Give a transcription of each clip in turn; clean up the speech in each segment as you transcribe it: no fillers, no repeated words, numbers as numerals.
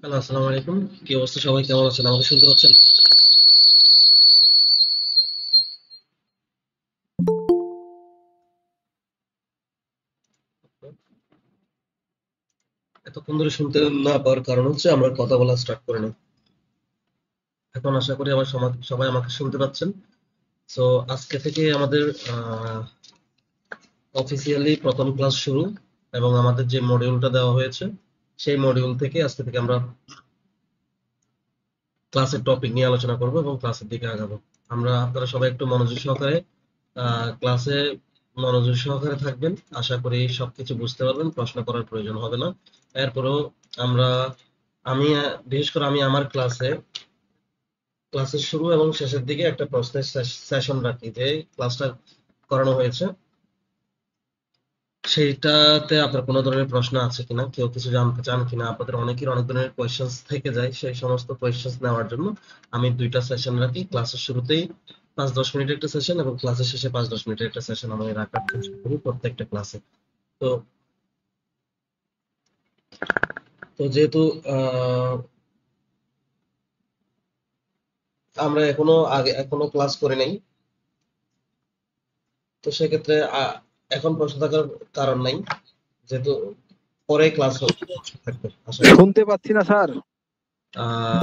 Hello, আসসালামু আলাইকুম। কি অবস্থা? সবাই কেমন আছেন? আমাকে শুনতে পাচ্ছেন? এতক্ষণ ধরে শুনতে না পাওয়ার কারণ হচ্ছে আমরা কথা বলা স্টার্ট করে নিই। এখন আশা করি আমার সবাই আমাকে শুনতে পাচ্ছেন। সো আজকে থেকে আমাদের অফিসিয়ালি প্রথম ক্লাস শুরু, এবং আমাদের যে মডিউলটা দেওয়া হয়েছে সেই মডিউল থেকে আজকে থেকে আমরা ক্লাসের টপিক নিয়ে আলোচনা করব এবং ক্লাসের দিকে আগাবো। আপনারা সবাই একটু মনোযোগ সহকারে ক্লাসে মনোযোগ সহকারে থাকবেন। আশা করি সবকিছু বুঝতে পারবেন, প্রশ্ন করার প্রয়োজন হবে না। এরপরেও আমরা আমি বিশেষ করে আমি আমার ক্লাসের শুরু এবং শেষের দিকে একটা প্রশ্নের সেশন রাখি, যে ক্লাসটা করানো হয়েছে সেইটাতে আপনার কোনো ধরনের প্রশ্ন আছে কিনা, কেউ কিছু জানতে চান কিনা, আপনাদের অনেকের অনেক ধরনের কোয়েশ্চেন্স থেকে যায়, সেই সমস্ত কোয়েশ্চেন্স নেওয়ার জন্য আমি দুইটা সেশন রাখি। ক্লাসের শুরুতেই 5-10 মিনিটের একটা সেশন এবং ক্লাসের শেষে 5-10 মিনিটের একটা সেশন আমি রাখার চেষ্টা করি প্রত্যেকটা ক্লাসে। তো তো যেহেতু আহ, আমরা এখনো ক্লাস করে নাই, তো সেক্ষেত্রে এখন প্রশ্ন থাকার কারণ নাই, যেহেতু পরে ক্লাস থাকবে আশা করি। শুনতে পাচ্ছি না স্যার। আহ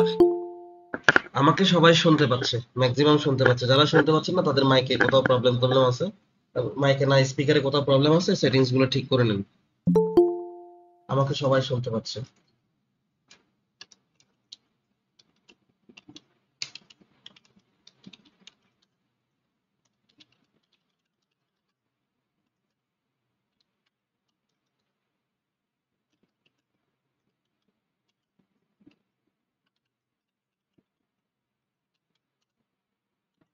আমাকে সবাই শুনতে পাচ্ছে, ম্যাক্সিমাম শুনতে পাচ্ছে। যারা শুনতে পাচ্ছেন না তাদের মাইকে কোথাও প্রবলেম টবলেম আছে, মাইকে না স্পিকারে কোথাও প্রবলেম আছে, সেটিংস গুলো ঠিক করে নিন। আমাকে সবাই শুনতে পাচ্ছে।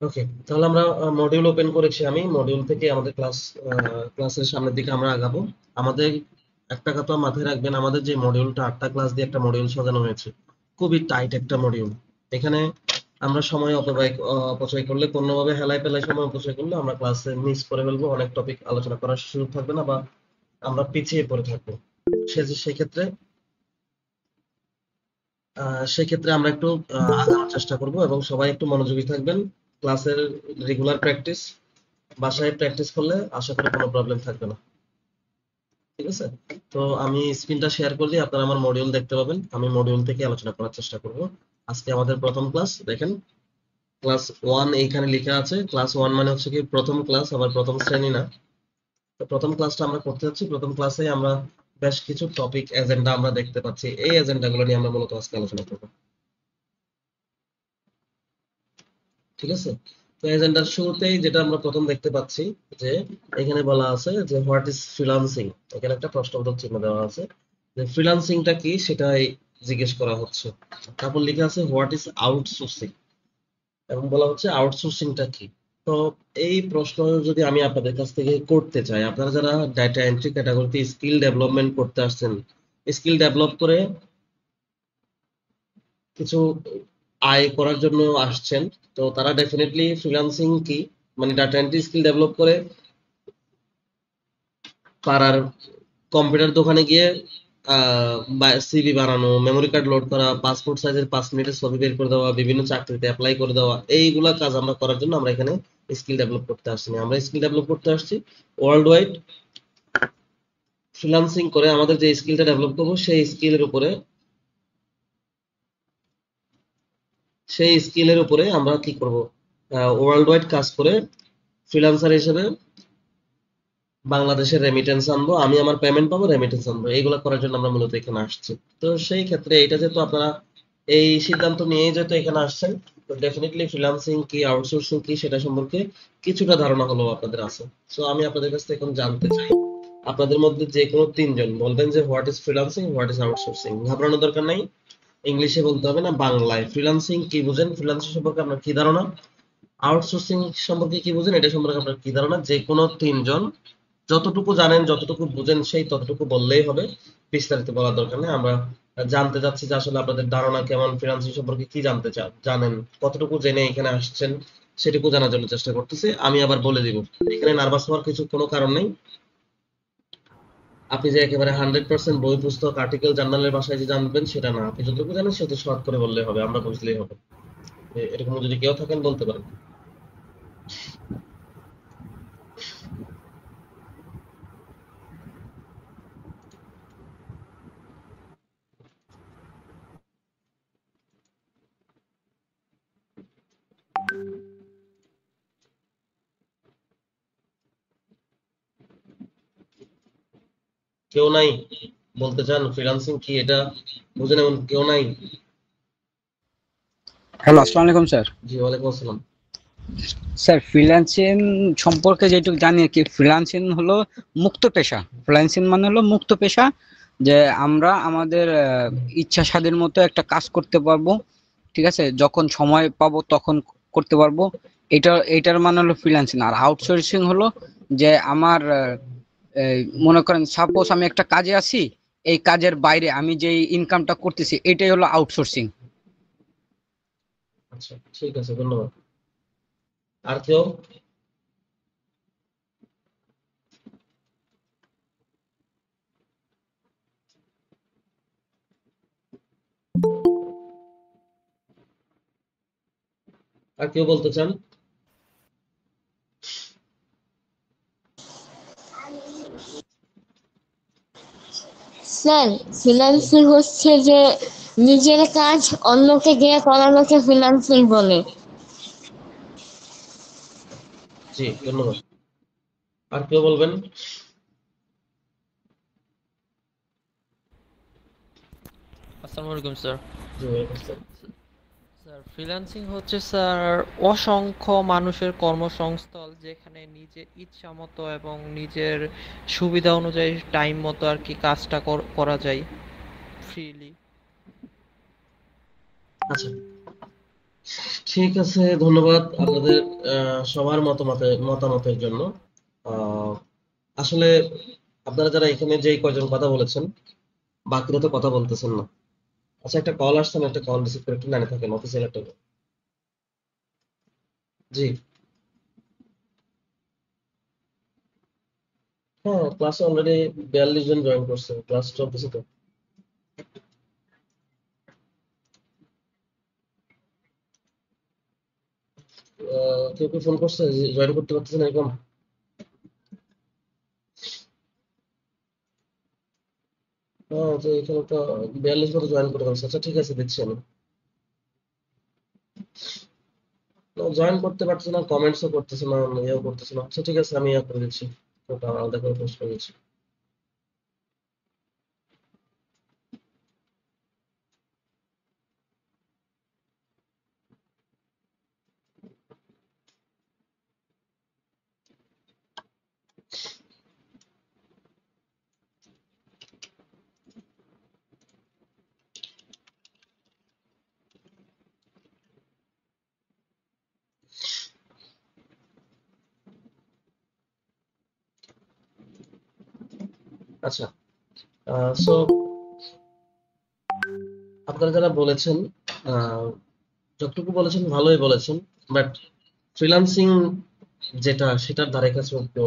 ওকে, তাহলে আমরা মডিউল ওপেন করেছি। আমি মডিউল থেকে আমাদের ক্লাসের সামনের দিকে আমরা আগাবো। আমাদের একটা কথা মাথায় রাখবেন, আমাদের যে মডিউলটা 8টা ক্লাস দিয়ে একটা মডিউল সাজানো হয়েছে, খুবই টাইট একটা মডিউল। এখানে আমরা সময় অপচয় করলে, কোনোভাবে হেলায় পেলায় সময় অপচয় করলে আমরা ক্লাসে মিস করে ফেলবো, অনেক টপিক আলোচনা করার সুযোগ থাকবে না, বা আমরা পিছিয়ে পড়ে থাকবো। সেক্ষেত্রে সেক্ষেত্রে আমরা একটু আগানোর চেষ্টা করব, এবং সবাই একটু মনোযোগী থাকবেন। ক্লাসের রেগুলার প্র্যাকটিস, বাসায় প্র্যাকটিস করলে আশা করি কোনো প্রবলেম থাকবে না। ঠিক আছে? তো আমি স্ক্রিনটা শেয়ার করলে আপনারা আমার মডিউল দেখতে পাবেন। আমি মডিউল থেকে আলোচনা করার চেষ্টা করব। আজকে আমাদের প্রথম ক্লাস, দেখেন ক্লাস 1 এইখানে লেখা আছে। ক্লাস 1 মানে হচ্ছে কি প্রথম ক্লাস, আবার প্রথম শ্রেণী না। তো প্রথম ক্লাসটা আমরা করতে যাচ্ছি। প্রথম ক্লাসে আমরা বেশ কিছু টপিক এজেন্ডা আমরা দেখতে পাচ্ছি, এই এজেন্ডাগুলো নিয়ে আমরা মূলত আজকে আলোচনা করব। ঠিক আছে? তো এজেন্ডার শুরুতেই যেটা আমরা প্রথম দেখতে পাচ্ছি, যে এখানে বলা আছে যে হোয়াট ইজ ফ্রিল্যান্সিং। এখানে একটা প্রশ্নবোধক চিহ্ন দেওয়া আছে, যে ফ্রিল্যান্সিংটা কি সেটাই জিজ্ঞেস করা হচ্ছে। তারপর লেখা আছে হোয়াট ইজ আউটসোর্সিং, এবং বলা হচ্ছে আউটসোর্সিংটা কি। তো এই প্রশ্ন যদি আমি আপনাদের কাছ থেকে করতে চাই, আপনারা যারা ডাটা এন্ট্রি ক্যাটাগরিতে স্কিল ডেভেলপমেন্ট করতে আসছেন, স্কিল ডেভেলপ করে কিছু আয় করার জন্য আসছেন, তো তারা ডেফিনেটলি ফ্রিল্যান্সিং কি, মানে ডাটা এন্ট্রি স্কিল ডেভেলপ করে পাড়ার কম্পিউটার দোকানে গিয়ে সিভি বানানো, মেমোরি কার্ড লোড করা, পাসপোর্ট সাইজের 5 মিনিটের ছবি বের করে দেওয়া, বিভিন্ন চাকরিতে অ্যাপ্লাই করে দেওয়া, এইগুলা কাজ আমরা করার জন্য আমরা এখানে স্কিল ডেভেলপ করতে আসছি না। আমরা স্কিল ডেভেলপ করতে আসছি ওয়ার্ল্ড ওয়াইড। ফ্রিল্যান্সিং করে আমাদের যে স্কিলটা ডেভেলপ করবো, সেই স্কিলের উপরে আমরা কি করব, ওয়ার্ল্ড ওয়াইড কাজ করে ফ্রিল্যান্সার হিসেবে বাংলাদেশের রেমিটেন্স আনবো, আমি আমার পেমেন্ট পাবো, রেমিটেন্স আনবো, এইগুলো করার জন্য আমরা মূলত এখানে আসছি। তো সেই ক্ষেত্রে এটা যেহেতু আপনারা এই সিদ্ধান্ত নিয়েই যেহেতু এখানে আসছেন, তো ডেফিনেটলি ফ্রিল্যান্সিং কি আউটসোর্সিং কি সেটা সম্পর্কে কিছুটা ধারণা হলেও আপনাদের আছে। সো আমি আপনাদের কাছ থেকে এখন জানতে চাই, আপনাদের মধ্যে যে কোনো তিনজন বলবেন যে what is freelancing, what is outsourcing. ঘাবড়ানোর দরকার নাই, ইংলিশে বলতে হবে না, বাংলায়। ফ্রিল্যান্সিং কি বুঝেন, ফ্রিল্যান্সিং সম্পর্কে আপনার কি ধারণা, আউটসোর্সিং সম্পর্কে কি বুঝেন, এটা সম্পর্কে আপনার কি ধারণা, যে কোনো তিনজন যতটুকু জানেন যতটুকু বুঝেন সেই ততটুকু বললেই হবে, বিস্তারিত বলার দরকার নেই। আমরা জানতে চাচ্ছি যে আসলে আপনাদের ধারণা কেমন, ফিনান্সিং সম্পর্কে কি জানেন, কতটুকু জেনে এখানে আসছেন, সেটুকু জানার জন্য চেষ্টা করতেছি। আমি আবার বলে দিব, এখানে নার্ভাস হওয়ার কোনো কারণ নেই। আপনি যে একেবারে 100% বই পুস্তক আর্টিকেল জার্নালের ভাষায় যে জানবেন সেটা না, আপনি যতটুকু জানেন সেটা শর্ট করে বললেই হবে, আমরা বুঝলেই হবে। এরকম যদি কেউ থাকেন বলতে পারেন। কেউ নাই বলতে চান ফ্রিল্যান্সিং কি এটা বুঝেন এমন কেউ নাই? হ্যালো, আসসালামু আলাইকুম স্যার। জি ওয়ালাইকুম আসসালাম। স্যার, ফ্রিল্যান্সিং সম্পর্কে যেটুকু জানি আর কি, ফ্রিল্যান্সিং হলো মুক্ত পেশা। ফ্রিল্যান্সিং মানে হলো মুক্ত পেশা, যে আমরা আমাদের ইচ্ছা স্বাধীন মতো একটা কাজ করতে পারবো। ঠিক আছে, যখন সময় পাবো তখন করতে পারবো। এটার মানে হলো ফ্রিল্যান্সিং। আর আউটসোর্সিং হলো যে আমার এই মনে করেন সাপোজ আমি একটা কাজে আছি, এই কাজের বাইরে আমি যে ইনকামটা করতেছি এটাই হলো আউটসোর্সিং। আচ্ছা ঠিক আছে, ধন্যবাদ। আর কেউ? আর কেউ বলতে চান? স্যার, ফ্রিল্যান্সিং হচ্ছে যে নিজের কাজ অন্যকে দিয়ে করানোকে ফ্রিল্যান্সিং বলে। জি ধন্যবাদ। আর কেউ বলবেন? আসসালামু আলাইকুম স্যার। জি ওয়ালাইকুম আসসালাম। স্যার, ফ্রিল্যান্সিং হচ্ছে স্যার অসংখ্য মানুষের কর্মসংস্থান, যেখানে নিজের ইচ্ছা মতো এবং নিজের সুবিধা অনুযায়ী টাইম মতো আর কি কাজটা করা যায় ফ্রিলি। আচ্ছা ঠিক আছে, ধন্যবাদ আপনাদের সবার মতামতের জন্য। আহ, আসলে আপনারা যারা এখানে যে কয়জন কথা বলেছেন, বাকিরা তো কথা বলতেছেন না। আচ্ছা একটা কল আসছে, আমি একটা কল রিসিভ করে একটু লাইনে থাকেন, অফিসিয়াল একটা call। জি। হ্যাঁ ক্লাসে অলরেডি 42 জন জয়েন করছে, ক্লাস চলতেছে তো। কেউ কেউ ফোন করছে জয়েন করতে পারতেছেন এরকম? হ্যাঁ তো এখানে তো 42 মতো জয়েন করে ফেলছে। আচ্ছা ঠিক আছে, দিচ্ছি আমি। জয়েন করতে পারছে না, কমেন্টসও করতেছে না, ইয়েও করতেছে না। আচ্ছা ঠিক আছে, আমি ইয়ে করে দিচ্ছি, ওটা আলাদা করে পোস্ট করে দিচ্ছি। আচ্ছা সো আপনারা যারা বলেছেন, আহ, যতটুকু বলেছেন ভালোই বলেছেন, বাট ফ্রিল্যান্সিং যেটা সেটার ধারে কাছে একটু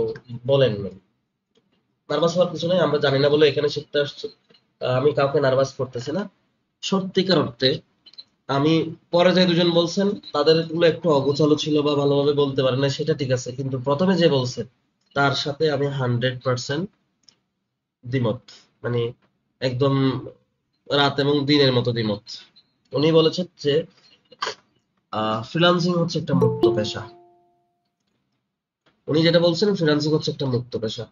বলেন না। নার্ভাস হওয়ার কিছু নাই, আমরা জানি না বলে এখানে শিখতে আসছি। আমি কাউকে নার্ভাস করতেছি না। সত্যিকার অর্থে আমি, পরে যে দুজন বলছেন তাদের গুলো একটু অগোছালো ছিল বা ভালোভাবে বলতে পারে না, সেটা ঠিক আছে, কিন্তু প্রথমে যে বলছে তার সাথে আমি 100% দ্বিমত। মানে একদম রাত এবং দিনের মতো দ্বিমত। উনি বলেছেন যে ফ্রিল্যান্সিং হচ্ছে একটা মুক্ত পেশা। উনি যেটা বলছেন ফ্রিল্যান্সিং হচ্ছে একটা মুক্ত পেশা।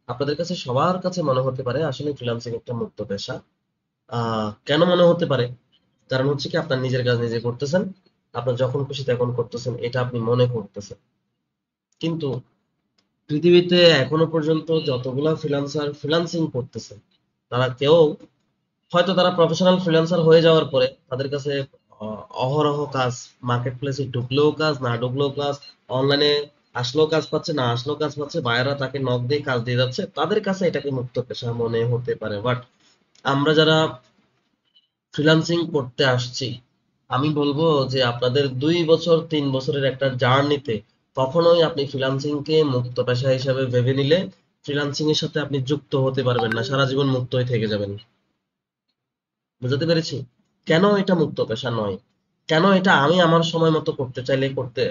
আপনাদের কাছে সবার কাছে মনে হতে পারে আসলে ফ্রিল্যান্সিং একটা মুক্ত পেশা। কেন মনে হতে পারে? কারণ হচ্ছে কি, আপনার নিজের কাজ নিজে করতেছেন, আপনার যখন খুশি তখন করতেছেন, এটা আপনি মনে করতেছেন। কিন্তু পৃথিবীতে এখনো পর্যন্ত যতগুলা ফ্রিল্যান্সার ফ্রিল্যান্সিং করতেছে, তারা কেউ, হয়তো তারা প্রফেশনাল ফ্রিল্যান্সার হয়ে যাওয়ার পরে তাদের কাছে অহরহ কাজ, মার্কেট প্লেসে ঢুকলেও কাজ, না ঢুকলেও কাজ, অনলাইনে আসলেও কাজ পাচ্ছে, না আসলেও কাজ পাচ্ছে, বায়াররা তাকে নক দিয়ে কাজ দিয়ে যাচ্ছে, তাদের কাছে এটাকে মুক্ত পেশা মনে হতে পারে। বাট আমরা যারা ফ্রিল্যান্সিং করতে আসছি, আমি বলবো যে আপনাদের 2 বছর 3 বছরের একটা জার্নিতে কখনোই আপনি ফ্রিল্যান্সিংকে মুক্ত পেশা হিসাবে ভেবে নিলে ফ্রিল্যান্সিং এর সাথে আপনি যুক্ত হতে পারবেন না, সারা জীবন মুক্ত হয়ে থেকে যাবেন। বুঝতে পেরেছি? কেন এটা মুক্ত পেশা নয়, কেন এটা আমি আমার সময় মতো করতে চাইলে করতে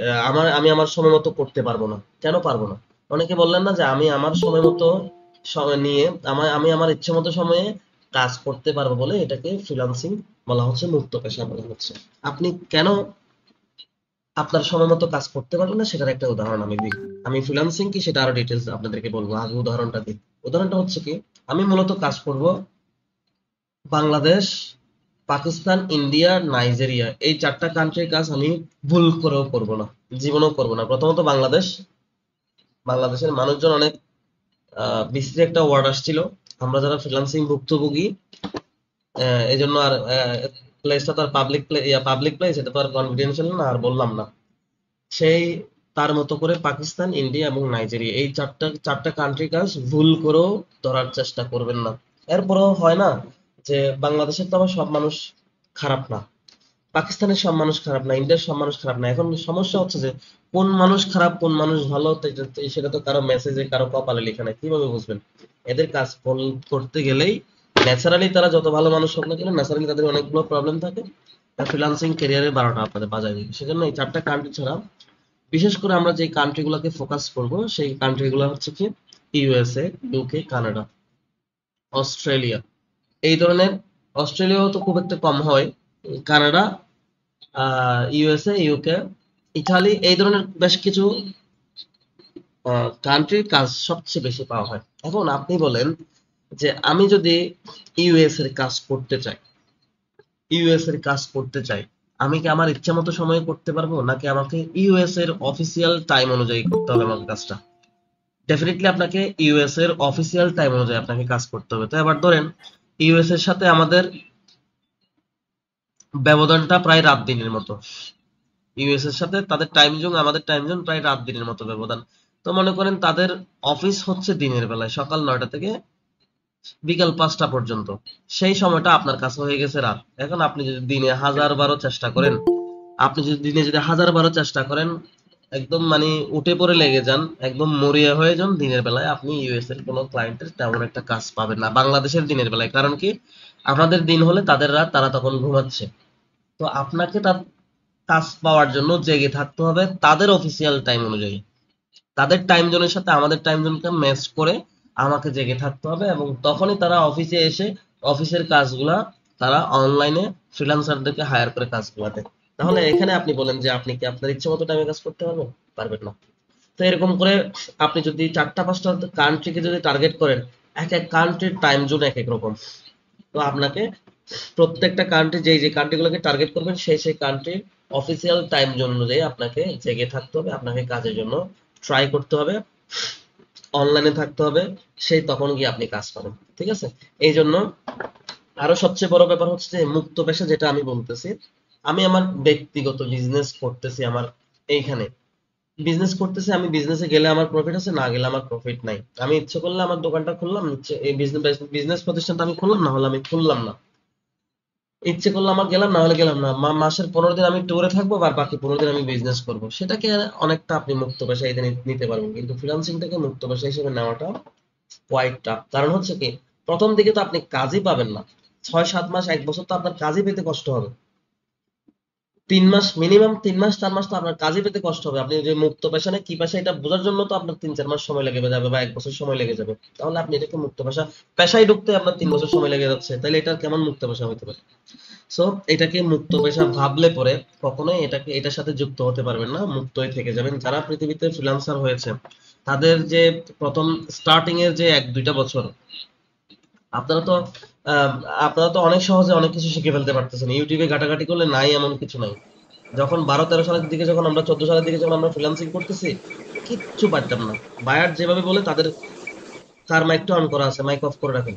আমি আমার সময় মতো করতে পারবো না, কেন পারবো না? অনেকে বললেন না যে আমি আমার সময় মতো সময় নিয়ে আমি আমার ইচ্ছে মতো সময়ে কাজ করতে পারবো বলে এটাকে ফ্রিল্যান্সিং বলা হচ্ছে, মুক্ত পেশা বলা হচ্ছে। আপনি কেন আপনার সময় মতো কাজ করতে পারবেন না সেটার একটা উদাহরণ আমি দিই। আমি ফ্রিল্যান্সিং কি সেটা আরো ডিটেলস আপনাদেরকে বলবো, আগে উদাহরণটা দিই। উদাহরণটা হচ্ছে কি, আমি মূলত কাজ করব বাংলাদেশ, পাকিস্তান, ইন্ডিয়া, নাইজেরিয়া, এই 4টা কান্ট্রির কাজ আমি ভুল করেও করব না, জীবনেও করব না। প্রথমত বাংলাদেশের মানুষজন অনেক বিশ্রী একটা ওয়ার্ড আসছিল, আমরা যারা ফ্রিল্যান্সিং ভুক্তভোগী, এই জন্য আর প্লেসটা তো আর পাবলিক প্লেস, এটা তো আর কনফিডেন্সিয়াল না, আর বললাম না। সেই তার মতো করে পাকিস্তান, ইন্ডিয়া এবং নাইজেরিয়া, এই চারটা কান্ট্রি কাজ ভুল করেও ধরার চেষ্টা করবেন না। এরপরেও হয় না যে বাংলাদেশের তো আবার সব মানুষ খারাপ না, পাকিস্তানের সব মানুষ খারাপ না, ইন্ডিয়ার সব মানুষ খারাপ না। এখন সমস্যা হচ্ছে যে কোন মানুষ খারাপ কোন মানুষ ভালো, সেটা তো কারো মেসেজে কারো কপালে লেখা নাই, কিভাবে বুঝবেন? এদের কাজ করতে গেলেই ন্যাচারালি তারা যত ভালো মানুষ হোক না কেন, ন্যাচারালি তাদের অনেকগুলো প্রবলেম থাকে, ফ্রিল্যান্সিং ক্যারিয়ারের 12টা আপনাদের বাজায় দিবে। সেজন্য এই 4টা কান্ট্রি ছাড়া বিশেষ করে আমরা যে কান্ট্রিগুলোকে ফোকাস করব সেই কান্ট্রিগুলো হচ্ছে কি ইউএসএ, ইউকে, কানাডা, অস্ট্রেলিয়া, এই ধরনের। অস্ট্রেলিয়াও তো খুব একটা কম হয়, কানাডা, ইউএসএ, ইউকে, ইতালি, এই ধরনের বেশ কিছু কান্ট্রির কাজ সবচেয়ে বেশি পাওয়া হয়। এখন আপনি বলেন যে আমি যদি ইউএস এর কাজ করতে চাই, আমি কি আমার ইচ্ছা মতো সময়ে করতে পারবো, নাকি আমাকে ইউএস এর অফিসিয়াল টাইম অনুযায়ী করতে হবে আমার কাজটা? ডেফিনেটলি আপনাকে ইউএস এর অফিসিয়াল টাইম অনুযায়ী আপনাকে কাজ করতে হবে। তো এবার ধরেন ইউএস এর সাথে আমাদের ব্যবধানটা প্রায় রাত দিনের মতো, ইউএস এর সাথে তাদের টাইম জোন আমাদের টাইম জোন প্রায় রাত দিনের মতো ব্যবধান। তো মনে করেন তাদের অফিস হচ্ছে দিনের বেলায় সকাল 9টা থেকে বিকাল 5টা পর্যন্ত, সেই সময়টা আপনার কাছে হয়ে গেছে রাত। এখন আপনি যদি দিনে 1000 বার চেষ্টা করেন, একদম মানে উঠে পড়ে লেগে যান, একদম মরিয়া হয়ে যান, দিনের বেলায় আপনি ইউএস এর কোনো ক্লায়েন্টের তেমন একটা কাজ পাবেন না বাংলাদেশের দিনের বেলায়। কারণ কি, আমাদের দিন হলে তাদের রাত, তারা তখন ঘুমাচ্ছে। তো আপনাকে তার কাজ পাওয়ার জন্য জেগে থাকতে হবে তাদের অফিসিয়াল টাইম অনুযায়ী, তাদের টাইম জোনের সাথে আমাদের টাইম জোনকে ম্যাচ করে আমাকে জেগে থাকতে হবে, এবং তখনই তারা অফিসে এসে অফিসের কাজগুলা তারা অনলাইনে ফ্রিল্যান্সারদেরকে হায়ার করে কাজগুলা দেয়। তাহলে এখানে আপনি বলেন যে আপনি কি আপনার ইচ্ছে মতো টাইমে কাজ করতে পারবেন? পারবেন না। তো এরকম করে আপনি যদি 4টা 5টা কান্ট্রিকে যদি টার্গেট করেন, এক এক কান্ট্রির টাইম জোন এক এক রকম। তো আপনাকে প্রত্যেকটা কান্ট্রি, যে কান্ট্রিগুলোকে টার্গেট করবেন সেই কান্ট্রির অফিসিয়াল টাইম জোন অনুযায়ী আপনাকে জেগে থাকতে হবে, আপনাকে কাজের জন্য ট্রাই করতে হবে, অনলাইনে থাকতে হবে, সেই তখন গিয়ে আপনি কাজ পাবেন। ঠিক আছে? এই জন্য আরো সবচেয়ে বড় ব্যাপার হচ্ছে যে মুক্ত পেশা, যেটা আমি বলতেছি, আমি আমার ব্যক্তিগত বিজনেস করতেছি, আমার এইখানে বিজনেস করতেছি, আমি বিজনেসে গেলে আমার প্রফিট আছে, না গেলে আমার প্রফিট নাই। আমি ইচ্ছে করলে আমার দোকানটা খুললাম, এই বিজনেস প্রতিষ্ঠানটা আমি খুললাম, না হলে আমি খুললাম না। ইচ্ছে করলে আমার গেলাম, না হলে গেলাম না। মাসের 15 দিন আমি ট্যুরে থাকবো, আর বাকি 15 দিন আমি বিজনেস করব। সেটাকে অনেকটা আপনি মুক্ত পেশা নিতে পারবেন, কিন্তু ফ্রিল্যান্সিংটাকে মুক্ত পেশা হিসেবে নেওয়াটা কোয়াইট টাফ। কারণ হচ্ছে কি, প্রথম দিকে তো আপনি কাজই পাবেন না, 6-7 মাস 1 বছর তো আপনার কাজই পেতে কষ্ট হবে। 3 মাস, মিনিমাম 3 মাস 4 মাস তো আপনার কাজই পেতে কষ্ট হবে। আপনি যে মুক্ত পেশা না কি পেশা এটা বোঝার জন্য তো আপনার 3-4 মাস সময় লেগে যাবে, বা 1 বছর সময় লেগে যাবে। তাহলে আপনি এটাকে মুক্ত পেশায় ঢুকতে আপনার 3 বছর সময় লেগে যাচ্ছে, তাহলে এটা কেমন মুক্ত পেশা হতে পারে? সো এটাকে মুক্ত পেশা ভাবলে পরে কখনোই এটার সাথে যুক্ত হতে পারবেন না, মুক্তই থেকে যাবেন। যারা পৃথিবীতে ফ্রিল্যান্সার হয়েছে তাদের যে প্রথম স্টার্টিং এর যে 1-2টা বছর, আপনারা তো আহ, আপনারা তো অনেক সহজে অনেক কিছু শিখে ফেলতে পারতেছেন, ইউটিউবে ঘাটাঘাটি করলে নাই এমন কিছু নাই। যখন 12-13 সালের দিকে, যখন আমরা 14 সালের দিকে যখন আমরা ফ্রিল্যান্সিং করতেছি, কিচ্ছু পারতাম না। বায়ার যেভাবে বলে তাদের, কার মাইকটা অন করা আছে, মাইক অফ করে রাখেন।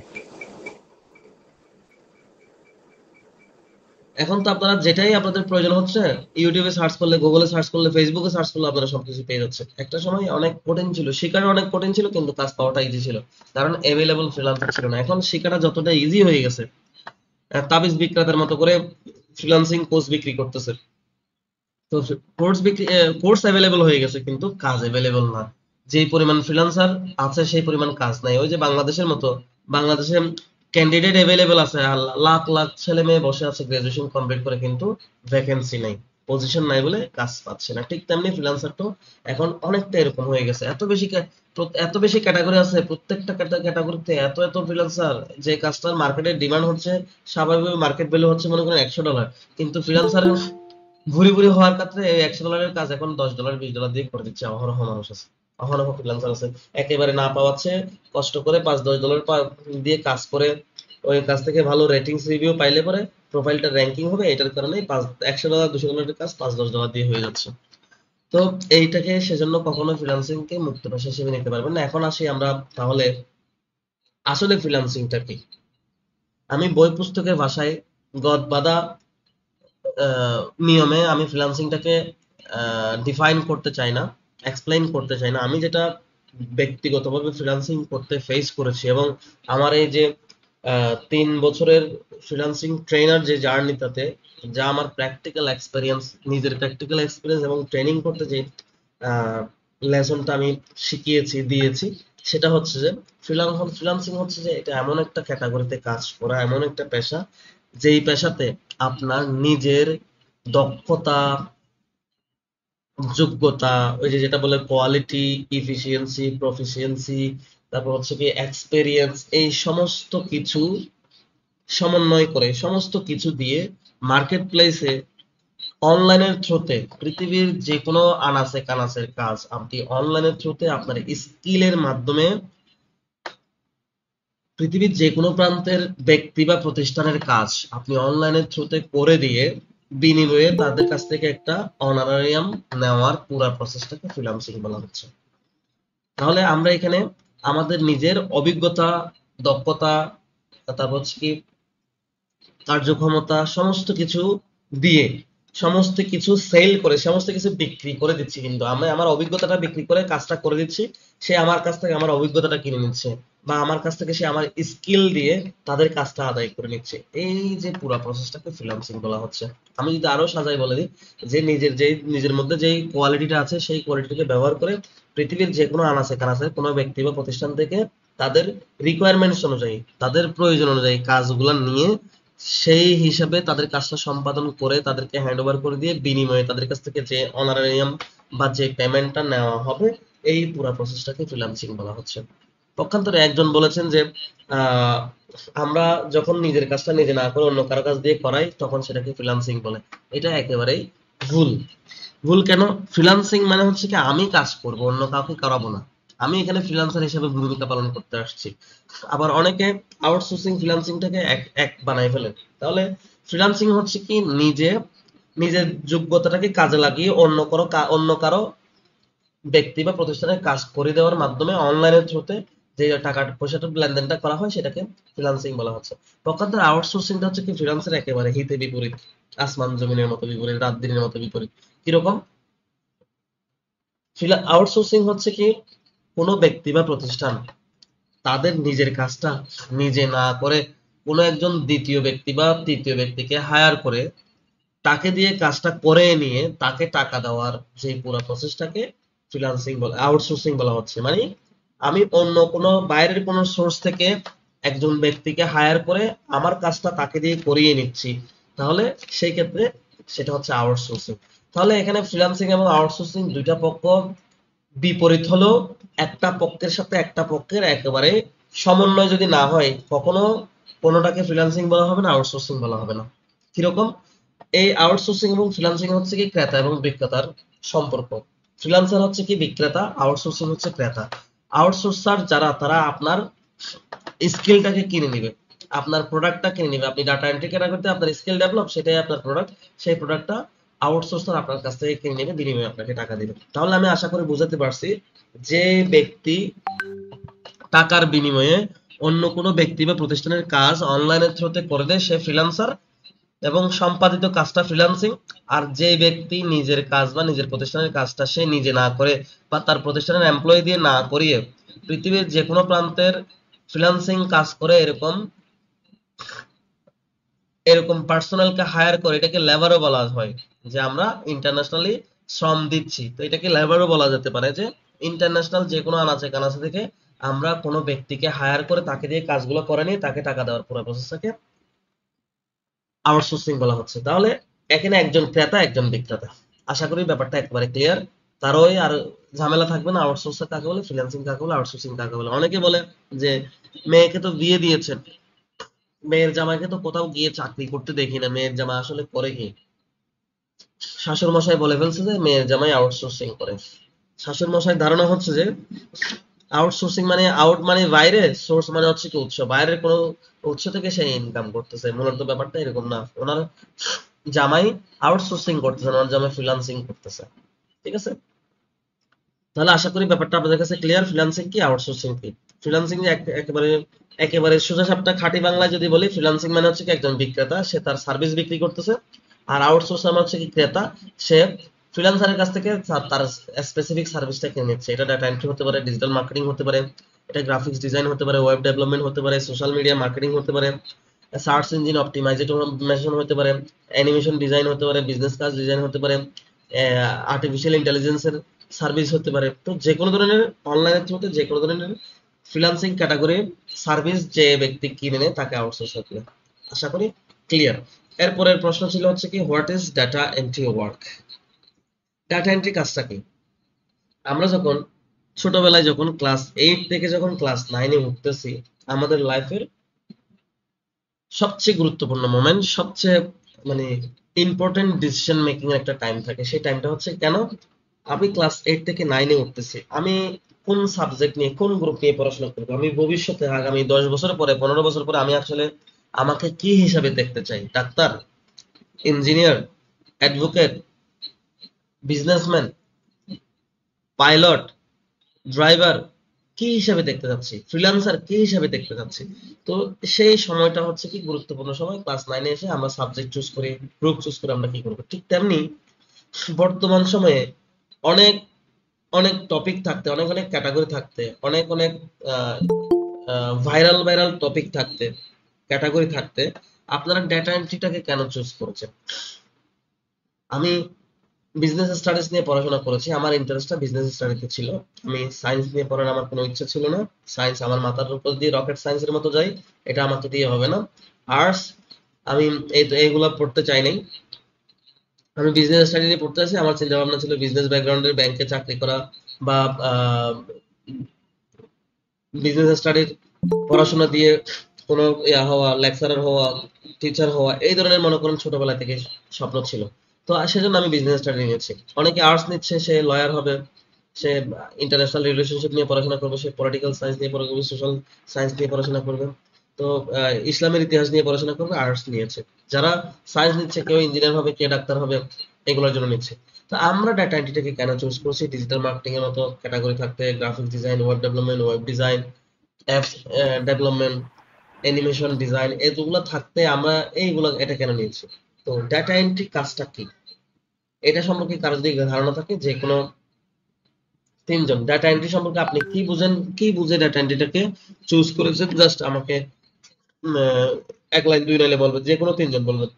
এখন তো আপনারা যেটাই আপনাদের প্রয়োজন হচ্ছে, ইউটিউবে সার্চ করলে, গুগলে সার্চ করলে, ফেসবুকে সার্চ করলে আপনারা সবকিছু পেয়ে যাচ্ছে। একটা সময় অনেক কঠিন ছিল, শেখাটা অনেক কঠিন ছিল, কিন্তু কাজ পাওয়াটা ইজি ছিল, কারণ অ্যাভেলেবল ফ্রিল্যান্সার ছিল না। এখন শেখাটা যতটা ইজি হয়ে গেছে, তাবিজ বিক্রেতার মতো করে ফ্রিল্যান্সিং কোর্স বিক্রি করতেছে। তো কোর্স অ্যাভেলেবল হয়ে গেছে, কিন্তু কাজ অ্যাভেলেবল না। যেই পরিমাণ ফ্রিল্যান্সার আছে সেই পরিমাণ কাজ নাই। ওই যে বাংলাদেশের মতো, বাংলাদেশে ক্যান্ডিডেট অ্যাভেলেবেল আছে, আর লাখ লাখ ছেলে মেয়ে বসে আছে গ্রাজুয়েশন কমপ্লিট করে, কিন্তু ভ্যাকেন্সি নাই, পজিশন নাই বলে কাজ পাচ্ছে না। ঠিক তেমনি ফ্রিল্যান্সার তো এখন অনেকটা এরকম হয়ে গেছে। এত বেশি ক্যাটাগরি আছে, প্রত্যেকটা ক্যাটাগরিতে এত এত ফ্রিল্যান্সার, যে কাজটার মার্কেটের ডিমান্ড হচ্ছে, স্বাভাবিকভাবে মার্কেট ভ্যালু হচ্ছে মনে করেন $100, কিন্তু ফ্রিল্যান্সারের ভুরি ভুরি হওয়ার ক্ষেত্রে এই $100 কাজ এখন $10 $20 দিয়ে করে দিচ্ছে। অহরহ মানুষ আছে, অহরহ ফ্রিল্যান্সার আছে একেবারে না পাওয়াচ্ছে, কষ্ট করে $5-10 দিয়ে কাজ করে, ওই কাজ থেকে ভালো রেটিংস রিভিউ পাইলে পরে প্রোফাইলটা র্যাঙ্কিং হবে, এটার কারণে $100 $200 কাজ $5-10 দিয়ে হয়ে যাচ্ছে। তো এইটাকে সেজন্য কখনো ফ্রিল্যান্সিং কে মুক্ত পেশা হিসেবে নিতে পারবেন না। এখন আসি আমরা তাহলে আসলে ফ্রিল্যান্সিংটা কি। আমি বই পুস্তকের ভাষায় গদ বাঁধা নিয়মে আমি ফ্রিল্যান্সিংটাকে ডিফাইন করতে চাই না, এক্সপ্লেইন করতে চাই না। আমি যেটা ব্যক্তিগতভাবে ফ্রিল্যান্সিং করতে ফেস করেছি, এবং আমার এই যে 3 বছরের ফ্রিল্যান্সিং ট্রেনার যে জার্নিটাতে, যা আমার প্র্যাকটিক্যাল এক্সপিরিয়েন্স, নিজের প্র্যাকটিক্যাল এক্সপিরিয়েন্স এবং ট্রেনিং করতে যে লেসনটা আমি শিখিয়েছি দিয়েছি, সেটা হচ্ছে যে ফ্রিল্যান্সিং হচ্ছে যে এটা এমন একটা ক্যাটাগরিতে কাজ করা, এমন একটা পেশা, যেই পেশাতে আপনার নিজের দক্ষতা, যোগ্যতা, ওই যে যেটা বলে কোয়ালিটি, ইফিসিয়েন্সি, প্রফিসিয়েন্সি, তারপর হচ্ছে কি এক্সপেরিয়েন্স, এই সমস্ত কিছু সমন্বয় করে, সমস্ত কিছু দিয়ে মার্কেট প্লেসে অনলাইনের থ্রুতে পৃথিবীর যে কোনো আনাচে কানাচের কাজ আপনি অনলাইনের থ্রুতে আপনার স্কিলের মাধ্যমে পৃথিবীর যে কোনো প্রান্তের ব্যক্তি বা প্রতিষ্ঠানের কাজ আপনি অনলাইনের থ্রুতে করে দিয়ে বিনিময়ে তাদের কাছ থেকে একটা অনারারিয়াম নেওয়ার পুরো প্রসেসটাকে ফ্রিল্যান্সিং বলা হচ্ছে। তাহলে আমরা এখানে আমাদের নিজের অভিজ্ঞতা, দক্ষতা, তারপর হচ্ছে কি কার্যক্ষমতা, সমস্ত কিছু দিয়ে, সমস্ত কিছু সেল করে, সমস্ত কিছু বিক্রি করে দিচ্ছি, কিন্তু আমি আমার অভিজ্ঞতাটা বিক্রি করে কাজটা করে দিচ্ছি, সে আমার কাছ থেকে আমার অভিজ্ঞতাটা কিনে নিচ্ছে, বা আমার কাছ থেকে সে আমার স্কিল দিয়ে তাদের কাজটা আদায় করে নিচ্ছে। এই যে পুরো প্রসেসটাকে ফ্রিল্যান্সিং বলা হচ্ছে। আমি যদি আরো সাজাই বলে দিই, যে নিজের মধ্যে যেই কোয়ালিটিটা আছে সেই কোয়ালিটিকে ব্যবহার করে পৃথিবীর যে কোনো আনাচে কানাচে কোনো ব্যক্তি বা প্রতিষ্ঠান থেকে তাদের রিকোয়ারমেন্টস অনুযায়ী, তাদের প্রয়োজন অনুযায়ী কাজগুলো নিয়ে সেই হিসাবে তাদের কাজটা সম্পাদন করে তাদেরকে হ্যান্ড ওভার করে দিয়ে বিনিময়ে তাদের কাছ থেকে যে অনারারিয়াম বা যে পেমেন্টটা নেওয়া হবে, এই পুরো প্রসেসটাকে ফ্রিল্যান্সিং বলা হচ্ছে। পক্ষান্তরে একজন বলেছেন যে আহ, আমরা যখন নিজের কাজটা নিজে না করে অন্য কারো কাজ দিয়ে করাই তখন সেটাকে ফ্রিল্যান্সিং বলে। এটা একেবারেই ভুল। ভুল কেন? ফ্রিল্যান্সিং মানে হচ্ছে কি আমি কাজ করব, অন্য কাউকে করাবো না, আমি এখানে ফ্রিল্যান্সার হিসেবে ভূমিকা পালন করতে আসছি। আবার অনেকে আউটসোর্সিং ফ্রিল্যান্সিংটাকে এক এক বানাই ফেলে। তাহলে ফ্রিল্যান্সিং হচ্ছে কি নিজের যোগ্যতাটাকে কাজে লাগিয়ে অন্য কারো ব্যক্তি বা প্রতিষ্ঠানের কাজ করে দেওয়ার মাধ্যমে অনলাইনের থ্রুতে যে টাকা পয়সাটা লেনদেনটা করা হয় সেটাকে ফ্রিল্যান্সিং বলা হচ্ছে। পক্ষান্তরে আউটসোর্সিংটা হচ্ছে কি ফ্রিল্যান্সের একেবারে হিতে বিপরীত, আসমান জমিনের মতো বিপরীত, রাত দিনের মতো বিপরীত। কিরকম? আউটসোর্সিং হচ্ছে কি কোনো ব্যক্তি বা প্রতিষ্ঠান তাদের নিজের কাজটা নিজে না করে কোনো একজন দ্বিতীয় ব্যক্তি বা তৃতীয় ব্যক্তিকে হায়ার করে তাকে দিয়ে কাজটা করে নিয়ে তাকে টাকা দেওয়ার যে পুরো প্রসেসটাকে ফ্রিল্যান্সিং বলা, আউটসোর্সিং বলা হচ্ছে। মানে আমি অন্য কোনো বাইরের কোনো সোর্স থেকে একজন ব্যক্তিকে হায়ার করে আমার কাজটা তাকে দিয়ে করিয়ে নিচ্ছি, তাহলে সেই ক্ষেত্রে সেটা হচ্ছে আউটসোর্সিং। তাহলে এখানে ফ্রিল্যান্সিং এবং আউটসোর্সিং দুইটা পক্ষ বিপরীত হলেও একটা পক্ষের সাথে একটা পক্ষের একেবারে সমন্বয় যদি না হয় কখনো কোনোটাকে ফ্রিল্যান্সিং বলা হবে না, আউটসোর্সিং বলা হবে না। কিরকম? এই আউটসোর্সিং এবং ফ্রিল্যান্সিং হচ্ছে কি ক্রেতা এবং বিক্রেতার সম্পর্ক। ফ্রিল্যান্সার হচ্ছে কি বিক্রেতা, আউটসোর্সিং হচ্ছে ক্রেতা। আউটসোর্সার যারা, তারা আপনার স্কিলটাকে কিনে নিবে, আপনার প্রোডাক্টটা কিনে নিবে। আপনি ডাটা এন্ট্রি কেনা করতে আপনার স্কিল ডেভেলপ, সেটাই আপনার প্রোডাক্ট, সেই প্রোডাক্টটা আউটসোর্সার আপনার কাছ থেকে কিনে নেবে, বিনিময়ে আপনাকে টাকা দিবে। তাহলে আমি আশা করি বুঝাতে পারছি যে ব্যক্তি টাকার বিনিময়ে অন্য কোনো ব্যক্তি বা প্রতিষ্ঠানের কাজ অনলাইনের থ্রুতে করে দেয় সে ফ্রিল্যান্সার, এবং সম্পাদিত কাজটা ফ্রিল্যান্সিং। আর যে ব্যক্তি নিজের কাজ বা নিজের প্রতিষ্ঠানের কাজটা সে নিজে না করে বা তার প্রতিষ্ঠানের এমপ্লয়ি দিয়ে না করিয়ে পৃথিবীর যে কোনো প্রান্তের ফ্রিল্যান্সিং কাজ করে এরকম এরকম পার্সোনালকে হায়ার করে, এটাকে লেবারও বলা হয়। যে আমরা ইন্টারন্যাশনালি শ্রম দিচ্ছি, তো এটাকে লেবারও বলা যেতে পারে। যে ইন্টারন্যাশনাল যে কোনো আনাচে কানাচে থেকে আমরা কোনো ব্যক্তিকে হায়ার করে তাকে দিয়ে কাজগুলো করে নিয়ে তাকে টাকা দেওয়ার পুরো প্রসেসটাকে আউটসোর্সিং বলা হচ্ছে। তাহলে এখানে একজন ক্রেতা একজন বিক্রেতা, আশা করি ব্যাপারটা একেবারে ক্লিয়ার। তারই আর ঝামেলা থাকবে না, আউটসোর্স কাকে বলে, ফ্রিল্যান্সিং কাকে বলে, আউটসোর্সিং কাকে বলে। অনেকে বলে যে মেয়েকে তো বিয়ে দিয়েছেন, মেয়ের জামাইকে তো কোথাও গিয়ে চাকরি করতে দেখি না, মেয়ের জামাই আসলে করে কি? শাশুড় মশাই বলে ফেলছে যে মেয়ের জামাই আউটসোর্সিং করে। শাশুড় মশাই ধারণা হচ্ছে যে আউটসোর্সিং মানে আউট মানে বাইরে, সোর্স মানে হচ্ছে কি উৎস, বাইরের কোনো উৎস থেকে সে ইনকাম করতেছে। মূলত ব্যাপারটা এরকম না, ওনার জামাই আউটসোর্সিং করতেছে, ওনার জামাই ফ্রিল্যান্সিং করতেছে। ঠিক আছে, তাহলে আশা করি ব্যাপারটা আপনাদের কাছে ক্লিয়ার, ফ্রিল্যান্সিং কি আউটসোর্সিং কি। ফ্রিল্যান্সিং একেবারে একেবারে সোজা সাপটা খাঁটি বাংলায় যদি বলি, ফ্রিল্যান্সিং মানে হচ্ছে কি একজন বিক্রেতা সে তার সার্ভিস বিক্রি করতেছে, আর আউটসোর্স মানে হচ্ছে কি ক্রেতা সে ফ্রিল্যান্সারের কাছ থেকে তার স্পেসিফিক সার্ভিসটা কিনে নিচ্ছে। এটা ডাটা এন্ট্রি হতে পারে, ডিজিটাল মার্কেটিং হতে পারে, এটা গ্রাফিক্স ডিজাইন হতে পারে, ওয়েব ডেভেলপমেন্ট হতে পারে, সোশ্যাল মিডিয়া মার্কেটিং হতে পারে, সার্চ ইঞ্জিন অপটিমাইজেশন হতে পারে, অ্যানিমেশন ডিজাইন হতে পারে, বিজনেস কাজ ডিজাইন হতে পারে, আর্টিফিশিয়াল ইন্টেলিজেন্সের সার্ভিস হতে পারে। তো যে কোনো ধরনের অনলাইনের থ্রুতে যে কোনো ধরনের ফ্রিল্যান্সিং ক্যাটাগরি সার্ভিস যে ব্যক্তি কিনে নেয় তাকে আউটসোর্স হতে পারে। আশা করি ক্লিয়ার। এরপরের প্রশ্ন ছিল হচ্ছে কি, what is data entry work. Data entry কাজটা কি? আমরা যখন ছোটবেলায় যখন ক্লাস 8 থেকে যখন ক্লাস 9 এ উঠতেছি, আমাদের লাইফের সবচেয়ে গুরুত্বপূর্ণ মোমেন্ট, সবচেয়ে মানে ইম্পর্টেন্ট ডিসিশন মেকিং এর একটা টাইম থাকে। সেই টাইমটা হচ্ছে কেন আমি ক্লাস 8 থেকে 9 এ উঠতেছি, আমি কোন সাবজেক্ট নিয়ে কোন গ্রুপ নিয়ে পড়াশোনা করবো, আমি ভবিষ্যতে আগামী 10 বছর পরে 15 বছর পরে আমি আসলে আমাকে কি হিসাবে দেখতে চাই, doctor, engineer, advocate, businessman, pilot, driver, কি হিসাবে দেখতে যাচ্ছি, ফ্রিল্যান্সার কি হিসাবে দেখতে যাচ্ছি। তো সেই সময়টা হচ্ছে কি গুরুত্বপূর্ণ সময়, ক্লাস 9 এ এসে আমরা সাবজেক্ট চুজ করি, গ্রুপ চুজ করে আমরা কি করবো। ঠিক তেমনি বর্তমান সময়ে অনেক অনেক টপিক থাকতে, অনেক অনেক ক্যাটাগরি থাকতে, অনেক অনেক ভাইরাল ভাইরাল টপিক থাকতে, ক্যাটাগরি থাকতে, আপনারা ডেটা এন্ট্রিটাকে কেন চুজ করেছেন? আমি বিজনেস স্টাডিজ নিয়ে পড়াশোনা করেছি, আমার ইন্টারেস্টটা বিজনেস স্টাডিতে ছিল। আমি সায়েন্স নিয়ে পড়ার আমার কোনো ইচ্ছা ছিল না, সায়েন্স আমার মাথার উপর দিয়ে রকেট সায়েন্সের মতো যায়, এটা আমাকে দিয়ে হবে না। আর্টস আমি এইগুলা পড়তে চাই নাই, আমি বিজনেস স্টাডি নিয়ে পড়তে আসি। আমার চিন্তা ভাবনা ছিল বিজনেস ব্যাকগ্রাউন্ডের ব্যাংকে চাকরি করা বা বিজনেস স্টাডির পড়াশোনা দিয়ে কোনো ইয়া হওয়া, লেকচারার হওয়া, টিচার হওয়া, এই ধরনের মনে করেন ছোটবেলা থেকে স্বপ্ন ছিল। তো সেজন্য আমি বিজনেস স্টাডি নিয়েছি। অনেকে আর্টস নিচ্ছে, সে লয়ার হবে, সে ইন্টারন্যাশনাল রিলেশনশিপ নিয়ে পড়াশোনা করবে, সে পলিটিক্যাল সায়েন্স নিয়ে পড়া করবে, সোশ্যাল সায়েন্স নিয়ে পড়াশোনা করবে, তো ইসলামের ইতিহাস নিয়ে পড়াশোনা করবে, আর্টস নিয়েছে। যারা সায়েন্স নিচ্ছে, কেউ ইঞ্জিনিয়ার হবে, কে ডাক্তার হবে, এগুলোর জন্য নিচ্ছে। তো আমরা ডাটা এন্ট্রিটাকে কেন চুজ করছি? ডিজিটাল মার্কেটিং এর মতো ক্যাটাগরি থাকতে, graphics design, web development, web design, apps development, animation design, এগুলো থাকতে আমরা এটা কেন নিয়েছি? তো ডাটা এন্ট্রি কাজটা কি, এটা সম্পর্কে কারো যদি ধারণা থাকে, যে কোনো তিনজন ডাটা এন্ট্রি সম্পর্কে আপনি কি বুঝেন, কি বুঝে ডাটা এন্ট্রিটাকে চুজ করেছেন, জাস্ট আমাকে এক লাইন 2 লাইনে বলবেন, যে কোনো তিনজন বলবেন,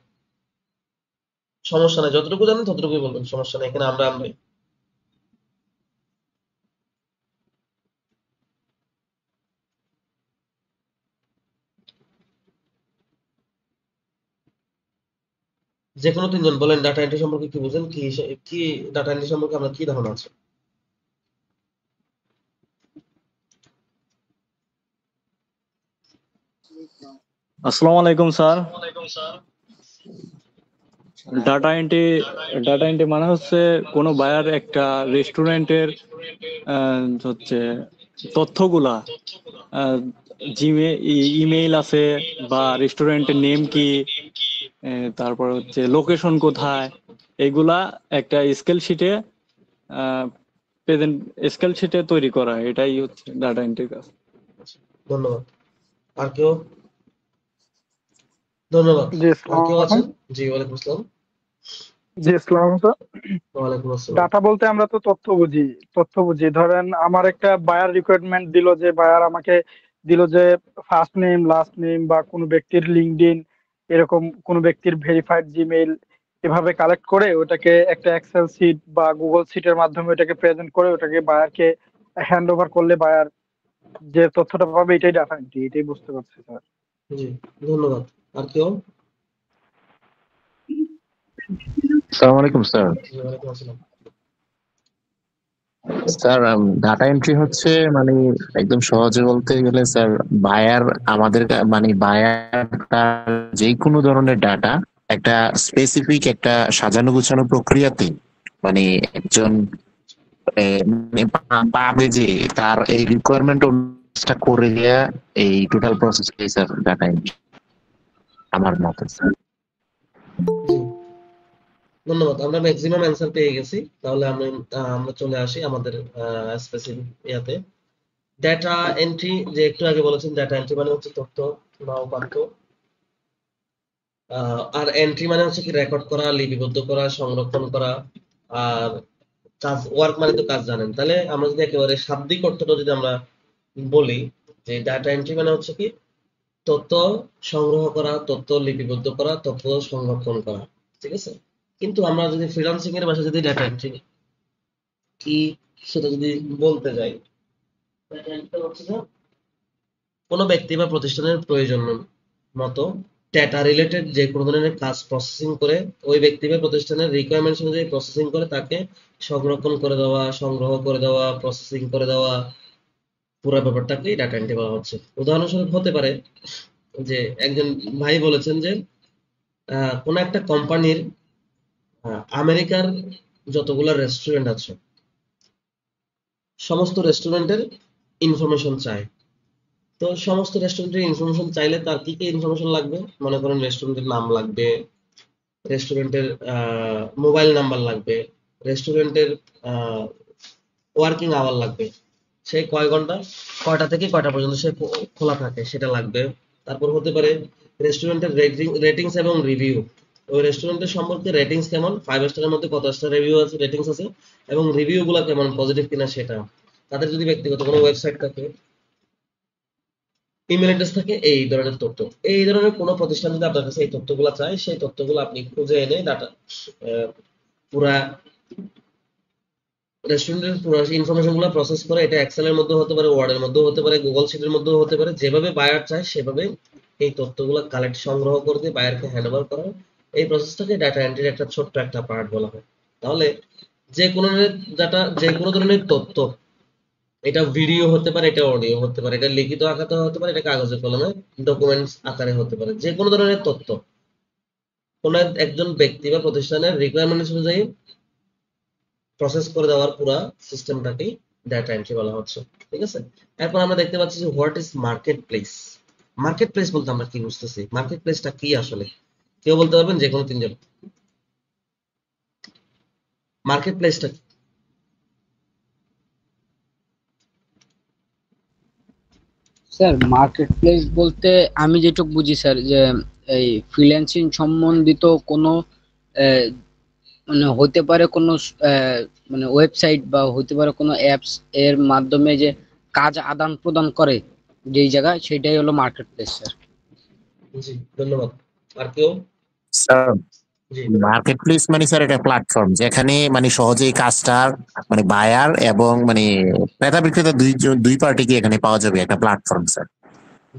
সমস্যা নাই, যতটুকু জানেন ততটুকুই বলবেন, সমস্যা নাই, এখানে আমরা যে কোনো তিনজন বলেন ডাটা এন্ট্রি সম্পর্কে কি বুঝেন, কি ডাটা এন্ট্রি সম্পর্কে আপনার কি ধারণা আছে। আসসালামু আলাইকুম sir. Data entry data entry মানে হচ্ছে কোনো বায়ার একটা রেস্টুরেন্টের হচ্ছে তথ্যগুলা, ইমেইল আছে বা রেস্টুরেন্টের নেম কি, তারপর হচ্ছে লোকেশন কোথায়, এগুলা একটা প্রেজেন্ট স্কেল শিটে তৈরি করা, এটাই হচ্ছে ডাটা এন্ট্রির কাজ। ধন্যবাদ। আর কেউ? ধন্যবাদ। জি আর আসসালামু কেউ আলাইকুম। আছেন? জি, ওয়ালাইকুম আসসালাম। জি আসসালামু আলাইকুম। ওয়ালাইকুম আসসালাম। ডাটা বলতে আমরা তো তথ্য বুঝি। ধরেন আমার একটা বায়ার রিকোয়ারমেন্ট দিল, যে বায়ার আমাকে দিল যে ফার্স্ট নেম, লাস্ট নেম, বা কোনো ব্যক্তির লিঙ্কডইন, এরকম কোনো ব্যক্তির ভেরিফাইড জিমেইল, এভাবে কালেক্ট করে ওটাকে একটা এক্সেল শিট বা গুগল শিটের মাধ্যমে ওটাকে প্রেজেন্ট করে ওটাকে বায়ারকে হ্যান্ড ওভার করলে বায়ার যে তথ্যটা পাবে এটাই ডাটা এন্ট্রি, এটাই বুঝতে পারছি স্যার। জি, ধন্যবাদ। আর কেউ? আসসালামু আলাইকুম স্যার। জি, ওয়ালাইকুম আসসালাম। স্যার ডাটা এন্ট্রি হচ্ছে মানে একদম সহজে বলতে গেলে স্যার বায়ার আমাদের মানে বায়ার তার যে কোনো ধরনের ডাটা একটা স্পেসিফিক একটা সাজানো গুছানো প্রক্রিয়াতে মানে একজন মানে পাবে যে তার এই রিকোয়ারমেন্ট অনুযায়ী করে দেয়া এই টোটাল প্রসেসটাই স্যার ডাটা এন্ট্রি আমার মতে স্যার। জি, ধন্যবাদ। আমরা ম্যাক্সিমাম অ্যান্সার পেয়ে গেছি। তাহলে আমরা চলে আসি আমাদের স্পেসিফিক ইয়াতে। ডেটা এন্ট্রি, যে একটু আগে বলেছেন, ডেটা এন্ট্রি মানে হচ্ছে তথ্য বা উপাত্ত। আর এন্ট্রি মানে হচ্ছে কি রেকর্ড করা, লিপিবদ্ধ করা, সংরক্ষণ করা। আর কাজ, ওয়ার্ক মানে তো কাজ জানেন। তাহলে আমরা যদি একেবারে শাব্দিক অর্থটা যদি আমরা বলি, যে ডাটা এন্ট্রি মানে হচ্ছে কি তথ্য সংগ্রহ করা, তথ্য লিপিবদ্ধ করা, তথ্য সংরক্ষণ করা। ঠিক আছে? কিন্তু আমরা যদি ফ্রিল্যান্সিং এর ভাষায় যদি ডাটা এন্ট্রি কি সেটা যদি বলতে যাই, ডাটা এন্ট্রি হচ্ছে যে কোনো ব্যক্তি বা প্রতিষ্ঠানের প্রয়োজন মতো ডেটা রিলেটেড যে কোনো ধরনের কাজ প্রসেসিং করে, ওই ব্যক্তি বা প্রতিষ্ঠানের রিকোয়ারমেন্টস অনুযায়ী প্রসেসিং করে তাকে সংরক্ষণ করে দেওয়া, সংগ্রহ করে দেওয়া, প্রসেসিং করে দেওয়া, পুরো ব্যাপারটাকেই ডাটা এন্ট্রি বলা হচ্ছে। উদাহরণস্বরূপ হতে পারে যে একজন ভাই বলেছেন যে কোনো একটা কোম্পানির আমেরিকার যতগুলো রেস্টুরেন্ট আছে সমস্ত রেস্টুরেন্টের ইনফরমেশন চায়। তো সমস্ত রেস্টুরেন্টের ইনফরমেশন চাইলে তার কি কি ইনফরমেশন লাগবে? মনে করেন রেস্টুরেন্টের নাম লাগবে, রেস্টুরেন্টের মোবাইল নাম্বার লাগবে, রেস্টুরেন্টের ওয়ার্কিং আওয়ার লাগবে, সে কয় ঘন্টা, কয়টা থেকে কয়টা পর্যন্ত সে খোলা থাকে সেটা লাগবে। তারপর হতে পারে রেস্টুরেন্টের রেটিংস এবং রিভিউ, ওই রেস্টুরেন্টের সম্পর্কে রেটিংস কেমন, 5 স্টারের মধ্যে কত স্টার রিভিউ আছে, রেটিংস আছে, এবং রিভিউ গুলা কেমন, পজিটিভ কিনা সেটা। তাদের যদি ব্যক্তিগত কোনো ওয়েবসাইট থাকে, ইমেল অ্যাড্রেস থাকে, এই ধরনের তথ্য। এই ধরনের কোনো প্রতিষ্ঠান যদি আপনার কাছে এই তথ্যগুলো চায়, সেই তথ্যগুলো আপনি খুঁজে এনে ডাটা পুরা রেস্টুরেন্টের পুরো ইনফরমেশন গুলো প্রসেস করে, এটা এক্সেল এর মধ্যে হতে পারে, ওয়ার্ড এর মধ্যে হতে পারে, গুগল শিটের মধ্যে হতে পারে, যেভাবে বায়ার চায় সেভাবে এই তথ্যগুলো কালেক্ট, সংগ্রহ করে দিয়ে বায়ারকে হ্যান্ড ওভার করা। এই প্রসেসটাকে ডাটা এন্ট্রির একটা ছোট্ট একটা পার্ট বলা হয়। তাহলে যে কোনো ডাটা, যে কোনো ধরনের তথ্য, এটা ভিডিও হতে পারে, এটা অডিও হতে পারে, এটা লিখিত আকারে হতে পারে, এটা কাগজে কলমে ডকুমেন্টস আকারে হতে পারে, যে কোনো ধরনের তথ্য কোন একজন ব্যক্তি বা প্রতিষ্ঠানের রিকোয়ারমেন্টস অনুযায়ী প্রসেস করে দেওয়ার পুরো সিস্টেমটাকেই ডাটা এন্ট্রি বলা হচ্ছে। ঠিক আছে? এরপর আমরা দেখতে পাচ্ছি যে what is market place. Market place বলতে আমরা কি বুঝতেছি? মার্কেট প্লেসটা কি আসলে? কেউ বলতে পারবেন? যে কোনো তিনজন। মার্কেট প্লেসটা কি? স্যার মার্কেট প্লেস বলতে আমি যেটুকু বুঝি স্যার, যে এই ফ্রিল্যান্সিং সম্বন্ধিত কোনো আহ, মানে হতে পারে কোনো আহ, মানে ওয়েবসাইট বা হতে পারে কোনো অ্যাপস এর মাধ্যমে যে কাজ আদান প্রদান করে যেই জায়গায়, সেটাই হলো মার্কেট প্লেস স্যার। জি, ধন্যবাদ। আর কেউ? স্যার জি, মার্কেট প্লেস মানে স্যার এটা প্ল্যাটফর্ম যেখানে মানে সহজেই কাজটা মানে বায়ার এবং মানে ক্রেতা বিক্রেতা দুই পার্টিকে এখানে পাওয়া যাবে, একটা প্ল্যাটফর্ম স্যার।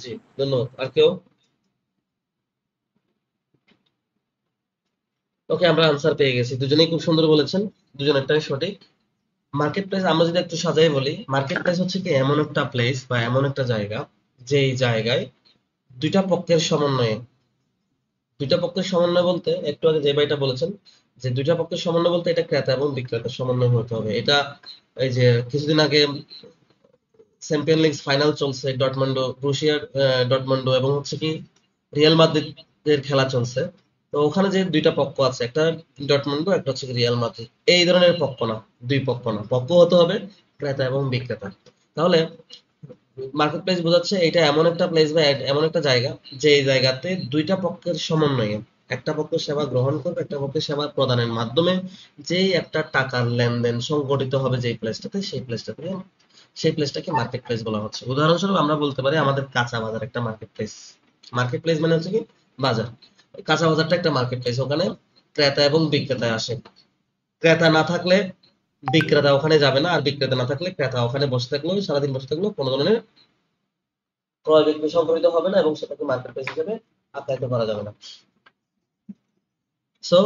জি, ধন্যবাদ। আর কেউ? ওকে, আমরা আনসার পেয়ে গেছি। দুজনেই খুব সুন্দর বলেছেন, দুজনেরটাই সঠিক। মার্কেট প্লেস আমরা যদি একটু সাজাই বলি, মার্কেট প্লেস হচ্ছে কি এমন একটা প্লেস বা এমন একটা জায়গা, যেই জায়গায় দুইটা পক্ষের সমন্বয়ে, দুইটা পক্ষের সমন্বয় বলতে একটু আগে যে ভাইটা বলেছেন যে দুইটা পক্ষের সমন্বয় বলতে এটা ক্রেতা এবং বিক্রেতার সমন্বয় হতে হবে। এটা এই যে কিছুদিন আগে চ্যাম্পিয়ন লিগ ফাইনাল চলছে, ডটমন্ডো, ক্রোয়েশিয়ার ডটমন্ডো এবং হচ্ছে কি রিয়াল মাদ্রিদের খেলা চলছে। তো ওখানে যে দুইটা পক্ষ আছে, একটা ডটমন্ডো, একটা হচ্ছে কি রিয়াল মাদ্রিদ, এই ধরনের পক্ষ না, দুই পক্ষ না, পক্ষ হতে হবে ক্রেতা এবং বিক্রেতা। তাহলে মার্কেট প্লেস বোঝাচ্ছে এটা এমন একটা প্লেস বা এমন একটা জায়গা, যে জায়গাতে দুইটা পক্ষের সমন্বয়ে একটা পক্ষ সেবা গ্রহণ করবে, একটা পক্ষের সেবা প্রদানের মাধ্যমে যেই একটা টাকার লেনদেন সংগঠিত হবে যেই প্লেসটাতে, সেই প্লেসটাকে মার্কেট প্লেস বলা হচ্ছে। উদাহরণস্বরূপ আমরা বলতে পারি আমাদের কাঁচা বাজার একটা মার্কেট প্লেস। মার্কেট প্লেস মানে হচ্ছে কি বাজার। কাঁচা বাজারটা একটা মার্কেট প্লেস, ওখানে ক্রেতা এবং বিক্রেতা আসে। ক্রেতা না থাকলে বিক্রেতা ওখানে যাবে না, আর বিক্রেতা না থাকলে ক্রেতা ওখানে বসে থাকলেও, সারাদিন বসে থাকলেও কোনো ধরনের ক্রয় বিক্রয় সংঘটিত হবে না এবং সেটাকে মার্কেট প্লেস হিসেবে আখ্যায়িত করা যাবে না। সো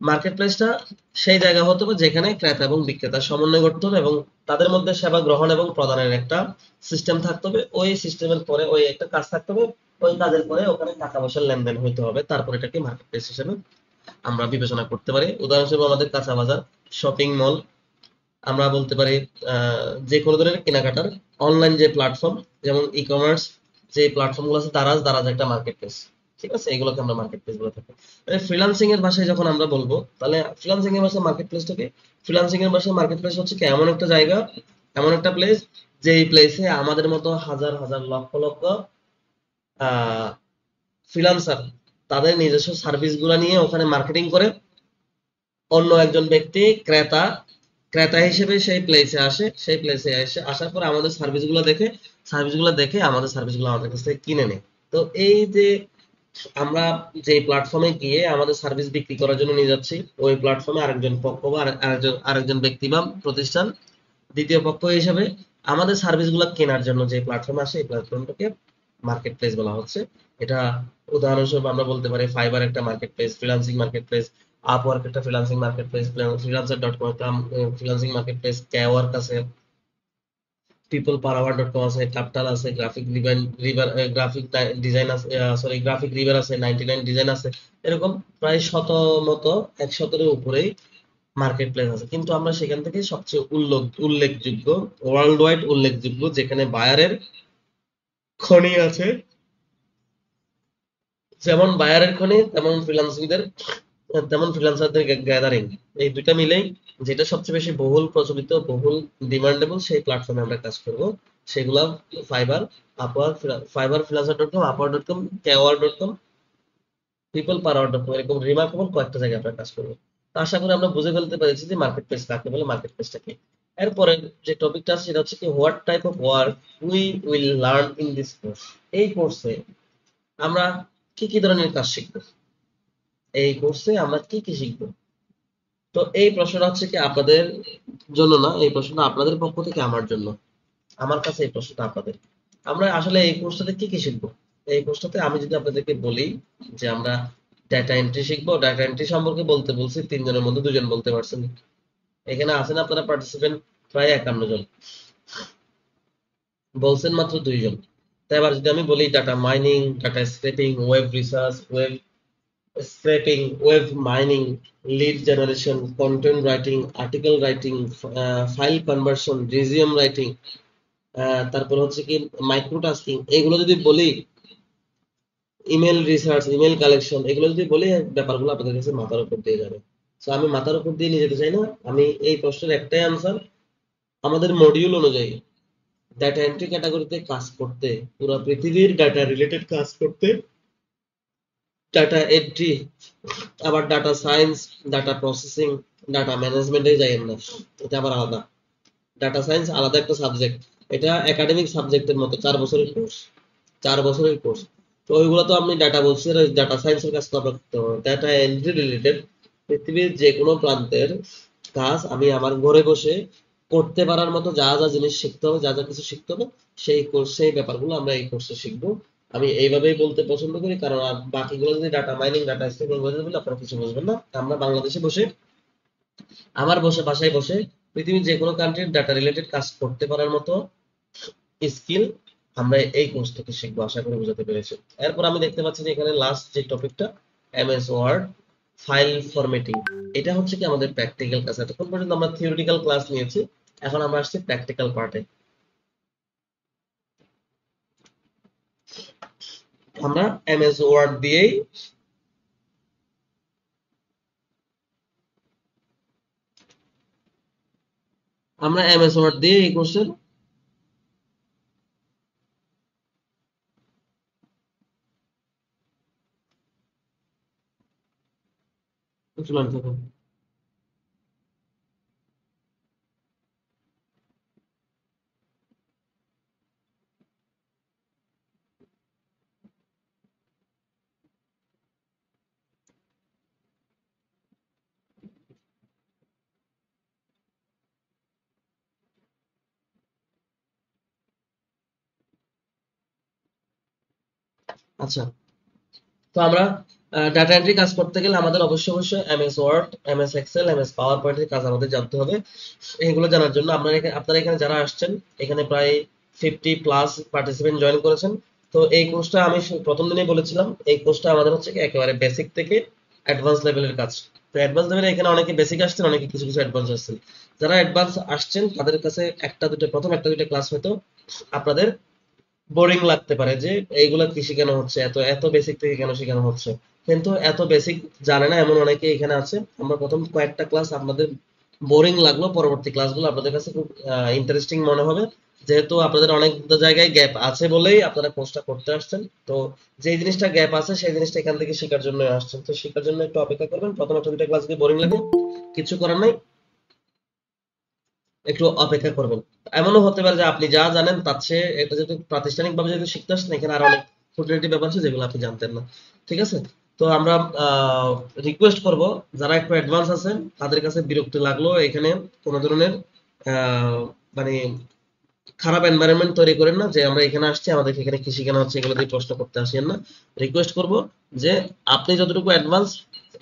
মার্কেট প্লেসটা সেই জায়গা হতে হবে যেখানে ক্রেতা এবং বিক্রেতার সমন্বয় ঘটতে হবে এবং তাদের মধ্যে সেবা গ্রহণ এবং প্রদানের একটা সিস্টেম থাকতে হবে। ওই সিস্টেমের পরে ওই একটা কাজ থাকতে হবে, ওই কাজের পরে ওখানে টাকা পয়সার লেনদেন হইতে হবে, তারপর এটাকে মার্কেট প্লেস হিসেবে আমরা বিবেচনা করতে পারি। উদাহরণস্বরূপ আমাদের কাঁচা বাজার, শপিং মল, আমরা বলতে পারি যে কোনো ধরনের কেনাকাটার অনলাইন যে প্ল্যাটফর্ম, যেমন ই কমার্স যে প্ল্যাটফর্ম গুলো আছে, দারাজ, দারাজ একটা মার্কেট প্লেস, ঠিক আছে, এগুলোকে আমরা মার্কেট প্লেস বলে থাকি। ফ্রিল্যান্সিং এর ভাষায় যখন আমরা বলবো, তাহলে ফ্রিল্যান্সিং এর ভাষায় মার্কেট প্লেসটাকে, ফ্রিল্যান্সিং এর ভাষায় মার্কেট প্লেস হচ্ছে কি এমন একটা জায়গা, এমন একটা প্লেস, যেই প্লেসে আমাদের মতো হাজার হাজার লক্ষ লক্ষ ফ্রিল্যান্সার তাদের নিজস্ব সার্ভিস গুলা নিয়ে ওখানে মার্কেটিং করে অন্য একজন ব্যক্তি ক্রেতা, ক্রেতা হিসেবে সেই প্লেসে আসে, সেই প্লেসে এসে আসার পর আমাদের সার্ভিসগুলো দেখে আমাদের সার্ভিসগুলো আমাদের কাছ থেকে কিনে নেয়। তো এই যে আমরা যে প্ল্যাটফর্মে গিয়ে আমাদের সার্ভিস বিক্রি করার জন্য নিয়ে যাচ্ছি, ওই প্ল্যাটফর্মে আরেকজন পক্ষ বা আরেকজন ব্যক্তি বা প্রতিষ্ঠান দ্বিতীয় পক্ষ হিসেবে আমাদের সার্ভিসগুলো কেনার জন্য যে প্ল্যাটফর্মে আসে, এই প্ল্যাটফর্মটাকে মার্কেট প্লেস বলা হচ্ছে। এটা উদাহরণস্বরূপ আমরা বলতে পারি ফাইবার একটা market place, freelancing market place, Upwork একটা ফ্রিল্যান্সিং মার্কেট প্লেস, ফ্রিল্যান্সার.com একটা ফ্রিল্যান্সিং মার্কেট প্লেস, কেওয়ার্ক আছে, পিপল পাওয়ার .com আছে, ক্যাপিটাল আছে, গ্রাফিক রিভার, গ্রাফিক ডিজাইন আছে, গ্রাফিক রিভার আছে, 99 ডিজাইন আছে, এরকম প্রায় শত মতো 100-এর উপরেই মার্কেট প্লেস আছে। কিন্তু আমরা সেখান থেকে সবচেয়ে উল্লেখযোগ্য, ওয়ার্ল্ড ওয়াইড উল্লেখযোগ্য, যেখানে বায়ারের খনি আছে, যেমন বায়ারের খনি তেমন ফ্রিল্যান্সারদের গ্যাদারিং, এই দুইটা মিলেই যেটা সবচেয়ে বেশি বহুল প্রচলিত, বহুল ডিমান্ডেবল সেই প্ল্যাটফর্মে আমরা কাজ করব। সেগুলা ফাইবার, আপওয়ার্ক, ফাইবার, ফ্রিল্যান্সার.com, আপওয়ার্ক.com, কেওয়ার.com, পিপল পাওয়ার.com, এরকম রিমার্কেবল কয়েকটা জায়গায় আমরা কাজ করবো। তো আশা করি আমরা বুঝে ফেলতে পেরেছি যে মার্কেট প্লেস কাকে বলে, মার্কেট প্লেসটা কি। এরপরে যে টপিকটা আছে সেটা হচ্ছে কি, what type of work we will learn in this course. এই কোর্সে আমরা কি কি ধরনের কাজ শিখবো, এই কোর্সে আমরা কি কি শিখবো। তো এই প্রশ্নটা হচ্ছে কি আপনাদের জন্য না, এই প্রশ্নটা আপনাদের পক্ষ থেকে আমার জন্য, আমার কাছে এই প্রশ্নটা আপনাদের। আমরা আসলে এই কোর্সটাতে কি কি শিখবো? এই কোর্সটাতে আমি যদি আপনাদেরকে বলি যে আমরা ডাটা এন্ট্রি শিখবো, ডাটা এন্ট্রি সম্পর্কে বলতে বলছি, 3 জনের মধ্যে 2 জন বলতে পারছেন। এখানে আছেন আপনারা পার্টিসিপেন্ট প্রায় 51 জন, বলছেন মাত্র 2 জন। তাই এবার যদি আমি বলি data mining, data scraping, web research, web mining, lead generation, content writing, article writing, file conversion, resume writing, তারপর হচ্ছে কি মাইক্রোটাস্কিং, এগুলো যদি বলি, ইমেল রিসার্চ, ইমেল কালেকশন, এগুলো যদি বলি, ব্যাপারগুলো আপনাদের কাছে মাথার উপর দিয়ে যাবে। তো আমি মাথার উপর দিয়ে নিয়ে যেতে চাই না, আমি এই প্রশ্নের একটাই আনসার, আমাদের মডিউল অনুযায়ী ডাটা এন্ট্রি ক্যাটাগরিতে কাজ করতে, পুরো পৃথিবীর ডাটা রিলেটেড কাজ করতে, ডাটা এন্ট্রি, আবার data science, data processing, data ম্যানেজমেন্টে যাইয়েন না, এটা আবার আলাদা। ডাটা সায়েন্স আলাদা একটা সাবজেক্ট, এটা একাডেমিক সাবজেক্টের মতো 4 বছরের কোর্স, 4 বছরের কোর্স। তো ওইগুলো তো আপনি ডাটা বলছেন, ডাটা সায়েন্সের কাজ তো আপনার করতে হবে। ডাটা এন্ট্রি রিলেটেড পৃথিবীর যে কোনো প্রান্তের কাজ আমি আমার ঘরে বসে করতে পারার মতো যা যা জিনিস শিখতে হবে, যা যা কিছু শিখতে হবে, সেই কোর্স, সেই ব্যাপারগুলো আমরা এই কোর্সে শিখবো। আমি এইভাবেই বলতে পছন্দ করি, কারণ আর বাকিগুলো যদি ডাটা মাইনিং, ডাটা স্ট্রিমিং বলে বলে আপনারা কিছু বুঝবেন না। আমরা বাংলাদেশে বসে, আমার বাসায় বসে পৃথিবীর যে কোনো কান্ট্রির ডাটা রিলেটেড কাজ করতে পারার মতো স্কিল আমরা এই কোর্স থেকে শিখবো, আশা করি বুঝাতে পেরেছি। এরপর আমি দেখতে পাচ্ছি যে এখানে লাস্ট যে টপিকটা, এমএস ওয়ার্ড ফাইল ফরম্যাটিং, এটা হচ্ছে কি আমাদের প্র্যাকটিক্যাল ক্লাস। এতক্ষণ পর্যন্ত আমরা থিওরিটিক্যাল ক্লাস নিয়েছি, এখন আমরা আসছি প্র্যাকটিক্যাল পার্টে। আমরা এমএস ওয়ার্ড দিয়েই এই কোর্সের চূড়ান্ত করব। আচ্ছা, তো আমরা ডাটা এন্ট্রি কাজ করতে গেলে আমাদের অবশ্যই MS Word, MS Excel, MS পাওয়ার পয়েন্টের কাজ আমাদের জানতে হবে। এগুলো জানার জন্য আপনারা এখানে যারা আসছেন, এখানে প্রায় 50+ পার্টিসিপেন্ট জয়েন করেছেন। তো এই কোর্সটা আমি প্রথম দিনেই বলেছিলাম, এই কোর্সটা আমাদের হচ্ছে কি একেবারে বেসিক থেকে অ্যাডভান্স লেভেলের কাজ। তো অ্যাডভান্স লেভেলে এখানে অনেকে বেসিক আসছেন, অনেকে কিছু কিছু অ্যাডভান্স আসছেন। যারা অ্যাডভান্স আসছেন তাদের কাছে প্রথম একটা দুটো ক্লাস হয়তো আপনাদের বোরিং লাগতে পারে, যে এইগুলা কি শেখানো হচ্ছে, এত এত বেসিক থেকে কেন শেখানো হচ্ছে। কিন্তু এত বেসিক জানে না এমন অনেকে এখানে আছে। আমরা প্রথম কয়েকটা ক্লাস আপনাদের বোরিং লাগলো, পরবর্তী ক্লাসগুলো আপনাদের কাছে খুব ইন্টারেস্টিং মনে হবে, যেহেতু আপনাদের অনেক জায়গায় গ্যাপ আছে বলেই আপনারা কোর্সটা করতে আসছেন। তো যে জিনিসটা গ্যাপ আছে সেই জিনিসটা এখান থেকে শেখার জন্য আসছেন। তো শেখার জন্য একটু অপেক্ষা করবেন। প্রথম একটা দুইটা ক্লাস যদি বোরিং লাগে, কিছু করার নাই, একটু অপেক্ষা করবেন। এমনও হতে পারে যে আপনি যা জানেন তার চেয়ে এটা যেহেতু প্রাতিষ্ঠানিকভাবে যেহেতু শিখতে আসছেন, এখানে আরো অনেক খুঁটিনাটি ব্যাপার আছে যেগুলো আপনি জানতেন না। ঠিক আছে? তো আমরা রিকোয়েস্ট করব, যারা একটু অ্যাডভান্স আছেন তাদের কাছে বিরক্তি লাগলো এখানে কোনো ধরনের মানে খারাপ এনভায়রনমেন্ট তৈরি করেন না, যে আমরা এখানে আসছি আমাদেরকে এখানে কি শেখানো হচ্ছে এগুলো দিয়ে প্রশ্ন করতে আসেন না। রিকোয়েস্ট করব যে আপনি যতটুকু অ্যাডভান্স,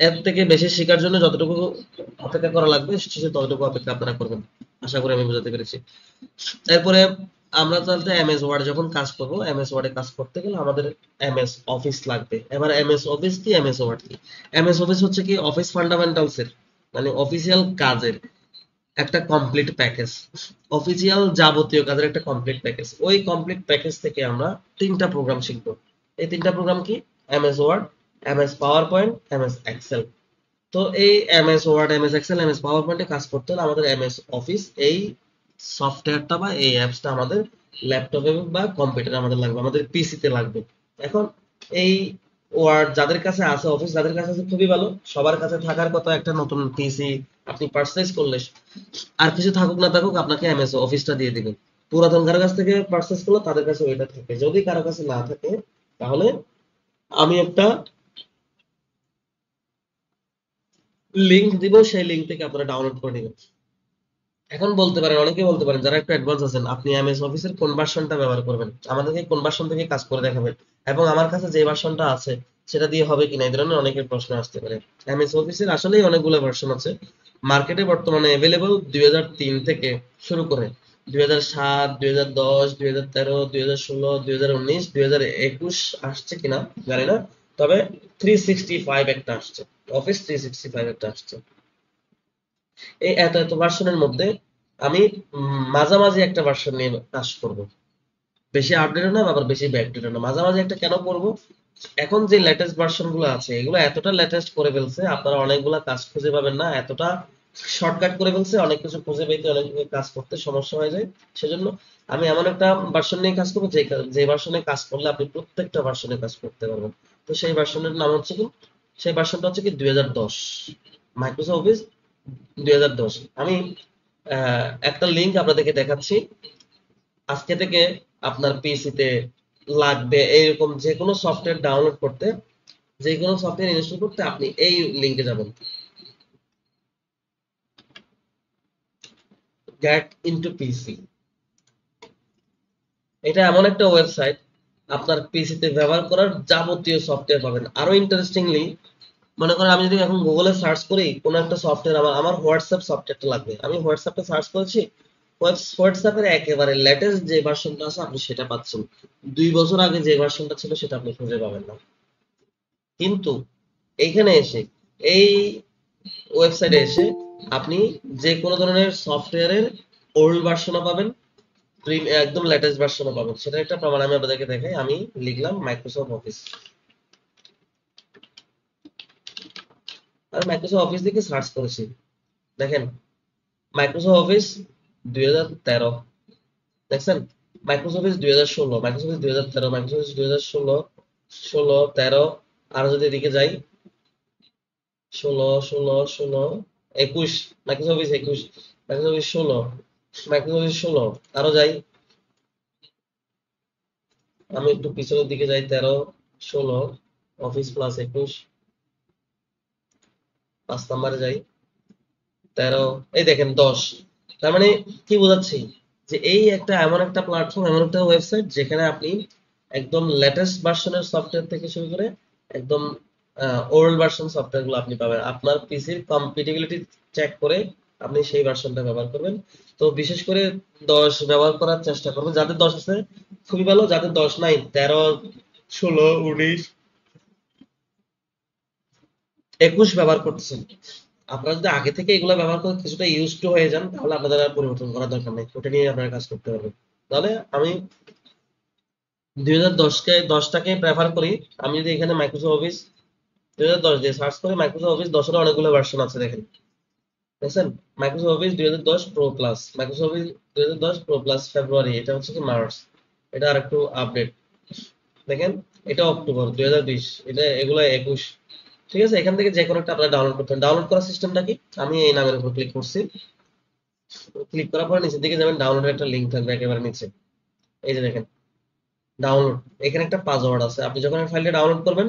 এর থেকে বেশি শেখার জন্য যতটুকু অপেক্ষা করা লাগবে শেষে ততটুকু অপেক্ষা আপনারা করবেন। আশা করি আমি বোঝাতে পেরেছি। এরপরে আমরা চলতে এমএস ওয়ার্ড যখন কাজ করব, এমএস ওয়ার্ডে কাজ করতে গেলে আমাদের এমএস অফিস লাগবে। এবার এমএস অফিস কি, এমএস ওয়ার্ড কি? এমএস অফিস হচ্ছে কি অফিস ফান্ডামেন্টালস এর, মানে অফিসিয়াল কাজের একটা কমপ্লিট প্যাকেজ, অফিসিয়াল যাবতীয় কাজের একটা কমপ্লিট প্যাকেজ। ওই কমপ্লিট প্যাকেজ থেকে আমরা 3টা প্রোগ্রাম শিখবো। এই 3টা প্রোগ্রাম কি? MS Word, MS PowerPoint, MS Excel. তো এই MS Word, MS Excel, MS পাওয়ার পয়েন্টে কাজ করতে হলে আমাদের এমএস অফিস এই সফটওয়্যারটা বা এই অ্যাপসটা আমাদের ল্যাপটপে বা কম্পিউটারে আমাদের লাগবে, আমাদের পিসিতে লাগবে। এখন এই ওয়ার্ড যাদের কাছে আছে, অফিস যাদের কাছে আছে খুবই ভালো, সবার কাছে থাকার কথা একটা নতুন পিসি আপনি পারচেজ করলে আর কিছু থাকুক না থাকুক আপনাকে এমএস অফিসটা দিয়ে দিবে। পুরাতন কারো কাছ থেকে পারচেজ করলে তাদের কাছে ওইটা থাকে। যদি কারো কাছে না থাকে তাহলে আমি একটা লিংক দিব, সেই লিংক থেকে আপনারা ডাউনলোড করে নেবেন। এখন বলতে পারেন, অনেকে বলতে পারেন যারা একটু অ্যাডভান্স আছেন, আপনি এমএস অফিসের কোন ভার্সনটা ব্যবহার করবেন, আমাদেরকে কোন ভার্সন থেকে কাজ করে দেখাবেন, এবং আমার কাছে যে ভার্সনটা আছে সেটা দিয়ে হবে কিনা, এই ধরনের অনেকের প্রশ্ন আসতে পারে। এমএস অফিসের আসলেই অনেকগুলো ভার্সন আছে মার্কেটে বর্তমানে অ্যাভেলেবল। 2003 থেকে শুরু করে 2007, 2010, 2013, 2016, 2019, 2021 আসছে কিনা জানি না, তবে 365 একটা আসছে, অফিস 365 একটা আসছে। এই এত এত ভার্সনের মধ্যে আমি মাঝামাঝি একটা ভার্সন নিয়ে কাজ করব। বেশি আপডেটও না আবার বেশি ব্যাকডেটও না, মাঝামাঝি একটা কেন করব? এখন যে লেটেস্ট ভার্সন গুলো আছে এগুলো এতটা লেটেস্ট করে ফেলছে, আপনারা অনেকগুলা কাজ খুঁজে পাবেন না, এতটা শর্টকাট করে ফেলছে, অনেক কিছু খুঁজে পেতে অনেক কাজ করতে সমস্যা হয়ে যায়। সেজন্য আমি এমন একটা ভার্সন নিয়ে কাজ করবো যে ভার্সনে কাজ করলে আপনি প্রত্যেকটা ভার্সনে কাজ করতে পারবেন। তো সেই ভার্সনের নাম হচ্ছে কি, সেই ভার্সনটা হচ্ছে কি 2010, মাইক্রোসফট অফিস 2010। আমি একটা লিংক আপনাদেরকে দেখাচ্ছি। আজকে থেকে আপনার পিসিতে লাগবে এরকম যে কোনো সফটওয়্যার ডাউনলোড করতে, যে কোনো সফটওয়্যার ইনস্টল করতে আপনি এই লিংকে যাবেন, গেট ইনটু পিসি। এটা এমন একটা ওয়েবসাইট, আপনার পিসিতে ব্যবহার করার যাবতীয় সফটওয়্যার পাবেন। আরো ইন্টারেস্টিংলি, মনে করেন আমি যদি এখন গুগলে সার্চ করি কোনো একটা সফটওয়্যার, আমার হোয়াটসঅ্যাপ সফটওয়্যারটা লাগবে, আমি হোয়াটসঅ্যাপটা সার্চ করেছি, হোয়াটসঅ্যাপের একেবারে লেটেস্ট যে ভার্সনটা আছে আপনি সেটা পাচ্ছেন। 2 বছর আগে যে ভার্সনটা ছিল সেটা আপনি খুঁজে পাবেন না। কিন্তু এইখানে এসে, এই ওয়েবসাইটে এসে আপনি যে কোনো ধরনের সফটওয়্যারের ওল্ড ভার্সনও পাবেন, একদম লেটেস্ট ভার্সনও পাবেন। সেটা একটা প্রমাণ আমি আপনাদেরকে দেখাই। আমি লিখলাম মাইক্রোসফট অফিস, আর মাইক্রোসফট অফিস থেকে সার্চ করেছি, দেখেন মাইক্রোসফট অফিস 2013, দেখছেন Microsoft office 2016, Microsoft office 2013, Microsoft office 2016, 16, 13, আর যদি এদিকে যাই 16, 16, 16, 21, Microsoft office 21, Microsoft office 16, Microsoft office 16, আরো যাই, আমি একটু পিছনের দিকে যাই, 13, 16, অফিস প্লাস 21, 5 নম্বরে যাই, 13, এই দেখেন 10। তার মানে কি বোঝাচ্ছি, যে এই একটা এমন একটা প্ল্যাটফর্ম, এমন একটা ওয়েবসাইট যেখানে আপনি একদম লেটেস্ট ভার্সনের সফটওয়্যার থেকে শুরু করে একদম ওল্ড ভার্সন সফটওয়্যার গুলো আপনি পাবেন। আপনার পিসির কম্পিটিবিলিটি চেক করে আপনি সেই ভার্সনটা ব্যবহার করবেন। তো বিশেষ করে 10 ব্যবহার করার চেষ্টা করবেন। যাদের 10 আছে খুবই ভালো, যাদের 10 নাই 13, 16, 19, 21 ব্যবহার করতেছেন, আপনারা যদি আগে থেকে এগুলো ব্যবহার করে কিছুটা ইউজ টু হয়ে যান, তাহলে আপনাদের আর পরিবর্তন করার দরকার নেই, ওটা নিয়ে আপনারা কাজ করতে পারবেন। তাহলে আমি 2010টাকে প্রেফার করি। আমি যদি এখানে মাইক্রোসফট অফিস 2010 দিয়ে সার্চ করি, মাইক্রোসফট অফিস 10 অনেকগুলো ভার্সন আছে দেখেন, দেখছেন? Microsoft office 2010 pro plus, Microsoft office 2010 pro plus February, এটা হচ্ছে কি মার্চ, এটা আর একটু আপডেট দেখেন, এটা অক্টোবর 2020, এটা এগুলো 21। ঠিক আছে, এখান থেকে যে কোনো একটা আপনারা ডাউনলোড করতে, ডাউনলোড করার সিস্টেমটা কি, আমি এই নামের উপর ক্লিক করছি, ক্লিক করার পরে নিচের দিকে যাবেন, ডাউনলোডের একটা লিঙ্ক থাকবে একেবারে নিচে, এই যে দেখেন ডাউনলোড, এখানে একটা পাসওয়ার্ড আছে। আপনি যখন ফাইলটা ডাউনলোড করবেন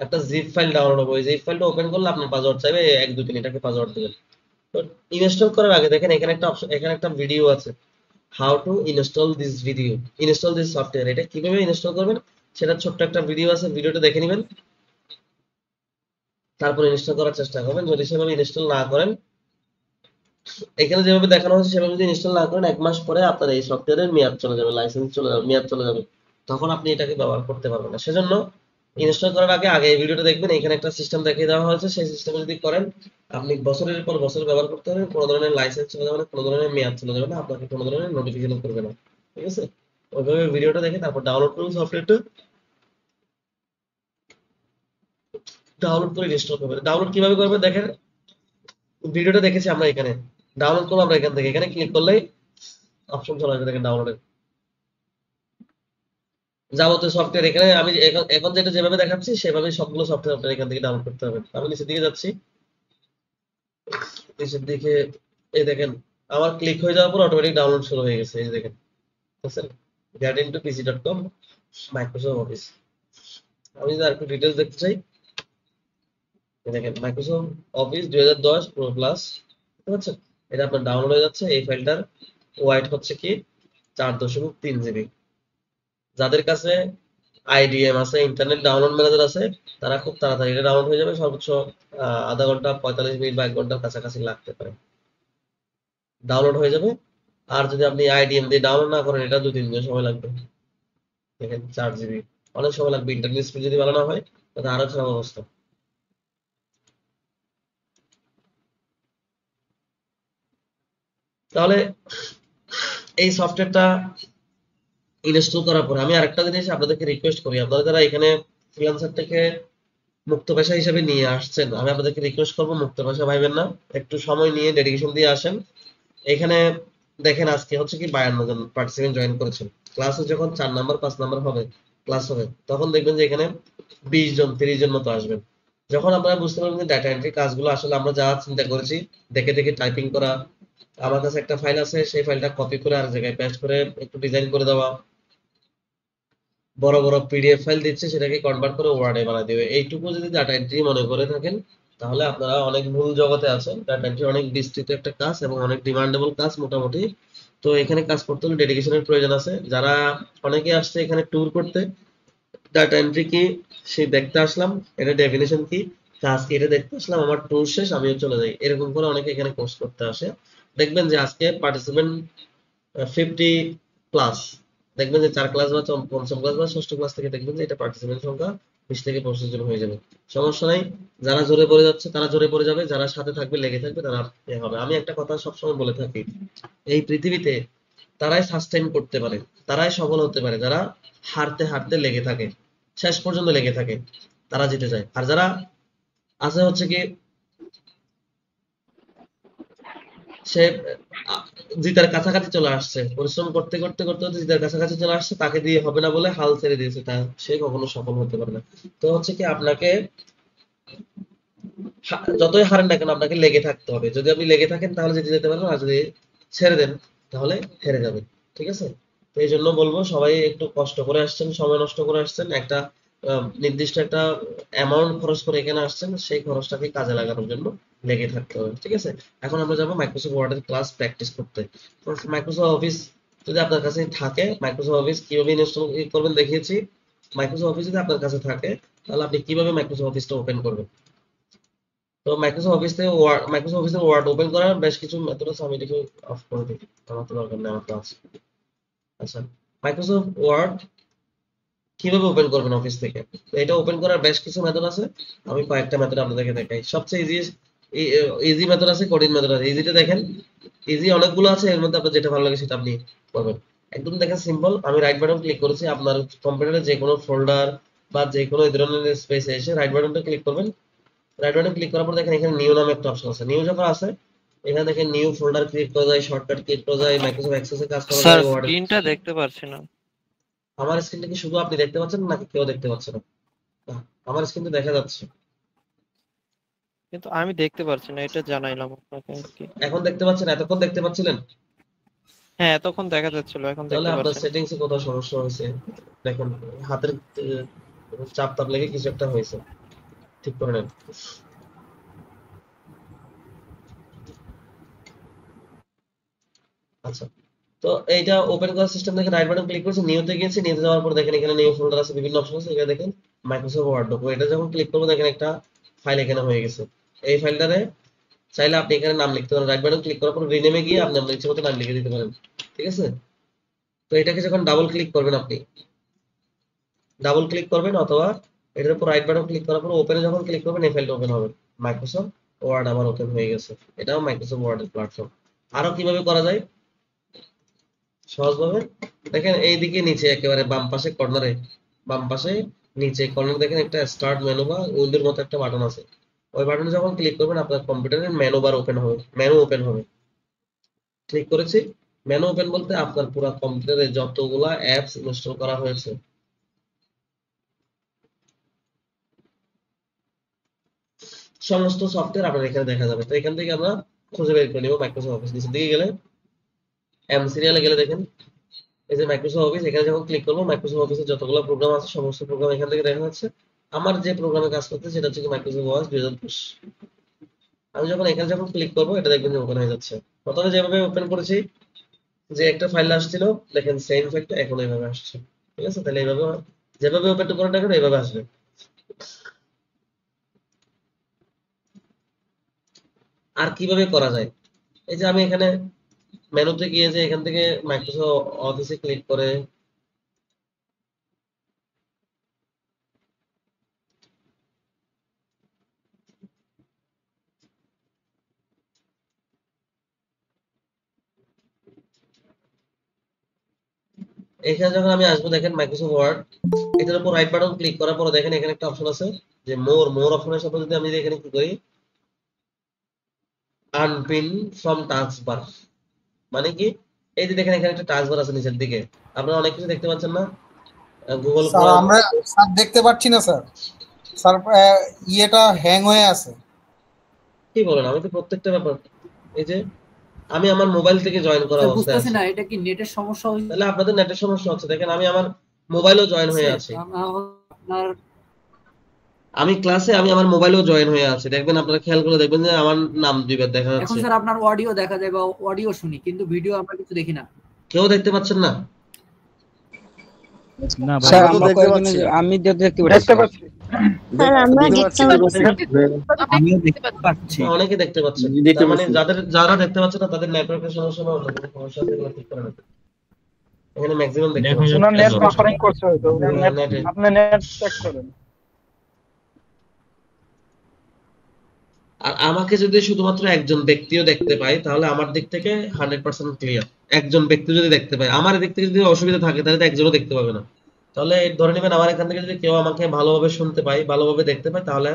একটা জিপ ফাইল ডাউনলোড হবে, ওই জিপ ফাইলটা ওপেন করলে আপনার পাসওয়ার্ড চাইবে, 1 2 3 এটাকে পাসওয়ার্ড দিবেন। তো ইনস্টল করার আগে দেখেন এখানে একটা অপশন, এখানে একটা ভিডিও আছে, how to install this video, install this software, এটা কিভাবে ইনস্টল করবেন সেটা ছোট্ট একটা ভিডিও আছে, ভিডিওটা দেখে নেবেন, তারপর ইনস্টল করার চেষ্টা করবেন। যদি সেভাবে ইনস্টল না করেন, এখানে যেভাবে দেখানো হচ্ছে সেভাবে যদি ইনস্টল না করেন, 1 মাস পরে আপনার এই সফটওয়্যারের মেয়াদ চলে যাবে, লাইসেন্স চলে যাবে, মেয়াদ চলে যাবে, তখন আপনি এটাকে ব্যবহার করতে পারবেন না। সেজন্য ইনস্টল করার আগে এই ভিডিওটা দেখবেন, এখানে একটা সিস্টেম দেখিয়ে দেওয়া হয়েছে, সেই সিস্টেমে যদি করেন আপনি বছরের পর বছর ব্যবহার করতে পারবেন, কোনো ধরনের লাইসেন্স চলে যাবে না, কোনো ধরনের মেয়াদ চলে যাবে না, আপনাকে কোনো ধরনের নোটিফিকেশন করবে না। ঠিক আছে, ওইভাবে ভিডিওটা দেখে তারপর ডাউনলোড করুন সফটওয়্যারটা, ডাউনলোড করে ইনস্টল করবেন। ডাউনলোড কিভাবে করবেন দেখেন, ভিডিওটা দেখেছি আমরা, এখানে ডাউনলোড করবো আমরা এখান থেকে, এখানে ক্লিক করলেই অপশন চলে আসবে দেখেন ডাউনলোডের যাবতীয় সফটওয়্যার। এখানে আমি এখন যেটা যেভাবে দেখাচ্ছি সেভাবে সবগুলো সফটওয়্যার আপনার এখান থেকে ডাউনলোড করতে হবে। আমি নিচের দিকে যাচ্ছি, নিচের দিকে এই দেখেন আমার ক্লিক হয়ে যাওয়ার পর অটোমেটিক ডাউনলোড শুরু হয়ে গেছে, এই যে দেখেন, বুঝছেন? get-into-pc.com Microsoft office. আমি যদি আরেকটু ডিটেলস দেখতে চাই, এই দেখেন মাইক্রোসফট অফিস 2010 প্রো প্লাস, বুঝতে পারছেন? এটা আপনার ডাউনলোড হয়ে যাচ্ছে। এই ফাইলটার ওয়াইড হচ্ছে কি 4.3 জিবি। যাদের কাছে আইডিএম আছে, ইন্টারনেট ডাউনলোড ম্যানেজার আছে, তারা খুব তাড়াতাড়ি এটা ডাউনলোড হয়ে যাবে, সর্বোচ্চ আধা ঘন্টা 45 মিনিট বা 1 ঘন্টার কাছাকাছি লাগতে পারে, ডাউনলোড হয়ে যাবে। আর যদি আপনি আইডিএম দিয়ে ডাউনলোড না করেন, এটা 2-3 দিন সময় লাগবে। দেখেন 4 জিবি অনেক সময় লাগবে, ইন্টারনেট স্পিড যদি ভালো না হয় তাহলে আরো খারাপ অবস্থা। তাহলে এই সফটওয়্যারটা ইনস্টল করার পরে আমি আরেকটা জিনিস আপনাদেরকে রিকোয়েস্ট করি, আপনারা যারা এখানে ফ্রিল্যান্সার থেকে মুক্ত পেশা হিসেবে নিয়ে আসছেন, আমি আপনাদেরকে রিকোয়েস্ট করবো মুক্ত পেশা ভাইবেন না, একটু সময় নিয়ে ডেডিকেশন দিয়ে আসেন। এখানে দেখেন আজকে হচ্ছে কি 52 জন পার্টিসিপেন্ট জয়েন করেছেন। ক্লাসে যখন 4 নাম্বার 5 নাম্বার হবে ক্লাস হবে, তখন দেখবেন যে এখানে 20 জন 30 জন মতো আসবেন। যখন আপনারা বুঝতে পারবেন যে ডাটা এন্ট্রি কাজগুলো আসলে আমরা যা চিন্তা করেছি, দেখে দেখে টাইপিং করা, আমার কাছে একটা ফাইল আছে সেই ফাইলটা কপি করে আর জায়গায় পেস্ট করে একটু ডিজাইন করে দেওয়া, বড় বড় পিডিএফ ফাইল দিচ্ছে সেটাকে কনভার্ট করে ওয়ার্ডে বানিয়ে দেবে, এইটুকু যদি ডাটা এন্ট্রি মনে করে থাকেন তাহলে আপনারা অনেক ভুল জগতে আছেন। ডাটা এন্ট্রি অনেক বিস্তৃত একটা কাজ এবং অনেক ডিমান্ডেবল কাজ মোটামুটি। তো এখানে কাজ করতে হলে ডেডিকেশনের প্রয়োজন আছে। যারা অনেকে আসছে এখানে ট্যুর করতে, ডাটা এন্ট্রি কি সে দেখতে আসলাম, এটা ডেফিনেশন কি, কাজ কি এটা দেখতে আসলাম, আমার ট্যুর শেষ আমিও চলে যাই, এরকম করে অনেকে এখানে কোর্স করতে আসে। দেখবেন যে আজকে পার্টিসিপেন্ট 50 প্লাস, দেখবেন যে 4 ক্লাস বা 5ম ক্লাস বা 6ষ্ঠ ক্লাস থেকে দেখবেন যে এটা পার্টিসিপেন্ট সংখ্যা 20 থেকে 25 জন হয়ে যাবে। সমস্যা নাই, যারা জোরে পড়ে যাচ্ছে তারা জোরে পড়ে যাবে, যারা সাথে থাকবে লেগে থাকবে তারা হবে। আমি একটা কথা সবসময় বলে থাকি, এই পৃথিবীতে তারাই সাস্টেইন করতে পারে, তারাই সফল হতে পারে যারা হারতে হারতে লেগে থাকে, শেষ পর্যন্ত লেগে থাকে, তারা জিতে যায়। আর যারা আছে হচ্ছে কি সে জিতার কাছাকাছি চলে আসছে, পরিশ্রম করতে করতে করতে করতে জিতার কাছাকাছি চলে আসছে, তাকে দিয়ে হবে না বলে হাল ছেড়ে দিয়েছে, তা সে কখনো সফল হতে পারে না। তো হচ্ছে কি আপনাকে যতই হারেন না কেন আপনাকে লেগে থাকতে হবে। যদি আপনি লেগে থাকেন তাহলে জিতে যেতে পারবেন, আর যদি ছেড়ে দেন তাহলে হেরে যাবেন। ঠিক আছে, তো এই জন্য বলবো সবাই একটু কষ্ট করে আসছেন, সময় নষ্ট করে আসছেন, একটা নির্দিষ্ট একটা অ্যামাউন্ট খরচ করে এখানে আসছেন, সেই খরচটাকে কাজে লাগানোর জন্য লেগে থাকতে হবে। ঠিক আছে, এখন আমরা যাবো মাইক্রোসফট ওয়ার্ডের ক্লাস প্র্যাকটিস করতে। মাইক্রোসফট অফিস যদি আপনার কাছে থাকে, মাইক্রোসফট অফিস কিভাবে ইনস্টল করবেন দেখিয়েছি। মাইক্রোসফট অফিস যদি আপনার কাছে থাকে তাহলে আপনি কিভাবে মাইক্রোসফট অফিসটা ওপেন করবেন। তো মাইক্রোসফট অফিসে ওয়ার্ড ওপেন করার বেশ কিছু মেথড আছে, আমি এটাকে অফ করে দিই, আমার তো দরকার নেই, আমার তো আছে। আচ্ছা, মাইক্রোসফট ওয়ার্ড কিভাবে ওপেন করবেন অফিস থেকে, তো এটা ওপেন করার বেশ কিছু মেথড আছে, আমি কয়েকটা মেথড আপনাদেরকে দেখাই। সবচেয়ে ইজি মেথড আছে, কঠিন মেথড আছে। ইজিটা দেখেন, ইজি অনেকগুলো আছে, এর মধ্যে আপনার যেটা ভালো লাগে সেটা আপনি করবেন। একদম দেখেন সিম্পল, আমি রাইট বাটন ক্লিক করেছি, আপনার কম্পিউটারে যে কোনো ফোল্ডার বা যে কোনো এই ধরনের স্পেসে এসে রাইট বাটনটা ক্লিক করবেন। রাইট বাটন ক্লিক করার পর দেখেন এখানে নিউ নামে একটা অপশন আছে। নিউ যখন আছে এখানে দেখেন নিউ ফোল্ডার ক্রিয়েট করা যায়, শর্টকাট ক্রিয়েট করা যায়, মাইক্রোসফট অ্যাক্সেসে কাজ করা স্যার যায়, ওয়ার্ডে। স্ক্রিনটা দেখতে পারছি না। আমার স্ক্রিনটা কি শুধু আপনি দেখতে পাচ্ছেন নাকি কেউ দেখতে পাচ্ছে না? না, আমার স্ক্রিনটা দেখা যাচ্ছে। কিন্তু আমি দেখতে পারছি না, এটা জানাইলাম আপনাকে আর কি। এখন দেখতে পাচ্ছেন? এতক্ষণ দেখতে পাচ্ছিলেন? হ্যাঁ এতক্ষণ দেখা যাচ্ছিল, এখন তাহলে দেখতে আপনার পাচ্ছি না। সেটিংস এ কোথাও সমস্যা হয়েছে, দেখেন হাতের চাপ তাপ লেগে কিছু একটা হয়েছে, ঠিক করে নেন। আচ্ছা, তো এইটা ওপেন করার সিস্টেম দেখে রাইট বাটন ক্লিক করেছি, নিউতে গিয়েছি, নিউতে যাওয়ার পর দেখেন এখানে নিউ ফোল্ডার আছে, বিভিন্ন অপশন আছে, এখানে দেখেন মাইক্রোসফট ওয়ার্ড ডকুমেন্ট। এটা যখন ক্লিক করবো দেখেন একটা ফাইল এখানে হয়ে গেছে। এই ফাইলটারে চাইলে আপনি এখানে নাম লিখতে পারেন, রাইট বাটন ক্লিক করার পর রিনেমে গিয়ে আপনি আপনার ইচ্ছে মতো নাম লিখে দিতে পারেন, ঠিক আছে। তো এটাকে যখন ডাবল ক্লিক করবেন, আপনি ডাবল ক্লিক করবেন অথবা এটার উপর রাইট বাটন ক্লিক করার পর ওপেনে যখন ক্লিক করবেন এই ফাইলটা ওপেন হবে। মাইক্রোসফট ওয়ার্ড আমার ওপেন হয়ে গেছে, এটাও মাইক্রোসফট ওয়ার্ডের প্ল্যাটফর্ম। আরো কিভাবে করা যায় সহজভাবে দেখেন, এইদিকে নিচে একেবারে বাম পাশে কর্নারে, বাম পাশে নিচে কর্নার দেখেন একটা স্টার্ট মেনু বা উইন্ডোর মতো একটা বাটন আছে। ওই বাটনে যখন ক্লিক করবেন আপনার কম্পিউটারের মেনু বার ওপেন হবে, মেনু ওপেন হবে। ক্লিক করেছি, মেনু ওপেন বলতে আপনার পুরো কম্পিউটারে যতগুলা অ্যাপস ইনস্টল করা হয়েছে সমস্ত সফটওয়্যার আপনার এখানে দেখা যাবে। তো এখান থেকে আমরা খুঁজে বের করে নিব মাইক্রোসফট অফিস। নিচের দিকে গেলে এম সিরিয়ালে গেলে দেখেন এই যে মাইক্রোসফট অফিস, এখানে যখন ক্লিক করবো মাইক্রোসফট অফিসের যতগুলো প্রোগ্রাম আছে সমস্ত প্রোগ্রাম এখান থেকে দেখা যাচ্ছে। আমার যে প্রোগ্রামে কাজ করতে সেটা হচ্ছে মাইক্রোসফট ওয়ার্ড 2020। আমি যখন এখানে যখন ক্লিক করবো এটা দেখবেন যে ওপেন হয়ে যাচ্ছে। প্রথমে যেভাবে ওপেন করেছি, যে একটা ফাইল আসছিল দেখেন সেম ফাইলটা এখন এইভাবে আসছে, ঠিক আছে। তাহলে এইভাবে যেভাবে ওপেন করেন না কেন এইভাবে আসবে। আর কিভাবে করা যায়, এই যে আমি এখানে মেনুতে গিয়ে যে এখান থেকে মাইক্রোসফট অফিসে ক্লিক করে এখানে যখন আমি আসবো দেখেন মাইক্রোসফট ওয়ার্ড, এটার উপর রাইট বাটন ক্লিক করার পর দেখেন এখানে একটা অপশন আছে যে মোর অপশনের সাথে যদি আমি এখানে কি করি আনপিন ফ্রম টাস্ক বার, মানে কি এই যে দেখেন এখানে একটা টাস্ক বার আছে নিচের দিকে, আপনারা অনেক কিছু দেখতে পাচ্ছেন না গুগল স্যার আমরা স্যার দেখতে পাচ্ছি না স্যার। স্যার ইয়েটা হ্যাং হয়ে আছে। কি বলেন, আমি তো প্রত্যেকটা ব্যাপার এই যে আমি আমার মোবাইল থেকে জয়েন করা স্যার অবস্থায় বুঝতেছি আছি। না, এটা কি নেটের সমস্যা হয়েছে? তাহলে আপনাদের নেটের সমস্যা হচ্ছে, দেখেন আমি আমার মোবাইলও জয়েন হয়ে আছি, আপনার আমি ক্লাসে আমি আমার মোবাইলও জয়েন হয়ে আছে, দেখবেন আপনারা খেয়াল করে দেখবেন যে আমার নাম দুইবার দেখা এখন যাচ্ছে। স্যার আপনার অডিও দেখা যায় বা অডিও শুনি, কিন্তু ভিডিও আমরা কিছু দেখি না। কেউ দেখতে পাচ্ছেন না? না ভাই, স্যার আমি তো আমরা দেখতে কয়েকজনে পাচ্ছি। আমি তো দেখতে দেখতে পাচ্ছি। পাচ্ছি। স্যার আমরা দেখতে পাচ্ছি। আমিও দেখতে পাচ্ছি। অনেকে দেখতে পাচ্ছেন, দেখতে তার মানে পাচ্ছি। যারা দেখতে পাচ্ছে না তাদের নেটওয়ার্কের সমস্যা বা অন্য কোনো সমস্যা আছে এগুলো ঠিক করে নেবেন। এখানে ম্যাক্সিমাম দেখতে দেখা পাচ্ছেন। ওনার নেট যাচ্ছে বাফারিং করছে হয়তো, ওনার নেট, নেটে আপনি নেট চেক করেন। আর আমাকে যদি শুধুমাত্র একজন ব্যক্তিও দেখতে পায় তাহলে আমার দিক থেকে 100% ক্লিয়ার। একজন ব্যক্তি যদি দেখতে পায়, আমার দিক থেকে যদি অসুবিধা থাকে তাহলে তো একজনও দেখতে পাবে না। তাহলে ধরে নেবেন আমার এখান থেকে যদি কেউ আমাকে ভালোভাবে শুনতে পায়, ভালোভাবে দেখতে পায়, তাহলে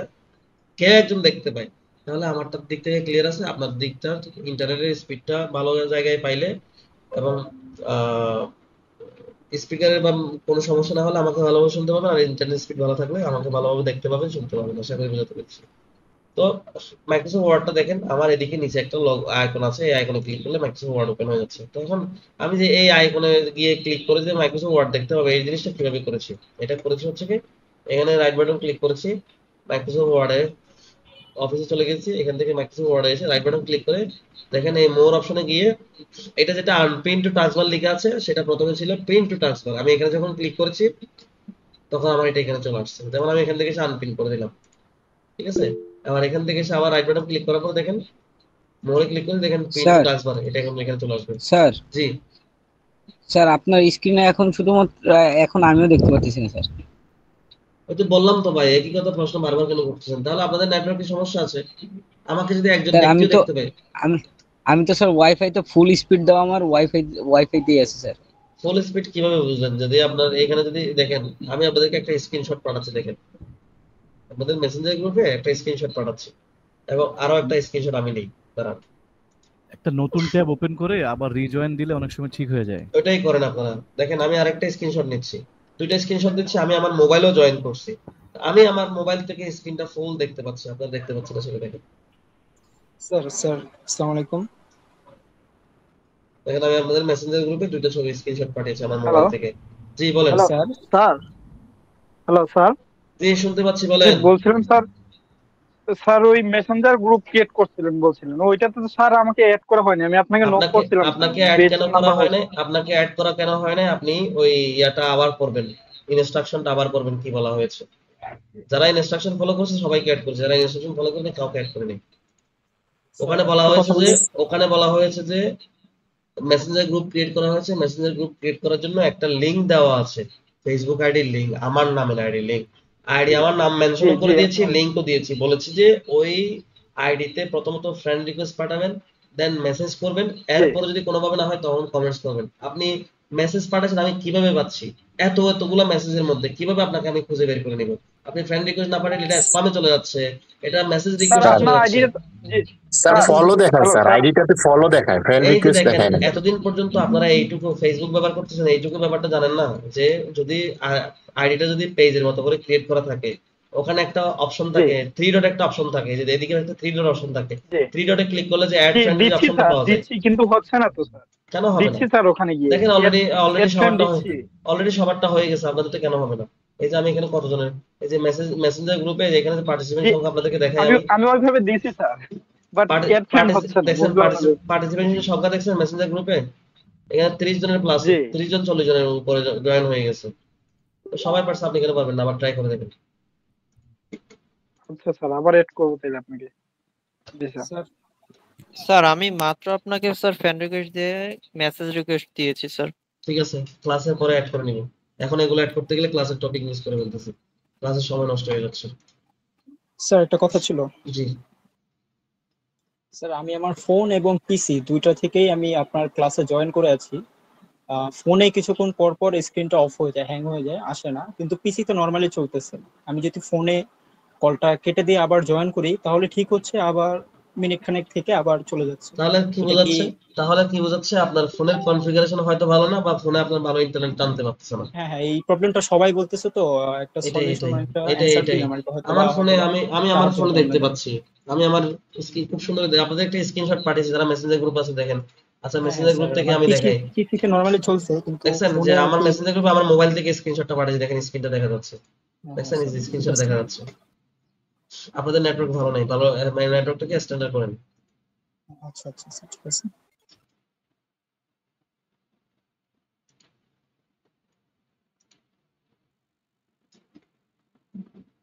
কেউ একজন দেখতে পায়, তাহলে আমারটার দিক থেকে ক্লিয়ার আছে। আপনার দিকটা ইন্টারনেটের স্পিডটা ভালো জায়গায় পাইলে এবং স্পিকারের বা কোনো সমস্যা না হলে আমাকে ভালোভাবে শুনতে পাবেন, আর ইন্টারনেট স্পিড ভালো থাকলে আমাকে ভালোভাবে দেখতে পাবেন, শুনতে পাবেন। আশা করি বুঝাতে পেরেছি। তো মাইক্রোসফট ওয়ার্ডটা দেখেন আমার এদিকে নিচে একটা আইকন আছে, এই আইকনে ক্লিক করলে মাইক্রোসফট ওয়ার্ড ওপেন হয়ে যাচ্ছে। তো এখন আমি যে এই আইকনে গিয়ে ক্লিক করে যে মাইক্রোসফট ওয়ার্ড দেখতে হবে এই জিনিসটা কিভাবে করেছি, এটা করেছি হচ্ছে কি এখানে রাইট বাটন ক্লিক করেছি, মাইক্রোসফট ওয়ার্ডে অফিসে চলে গেছি, এখান থেকে মাইক্রোসফট ওয়ার্ডে এসে রাইট বাটন ক্লিক করে দেখেন এই মোর অপশনে গিয়ে এটা যেটা আনপ্রিন্ট টু টাস্কবার লেখা আছে সেটা প্রথমে ছিল প্রিন্ট টু টাস্কবার। আমি এখানে যখন ক্লিক করেছি তখন আমার এটা এখানে চলে আসছে। যেমন আমি এখান থেকে এসে আনপ্রিন্ট করে দিলাম, ঠিক আছে। আবার এখান থেকে এসে আবার রাইট বাটন ক্লিক করার পর দেখেন মোরে ক্লিক করে দেখেন প্রিন্ট টু স্যার টাস্কবার, এটা এখন এখানে চলে আসবে। স্যার জি স্যার আপনার স্ক্রিনে এখন শুধুমাত্র এখন আমিও দেখতে পাচ্ছি না স্যার। ওই তো বললাম তো ভাই, একই কথা প্রশ্ন বারবার কেন করতেছেন? তাহলে আপনাদের নেটওয়ার্কের সমস্যা আছে। আমাকে যদি একজন স্যার ব্যক্তিও দেখতে পায়। আমি আমি তো স্যার ওয়াইফাই তো ফুল স্পিড দেওয়া, আমার ওয়াইফাই দিয়ে আছে স্যার। ফুল স্পিড কিভাবে বুঝলেন? যদি আপনার এখানে যদি দেখেন, আমি আপনাদেরকে একটা স্ক্রিনশট পাঠাচ্ছি, দেখেন আপনাদের মেসেঞ্জার গ্রুপে একটা স্ক্রিনশট পাঠাচ্ছি এবং আরো একটা স্ক্রিনশট আমি নেই, দাঁড়ান। একটা নতুন ট্যাব ওপেন করে আবার রিজয়েন দিলে অনেক সময় ঠিক হয়ে যায়। ওইটাই করেন আপনারা। দেখেন আমি আরেকটা স্ক্রিনশট নিচ্ছি, দুইটা স্ক্রিনশট দিচ্ছি। আমি আমার মোবাইলেও জয়েন করছি, আমি আমার মোবাইল থেকে স্ক্রিনটা ফুল দেখতে পাচ্ছি, আপনারা দেখতে পাচ্ছেন না সেটা দেখেন। স্যার আসসালামু আলাইকুম। দেখেন আমি আপনাদের মেসেঞ্জার গ্রুপে দুইটা ছবি স্ক্রিনশট পাঠিয়েছি আমার হ্যালো মোবাইল থেকে। জি বলেন। Hello sir sir. Hello sir. জি শুনতে পাচ্ছি, বলেন। বলছিলেন স্যার, স্যার ওই মেসেঞ্জার গ্রুপ ক্রিয়েট করছিলেন বলছিলেন, ওইটাতে তো স্যার আমাকে অ্যাড করা হয়নি, আমি আপনাকে নক করছিলাম। আপনাকে অ্যাড কেন করা হয় না? আপনাকে অ্যাড করা কেন হয় না? আপনি ওই ইয়াটা আবার করবেন, ইনস্ট্রাকশনটা আবার করবেন, কি বলা হয়েছে। যারা ইনস্ট্রাকশন ফলো করছে সবাইকে অ্যাড করেছে, যারা ইনস্ট্রাকশন ফলো করেনি কাউকে অ্যাড করেনি। ওখানে বলা হয়েছে যে মেসেঞ্জার গ্রুপ ক্রিয়েট করা হয়েছে, মেসেঞ্জার গ্রুপ ক্রিয়েট করার জন্য একটা লিংক দেওয়া আছে, ফেসবুক আইডির লিংক, আমার নামের আইডি লিংক। আইডি আমার নাম মেনশন করে দিয়েছি, লিংকও দিয়েছি, বলেছি যে ওই আইডিতে প্রথমত ফ্রেন্ড রিকোয়েস্ট পাঠাবেন, দেন মেসেজ করবেন, এরপরে যদি কোনোভাবে না হয় তখন কমেন্টস করবেন। আপনি মেসেজ পাঠাচ্ছেন, আমি কিভাবে পাচ্ছি? এতগুলো মেসেজের মধ্যে কিভাবে আপনাকে আমি খুঁজে বের করে নিব? আপনি ফ্রেন্ড রিকোয়েস্ট না পাঠালে এটা স্প্যামে চলে যাচ্ছে, এটা মেসেজ রিকোয়েস্ট চলে যাচ্ছে। স্যার ফলো দেখায়, স্যার আইডিটাতে ফলো দেখায়, ফ্রেন্ড রিকোয়েস্ট দেখায় না। এতদিন পর্যন্ত আপনারা এইটুকু ফেসবুক ব্যবহার করতেছেন, এইটুকু ব্যাপারটা জানেন না যে যদি আইডিটা যদি পেজের মতো করে ক্রিয়েট করা থাকে, ওখানে একটা অপশন থাকে, থ্রি ডট একটা অপশন থাকে, যে এদিকে একটা থ্রি ডট অপশন থাকে, থ্রি ডটে ক্লিক করলে যে অ্যাড ফ্রেন্ড এর অপশনটা পাওয়া যায়। কিন্তু হচ্ছে না তো স্যার। কেন হবে না? স্যার ওখানে গিয়ে দেখেন অলরেডি সবারটা হয়ে গেছে, আপনাদের তো কেন হবে না? এই যে আমি এখানে কতজনের এই যে মেসেঞ্জার গ্রুপে এখানে যে পার্টিসিপেন্ট সংখ্যা আপনাদেরকে দেখাই, আমি ওইভাবে দিয়েছি স্যার, বাট এড ফ্রেন্ড হচ্ছে না। দেখেন পার্টিসিপেন্টের সংখ্যা দেখছেন মেসেঞ্জার গ্রুপে? এখানে 30 জনের প্লাস, 30 জন 40 জনের উপরে জয়েন হয়ে গেছে। তো সবাই পারছে, আপনি কেন পারবেন না? আবার ট্রাই করে দেখেন। আচ্ছা স্যার, আবার এড করব তাহলে আপনাকে। জি স্যার। স্যার আমি মাত্র আপনাকে স্যার ফ্রেন্ড রিকোয়েস্ট দিয়ে মেসেজ রিকোয়েস্ট দিয়েছি স্যার। ঠিক আছে, ক্লাসের পরে অ্যাড করে নিব। এখন এগুলো অ্যাড করতে গেলে ক্লাসের টপিক মিস করে ফেলতেছি, ক্লাসের সময় নষ্ট হয়ে যাচ্ছে। স্যার একটা কথা ছিল। জি স্যার আমি আমার ফোন এবং পিসি দুইটা থেকেই আমি আপনার ক্লাসে জয়েন করে আছি। ফোনে কিছুক্ষণ পর পর স্ক্রিনটা অফ হয়ে যায়, হ্যাং হয়ে যায়, আসে না, কিন্তু পিসি তো নরমালি চলতেছে। আমি যদি ফোনে কলটা কেটে দিয়ে আবার জয়েন করি তাহলে ঠিক হচ্ছে, আবার মিনিট খানেক থেকে আবার চলে যাচ্ছে। তাহলে কি বোঝাচ্ছে? আপনার ফোনের কনফিগারেশন হয়তো ভালো না, বা ফোনে আপনার ভালো ইন্টারনেট টানতে পারতেছে না। হ্যাঁ এই প্রবলেমটা সবাই বলতেছে, তো একটা সলিউশন একটা অ্যানসার দিন আমাকে। হয়তো আমার ফোনে আমি আমার ফোনে দেখতে পাচ্ছি, আমি আমার খুব সুন্দর আপনাদের একটা স্ক্রিনশট পাঠিয়েছি, যারা মেসেঞ্জার গ্রুপ আছে দেখেন। আচ্ছা মেসেঞ্জার গ্রুপ থেকে আমি দেখাই, পিসিতে নরমালি চলছে, কিন্তু দেখছেন যে আমার মেসেঞ্জার গ্রুপে আমার মোবাইল থেকে স্ক্রিনশটটা পাঠিয়েছি, দেখেন স্ক্রিনটা দেখা যাচ্ছে, দেখছেন এই স্ক্রিনশট দেখা যাচ্ছে। আপনাদের নেটওয়ার্ক ভালো নাই, ভালো নেটওয়ার্কটাকে স্ট্যান্ডার্ড করেন। আচ্ছা আচ্ছা ঠিক আছে।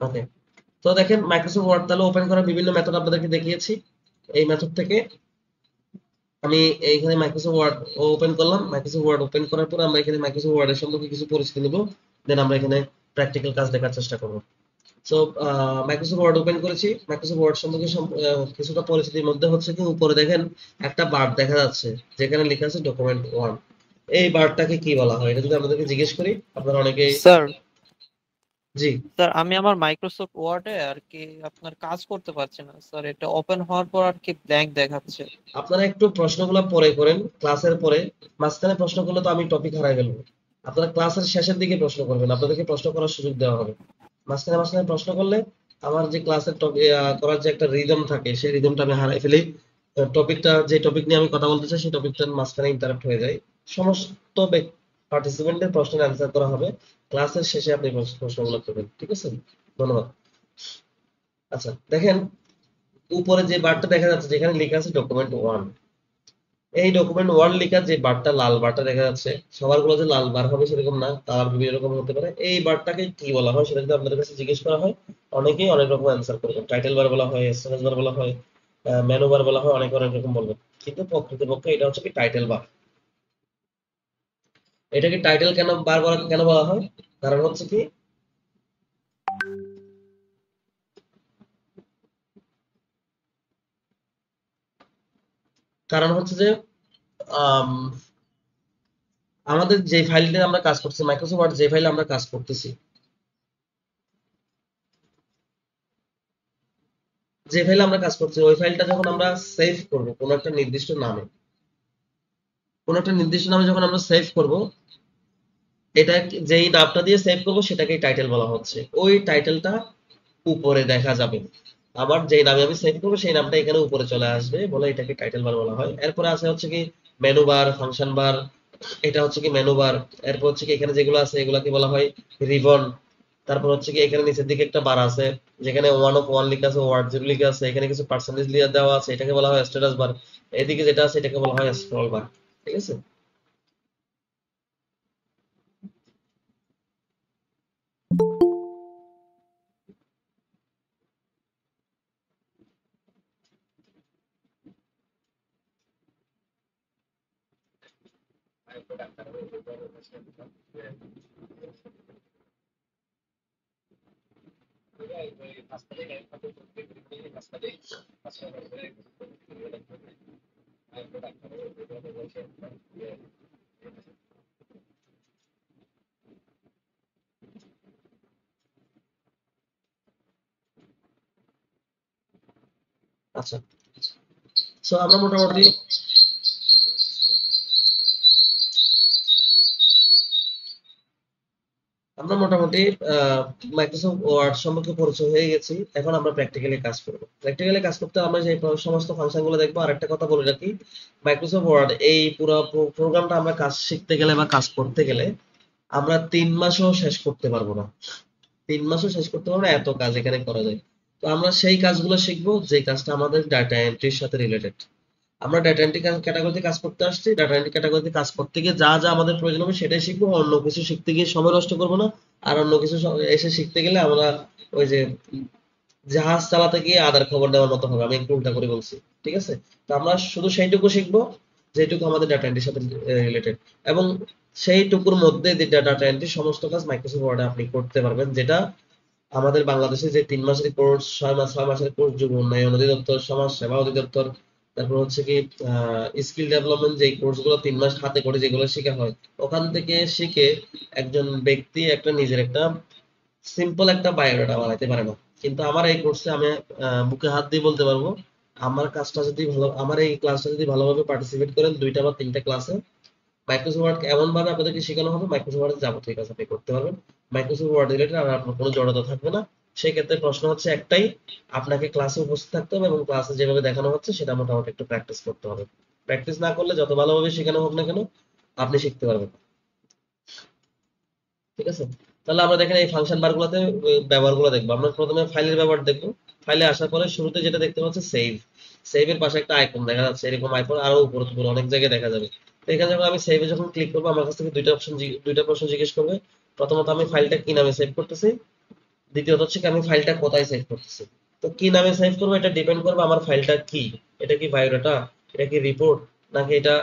ওকে, তো দেখেন মাইক্রোসফট ওয়ার্ড তাহলে ওপেন করার বিভিন্ন মেথড আপনাদেরকে দেখিয়েছি। এই মেথড থেকে আমি এইখানে মাইক্রোসফট ওয়ার্ড ওপেন করলাম। মাইক্রোসফট ওয়ার্ড ওপেন করার পর আমরা এখানে মাইক্রোসফট ওয়ার্ডের সম্পর্কে কিছু পরিচিতি নিব, দেন আমরা এখানে প্র্যাকটিক্যাল কাজ দেখার চেষ্টা করব। সো মাইক্রোসফট ওয়ার্ড ওপেন করেছি। মাইক্রোসফট ওয়ার্ড সম্পর্কে কিছুটা পরিচিতির মধ্যে হচ্ছে কি, উপরে দেখেন একটা বার দেখা যাচ্ছে যেখানে লেখা আছে ডকুমেন্ট 1। এই বারটাকে কি বলা হয় এটা যদি আপনাদেরকে জিজ্ঞেস করি, আপনারা অনেকেই স্যার জি স্যার আমি আমার মাইক্রোসফট ওয়ার্ডে আর কি আপনার কাজ করতে পারছি না স্যার, এটা ওপেন হওয়ার পর আর কি ব্ল্যাঙ্ক দেখাচ্ছে। আপনারা একটু প্রশ্নগুলো পরে করেন, ক্লাসের পরে। মাঝখানে প্রশ্ন করলে তো আমি টপিক হারাই গেল। আপনারা ক্লাসের শেষের দিকে প্রশ্ন করবেন, আপনাদেরকে প্রশ্ন করার সুযোগ দেওয়া হবে। মাঝখানে প্রশ্ন করলে আমার যে ক্লাসের করার যে একটা রিদম থাকে, সেই রিদমটা আমি হারাই ফেলি। টপিকটা যে টপিক নিয়ে আমি কথা বলতে চাই সেই টপিকটার মাঝখানে ইন্টারাপ্ট হয়ে যায়। সমস্ত পার্টিসিপেন্টের প্রশ্নের অ্যান্সার করা হবে ক্লাসের শেষে, আপনি প্রশ্নগুলো করবেন। ঠিক আছে, ধন্যবাদ। আচ্ছা দেখেন উপরে যে বারটা দেখা যাচ্ছে যেখানে লেখা আছে ডকুমেন্ট 1, এই ডকুমেন্ট 1 লেখা যে বারটা লাল বারটা দেখা যাচ্ছে, সবার গুলো যে লাল বার হবে সেরকম না, কালার বিভিন্ন রকম হতে পারে। এই বারটাকে কি বলা হয় সেটা যদি আপনাদের কাছে জিজ্ঞেস করা হয়, অনেকেই অনেক রকম অ্যান্সার করবেন। টাইটেল বার বলা হয়, এসএমএস বার বলা হয়, মেনু বার বলা হয়, অনেকে অনেক রকম বলবেন, কিন্তু প্রকৃতপক্ষে এটা হচ্ছে কি টাইটেল বার। এটাকে টাইটেল কেন বার কেন বলা হয়, কারণ হচ্ছে কি কারণ হচ্ছে যে আমাদের যে ফাইলটা আমরা কাজ করছি, মাইক্রোসফট ওয়ার্ড যে ফাইলে আমরা কাজ করতেছি, যে ফাইলে আমরা কাজ করছি ওই ফাইলটা যখন আমরা সেভ করব কোনো একটা নির্দিষ্ট নামে, যখন আমরা সেভ করব, এটা যেই নামটা দিয়ে সেভ করব সেটাকেই টাইটেল বলা হচ্ছে। ওই টাইটেলটা উপরে দেখা যাবে, আবার যেই নামে আমি সেভ করবো সেই নামটা এখানে উপরে চলে আসবে বলে এটাকে টাইটেল বার বলা হয়। এরপরে আছে হচ্ছে কি মেনু বার, ফাংশন বার, এটা হচ্ছে কি মেনু বার। এরপর হচ্ছে কি এখানে যেগুলো আছে এগুলাকে বলা হয় রিবন। তারপর হচ্ছে কি এখানে নিচের দিকে একটা বার আছে যেখানে 1 লেখা আছে, ওয়ার্ড 0 লেখা আছে, এখানে কিছু পার্সেন্টেজ দেওয়া আছে, এটাকে বলা হয় স্ট্যাটাস বার। এদিকে যেটা আছে এটাকে বলা হয় স্ক্রল বার। ঠিক আছে, আচ্ছা। সো আমরা মোটামুটি মাইক্রোসফট ওয়ার্ড সম্পর্কে পরিচয় হয়ে গেছি। এখন আমরা প্র্যাকটিক্যালি কাজ করব। প্র্যাকটিক্যালি কাজ করতে আমরা যে সমস্ত ফাংশন গুলো দেখবো। আর একটা কথা বলে রাখি, মাইক্রোসফট ওয়ার্ড এই পুরো প্রোগ্রামটা আমরা কাজ শিখতে গেলে বা কাজ করতে গেলে আমরা 3 মাসও শেষ করতে পারবো না। 3 মাসও শেষ করতে পারবো না, এত কাজ এখানে করা যায়। তো আমরা সেই কাজগুলো শিখবো যে কাজটা আমাদের ডাটা এন্ট্রির সাথে রিলেটেড। আমরা ডাটা এন্ট্রি ক্যাটাগরিতে কাজ করতে আসছি, ডাটা এন্ট্রি ক্যাটাগরিতে কাজ করতে গিয়ে যা যা আমাদের প্রয়োজন হবে সেটাই শিখবো। অন্য কিছু শিখতে গিয়ে সময় নষ্ট করবো না। আর অন্য কিছু এসে শিখতে গেলে আমরা ওই যে জাহাজ চালাতে গিয়ে আদার খবর নেওয়ার মতো হবে। আমি একটু উল্টা করে বলছি, ঠিক আছে? তো আমরা শুধু সেইটুকু শিখবো যেটুকু আমাদের ডাটা এন্ট্রির সাথে রিলেটেড, এবং সেইটুকুর মধ্যে যে ডাটা এন্ট্রি সমস্ত কাজ মাইক্রোসফট ওয়ার্ডে আপনি করতে পারবেন, যেটা আমাদের বাংলাদেশে যে 3 মাসের কোর্স, 6 মাসের কোর্স, যুব উন্নয়ন অধিদপ্তর, সমাজ সেবা অধিদপ্তর, তারপর হচ্ছে কি স্কিল ডেভেলপমেন্ট, যে কোর্স গুলো 3 মাস হাতে করে যেগুলো শেখা হয়, ওখান থেকে শিখে একজন ব্যক্তি একটা নিজের একটা সিম্পল একটা বায়োডাটা বানাইতে পারে না। কিন্তু আমার এই কোর্সে আমি বুকে হাত দিয়ে বলতে পারবো, আমার এই ক্লাসটা যদি ভালোভাবে পার্টিসিপেট করেন 2টা বা 3টা ক্লাসে, মাইক্রোসফট ওয়ার্ড এমন ভাবে আপনাদেরকে শেখানো হবে, মাইক্রোসফট ওয়ার্ডের যাবতীয় কাজ আপনি করতে পারবেন। মাইক্রোসফট ওয়ার্ড রিলেটেড আর আপনার কোনো জড়তা থাকবে না। সেই ক্ষেত্রে প্রশ্ন হচ্ছে একটাই, আপনাকে ক্লাসে উপস্থিত থাকতে হবে এবং ক্লাসে যেভাবে দেখানো হচ্ছে সেটা মোটামুটি একটু প্র্যাকটিস করতে হবে। প্র্যাকটিস না করলে যত ভালোভাবে শেখানো হোক না কেন আপনি শিখতে পারবেন না। ঠিক আছে, তাহলে আমরা দেখেন এই ফাংশন বার গুলোতে ব্যবহারগুলো দেখবো। আমরা প্রথমে ফাইলের ব্যবহার দেখবো। ফাইলে আসার পরে শুরুতে যেটা দেখতে পাচ্ছি সেভ। সেভের পাশে একটা আইকন দেখা যাচ্ছে, এরকম আইকন আরো উপরে অনেক জায়গায় দেখা যাবে। তো এখানে যখন আমি সেভে যখন ক্লিক করবো, আমার কাছ থেকে দুইটা প্রশ্ন জিজ্ঞেস করবে। প্রথমত আমি ফাইলটা কি নামে সেভ করতেছি, দ্বিতীয়ত হচ্ছে কি আমি ফাইলটা কোথায় সেভ করতেছি। তো কি নামে সেভ করবো এটা ডিপেন্ড করবে আমার ফাইলটা কি। এটা কি বায়োডাটা, এটা কি রিপোর্ট, নাকি এটা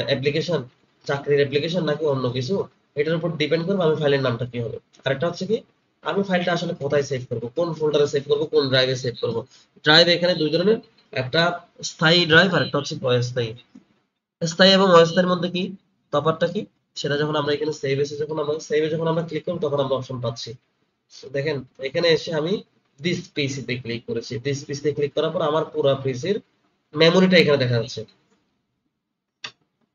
অ্যাপ্লিকেশন, চাকরির অ্যাপ্লিকেশন, নাকি অন্য কিছু, এটার উপর ডিপেন্ড করবে আমি ফাইলের নামটা কি হবে। আরেকটা হচ্ছে কি আমি ফাইলটা আসলে কোথায় সেভ করব, কোন ফোল্ডারে সেভ করব, কোন ড্রাইভে সেভ করব। ড্রাইভ এখানে দুই ধরনের, একটা স্থায়ী ড্রাইভ আর একটা হচ্ছে অস্থায়ী। স্থায়ী এবং অস্থায়ীর মধ্যে কি তফাৎটা কি সেটা যখন আমরা এখানে সেভে যখন আমরা ক্লিক করব তখন আমরা অপশন পাচ্ছি। দেখেন এখানে এসে আমি দিস পিসিতে ক্লিক করেছি। দিস পিসিতে ক্লিক করার পর আমার পুরো পিসির মেমোরিটা এখানে দেখা যাচ্ছে,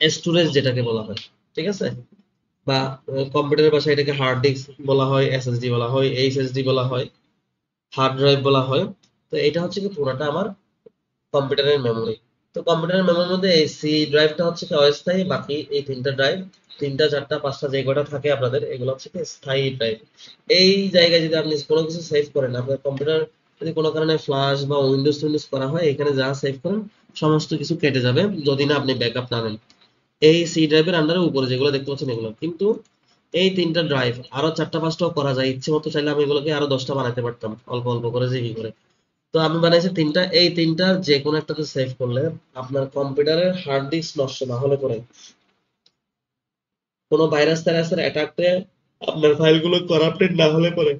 স্টোরেজ যেটাকে বলা হয়। ঠিক আছে, বা কম্পিউটারের ভাষায় এটাকে হার্ড ডিস্ক বলা হয়, এসএসডি বলা হয়, এইচএসডি বলা হয়, হার্ড ড্রাইভ বলা হয়। তো এটা হচ্ছে কি পুরোটা আমার কম্পিউটারের মেমোরি। তো কম্পিউটারের মেমোরির মধ্যে এই সি ড্রাইভটা হচ্ছে কি অস্থায়ী, বাকি এই 3টা ড্রাইভ, 3টা 4টা 5টা যে কটা থাকে আপনাদের, এগুলো হচ্ছে কি স্থায়ী ড্রাইভ। এই জায়গায় যদি আপনি কোনো কিছু সেভ করেন, আপনার কম্পিউটার যদি কোনো কারণে ফ্লাশ বা উইন্ডোজ করা হয়, এখানে যা সেভ করেন সমস্ত কিছু কেটে যাবে যদি না আপনি ব্যাকআপ না নেন। এই সি ড্রাইভের আন্ডারে উপরে যেগুলো দেখতে পাচ্ছেন এগুলো, কিন্তু এই 3টা ড্রাইভ আরো 4টা 5টাও করা যায়, ইচ্ছে মতো চাইলে আমি এগুলোকে আরো 10টা বানাতে পারতাম অল্প অল্প করে জিবি করে। তো আমি বানাইছি 3টা, এই 3টার যে কোনো একটাতে সেভ করলে আপনার কম্পিউটারের হার্ড ডিস্ক নষ্ট না হলে পরে, কোনো ভাইরাস টাইরাসের অ্যাটাকে আপনার ফাইলগুলো করাপ্টেড না হলে পরে,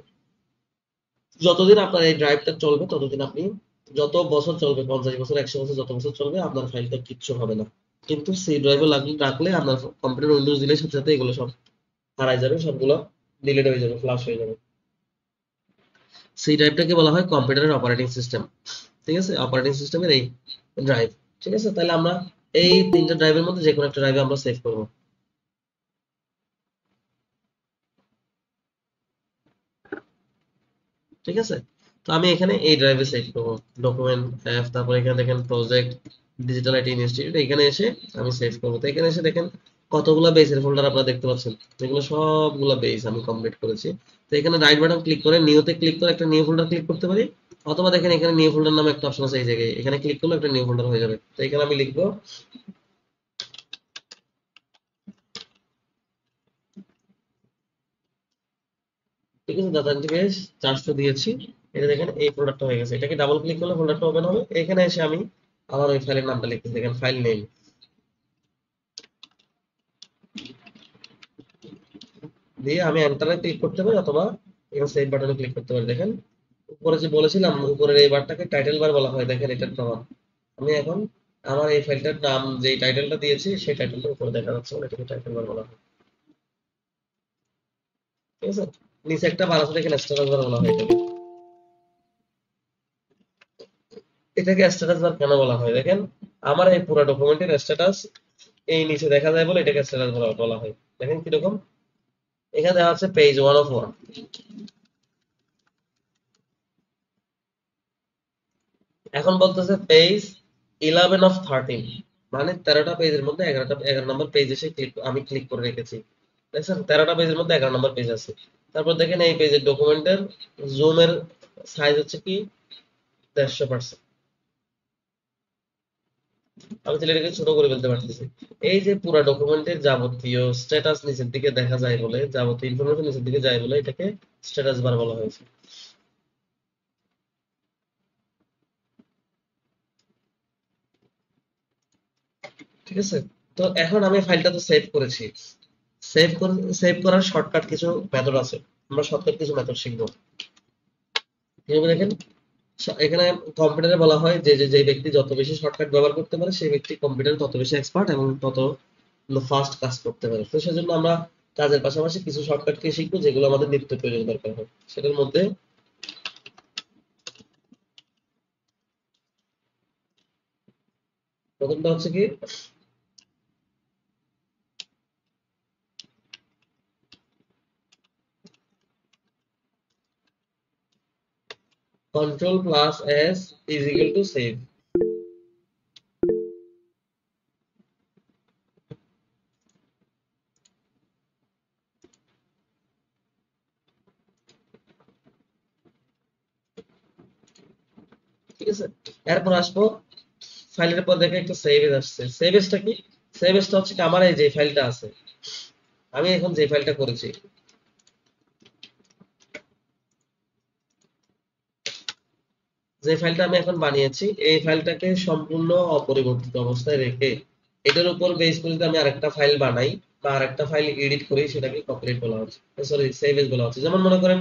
যতদিন আপনার এই ড্রাইভটা চলবে ততদিন আপনি, যত বছর চলবে, 50 বছর 100 বছর যত বছর চলবে, আপনার ফাইলটা কিচ্ছু হবে না। কিন্তু সি ড্রাইভে রাখলে আপনার কম্পিউটার উইন্ডোজ দিলে সাথে সাথে এগুলো সব হারাই যাবে, সবগুলো ডিলিট হয়ে যাবে, ফ্লাশ হয়ে যাবে। সি ড্রাইভটাকে বলা হয় কম্পিউটারের অপারেটিং সিস্টেম, ঠিক আছে, অপারেটিং সিস্টেমের এই ড্রাইভ। ঠিক আছে, তাহলে আমরা এই 3টা ড্রাইভের মধ্যে যে কোনো একটা ড্রাইভে আমরা সেভ করব। ঠিক আছে, তো আমি এখানে এই ড্রাইভে সেভ করব, ডকুমেন্ট অ্যাপ, তারপর এখানে দেখেন প্রজেক্ট ডিজিটাল আইটি ইনস্টিটিউট, এখানে এসে আমি সেভ করব। তো এখানে এসে দেখেন কতগুলো বেসের ফোল্ডার আপনারা দেখতে পাচ্ছেন, এগুলো সবগুলো বেস আমি কমপ্লিট করেছি। তো এখানে রাইট বাটন ক্লিক করে নিউতে ক্লিক করে একটা নিউ ফোল্ডার ক্লিক করতে পারি, অথবা দেখেন এখানে নিউ ফোল্ডার নামে একটা অপশন আছে এই জায়গায়, এখানে ক্লিক করলে একটা নিউ ফোল্ডার হয়ে যাবে। তো এখানে আমি লিখবো ঠিক আছে, ডাটা ইন্টারফেস 400 দিয়েছি, এটা দেখেন এই ফোল্ডারটা হয়ে গেছে। এটাকে ডাবল ক্লিক করলে ফোল্ডারটা ওপেন হবে। এখানে এসে আমি আমার ওই ফাইলের নামটা লিখতে, দেখেন ফাইল নেম দিয়ে আমি এন্টারে ক্লিক করতে পারি, অথবা এখানে সেভ বাটনে ক্লিক করতে পারি। দেখেন উপরে যে বলেছিলাম উপরের এই বারটাকে টাইটেল বার বলা হয়, দেখেন এটার প্রমাণ। আমি এখন আমার এই ফাইলটার নাম যে টাইটেলটা দিয়েছি সেই টাইটেলটা উপরে দেখা যাচ্ছে, এটাকে টাইটেল বার বলা হয়। ঠিক আছে, নিচে একটা বার আছে, দেখেন স্ট্যাটাস বার বলা হয় এটাকে। এটাকে স্ট্যাটাস বার কেন বলা হয়, দেখেন আমার এই পুরো ডকুমেন্টের স্ট্যাটাস এই নিচে দেখা যায় বলে এটাকে স্ট্যাটাস বলা হয়। দেখেন কিরকম, এখানে দেখা যাচ্ছে পেজ 1 অফ 1, এখন বলতেছে পেজ 11 অফ 13, মানে 13টা পেজের মধ্যে 11 নম্বর পেজ এসে আমি ক্লিক করে রেখেছি। দেখছেন 13টা পেজের মধ্যে 11 নম্বর পেজ আছে। তারপর দেখেন এই পেজের ডকুমেন্টের জুমের সাইজ হচ্ছে কি 150%। আমি তাহলে এটাকে ছোট করে ফেলতে পারতেছি। এই যে পুরো ডকুমেন্টের যাবতীয় স্ট্যাটাস নিচের দিকে দেখা যায় বলে, যাবতীয় ইনফরমেশন নিচের দিকে যায় বলে এটাকে স্ট্যাটাস বার বলা হয়েছে। ঠিক আছে, তো এখন আমি ফাইলটা তো সেভ করেছি, সেভ করার শর্টকাট কিছু মেথড আছে, আমরা শর্টকাট কিছু মেথড শিখবো। কিভাবে দেখেন, এখানে কম্পিউটারে বলা হয় যে যে ব্যক্তি যত বেশি শর্টকাট ব্যবহার করতে পারে সেই ব্যক্তি কম্পিউটারে তত বেশি এক্সপার্ট এবং তত ফাস্ট কাজ করতে পারে। তো সেজন্য আমরা কাজের পাশাপাশি কিছু শর্টকাটকে শিখবো যেগুলো আমাদের নিত্য প্রয়োজন দরকার হয়। সেটার মধ্যে প্রথমটা হচ্ছে কি, control plus S is equal to save. ঠিক আছে, এরপর আসবো ফাইলের পর দেখে একটা সেভ এজ আসছে। সেভ এজটা কি, সেভ এজটা হচ্ছে কি আমার এই যে ফাইলটা আছে, আমি এখন যে ফাইলটা করেছি, যে ফাইলটা আমি এখন বানিয়েছি, এই ফাইলটাকে সম্পূর্ণ অপরিবর্তিত অবস্থায় রেখে এটার উপর বেস করে যদি আমি আরেকটা ফাইল বানাই বা আরেকটা ফাইল এডিট করি, সেটাকে কপিরাইট বলা হচ্ছে, সরি সেভ এজ বলা হচ্ছে। যেমন মনে করেন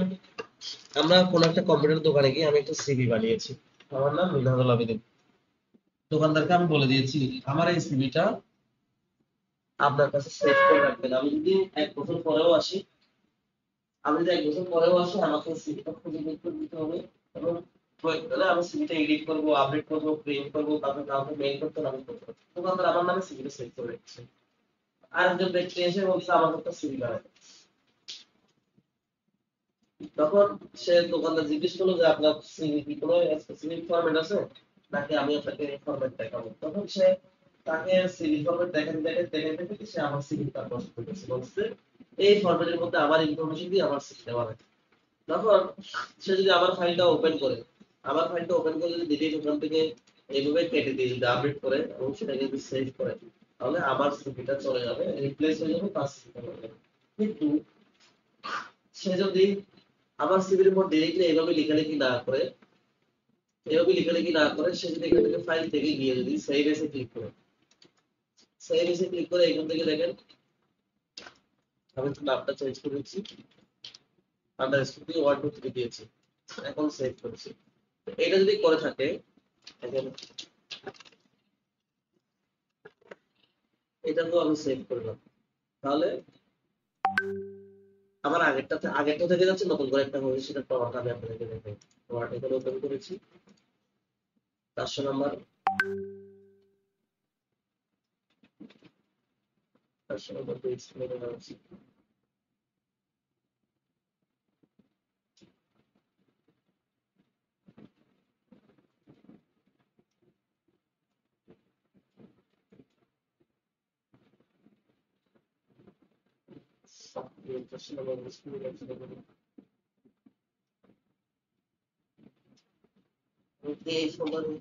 আমরা কোন একটা কম্পিউটার দোকানে গিয়ে আমি একটা সিভি বানিয়েছি, আমার নাম মিনহাজুল আবেদিন, দোকানদারকে আমি বলে দিয়েছি আমার এই সিভিটা আপনার কাছে সেভ করে রাখবেন, আমি যদি 1 বছর পরেও আসি, আমাকে সিভিটা খুঁজে বের করে দিতে হবে এবং প্রয়োজনে আমি সিভিটা এডিট করবো, আপডেট করবো, প্রিন্ট করবো, তারপর কাউকে মেইল করতে হবে, আমি করতে পারবো। দোকানদার আমার নামে সিভিটা সেভ করে রেখেছে। আরেকজন ব্যক্তি এসে বলছে আমার একটা সিভি বানাতে, তখন সে দোকানদার জিজ্ঞেস করলো যে আপনার সিভি কি কোনো স্পেসিফিক ফরম্যাট আছে নাকি আমি আপনাকে এই ফরম্যাট দেখাবো, তখন সে তাকে সিভি ফরম্যাট দেখে সে আমার সিভি তার পছন্দ করেছে, বলছে এই ফরম্যাটের মধ্যে আমার ইনফরমেশন দিয়ে আমার সিভি বানাতে। তখন সে যদি আমার ফাইলটা ওপেন করে আমার ফাইলটা ওপেন করে যদি ডিলিট ওখান থেকে এইভাবে কেটে দিয়ে যদি আপডেট করে এবং সেটাকে যদি সেভ করে, তাহলে আমার সিপিটা চলে যাবে, রিপ্লেস হয়ে যাবে, তার সিপিটা চলে যাবে। কিন্তু সে যদি আমার সিভির উপর ডিরেক্টলি এইভাবে লেখালেখি না করে, সে যদি এখান থেকে ফাইল থেকে গিয়ে যদি সেভ এসে ক্লিক করে, এখান থেকে দেখেন আমি একটু নামটা চেঞ্জ করে দিচ্ছি, আন্ডারস্কোর দিয়ে 1 2 3 দিয়েছি, এখন সেভ করেছি। এটা যদি করে থাকে, এটা তো আমি সেভ করলাম, তাহলে আমার আগেরটা থেকে যাচ্ছে, নতুন করে একটা হয়েছে, সেটা প্রমাণটা আমি আপনাদেরকে দেখাই। ওয়ার্ড এখানে ওপেন করেছি, 400 নাম্বার, 400 নাম্বার পেজ মেনে আছে। এই ফোল্ডারে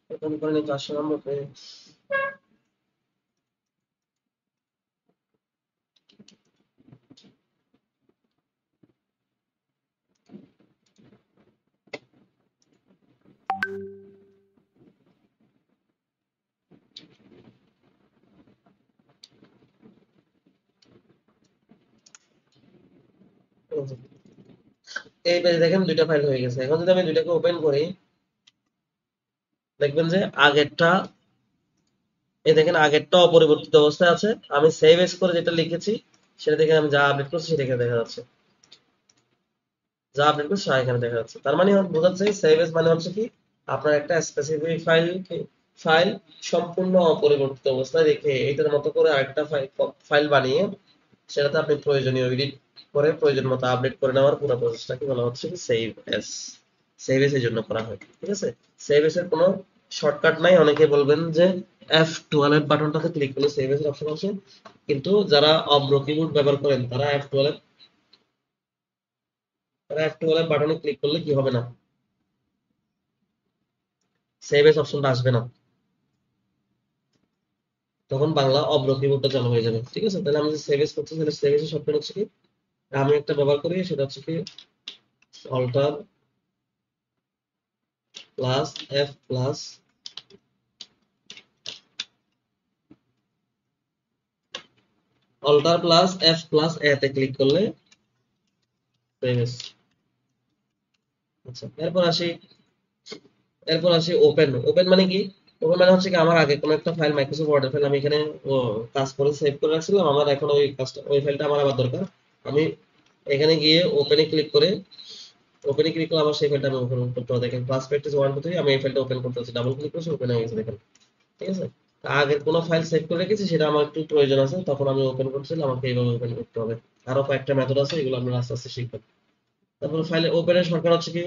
ওপেন করে নিই 400 নাম্বার পেজ। এই পেজে দেখেন দুইটা ফাইল হয়ে গেছে। এখন যদি আমি দুইটাকে ওপেন করি, দেখবেন যে আগেরটা, এই দেখেন আগেরটা অপরিবর্তিত অবস্থায় আছে, আমি সেভ এস করে যেটা লিখেছি সেটা দেখে আমি যা আপডেট করছি সেটা এখানে দেখা যাচ্ছে, এখানে দেখা যাচ্ছে। তার মানে বোঝাচ্ছে সেভ এস মানে হচ্ছে কি, আপনার একটা স্পেসিফিক ফাইল সম্পূর্ণ অপরিবর্তিত অবস্থায় রেখে এটার মতো করে আরেকটা ফাইল বানিয়ে সেটাতে আপনি প্রয়োজনীয় এডিট করে প্রয়োজন মতো আপডেট করে নেওয়ার পুরো প্রসেসটাকে বলা হচ্ছে কি সেভ এস। সেভ এস এর জন্য করা হয়, ঠিক আছে। সেভ এস এর কোনো শর্টকাট নাই। অনেকে বলবেন যে F12 বাটনটাতে ক্লিক করলে সেভ এস এর অপশন আসে, কিন্তু যারা অব্র কিবোর্ড ব্যবহার করেন তারা F12 বাটনে ক্লিক করলে কি হবে না, সেভ এস অপশনটা আসবে না, তখন বাংলা অব্র কিবোর্ডটা চালু হয়ে যাবে, ঠিক আছে। তাহলে আমি যে সেভ এস করছি, তাহলে সেভ এস এর শর্টকাট হচ্ছে কি, আমি একটা ব্যবহার করি, সেটা হচ্ছে কি alt plus F plus F plus A তে ক্লিক করলে সেভ এস। আচ্ছা, এরপর আসি ওপেন মানে কি, ওপেন মানে হচ্ছে কি আমার আগে কোনো একটা ফাইল, মাইক্রোসফট ওয়ার্ডের ফাইল আমি এখানে কাজ করে সেভ করে রাখছিলাম, আমার এখন ওই ফাইলটা আমার আবার দরকার, আমি এখানে গিয়ে ওপেনে ক্লিক করে আমার সেই ফাইলটা আমি ওপেন করতে হবে। দেখেন ক্লাস প্র্যাকটিস 1 2 3 আমি এই ফাইলটা ওপেন করতে হচ্ছে, ডাবল ক্লিক করছি, ওপেন হয়ে গেছে দেখেন, ঠিক আছে। আগের কোনো ফাইল সেভ করে রেখেছি, সেটা আমার একটু প্রয়োজন আছে, তখন আমি ওপেন করছিলাম, আমাকে এইভাবে ওপেন করতে হবে। আরো কয়েকটা মেথড আছে, এগুলো আমরা আস্তে আস্তে শিখবেন। তারপর ফাইলে ওপেনের শর্টকাট হচ্ছে কি,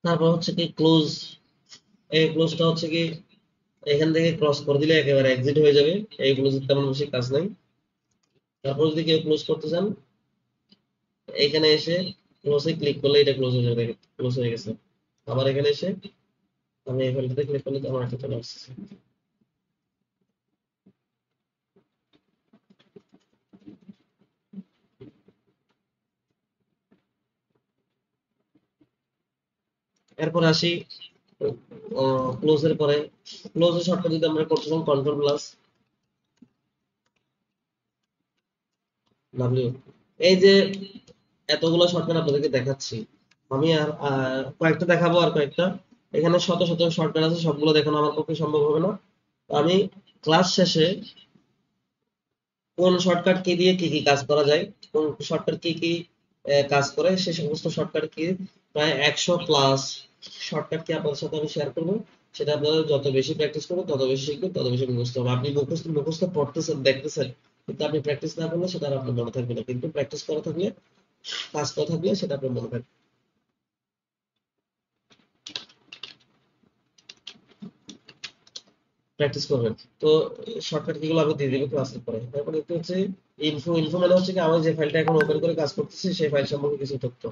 তারপর হচ্ছে কি ক্লোজ। এই ক্লোজটা হচ্ছে কি, এখান থেকে ক্রস করে দিলে একেবারে এক্সিট হয়ে যাবে, এই ক্লোজের তেমন বেশি কাজ নাই। তারপর যদি কেউ ক্লোজ করতে চান, এখানে এসে ক্লোজে ক্লিক করলে এটা ক্লোজ হয়ে যাবে, ক্লোজ হয়ে গেছে। আবার এখানে এসে আমি এই ফাইলটাতে ক্লিক করলে আমার একটা চলে আসছে। এরপর আসি ক্লোজের পরে, ক্লোজের শর্টকাট যদি আমরা করতে চাই কন্ট্রোল প্লাস ডাব্লিউ। এই যে এতগুলো শর্টকাট আপনাদেরকে দেখাচ্ছি, আমি আর কয়েকটা দেখাবো, আর কয়েকটা, এখানে শত শত শর্টকাট আছে, সবগুলো দেখানো আমার পক্ষে সম্ভব হবে না। আমি ক্লাস শেষে কোন শর্টকাট কি দিয়ে কি কি কাজ করা যায়, কোন শর্টকাট কি কি কাজ করে, সে সমস্ত শর্টকাট কি প্রায় 100 প্লাস শর্টকাট কি আপনাদের সাথে আমি শেয়ার করবো। সেটা আপনারা যত বেশি প্র্যাকটিস করবেন, তত বেশি শিখবেন, তত বেশি মুখস্থ হবে। আপনি মুখস্থ পড়তেছেন, দেখতেছেন, কিন্তু আপনি প্র্যাকটিস না করলে সেটা আর আপনার মনে থাকবে না। কিন্তু প্র্যাকটিস করা থাকলে, কাজ করা থাকলে সেটা আপনার মনে থাকবে। প্র্যাকটিস করবেন। তো শর্টকাট কিগুলো আমি দিয়ে দিব ক্লাসের পরে। তারপরে একটু হচ্ছে ইনফো। ইনফো মানে হচ্ছে কি আমি যে ফাইলটা এখন ওপেন করে কাজ করতেছি সেই ফাইল সম্পর্কে কিছু তথ্য।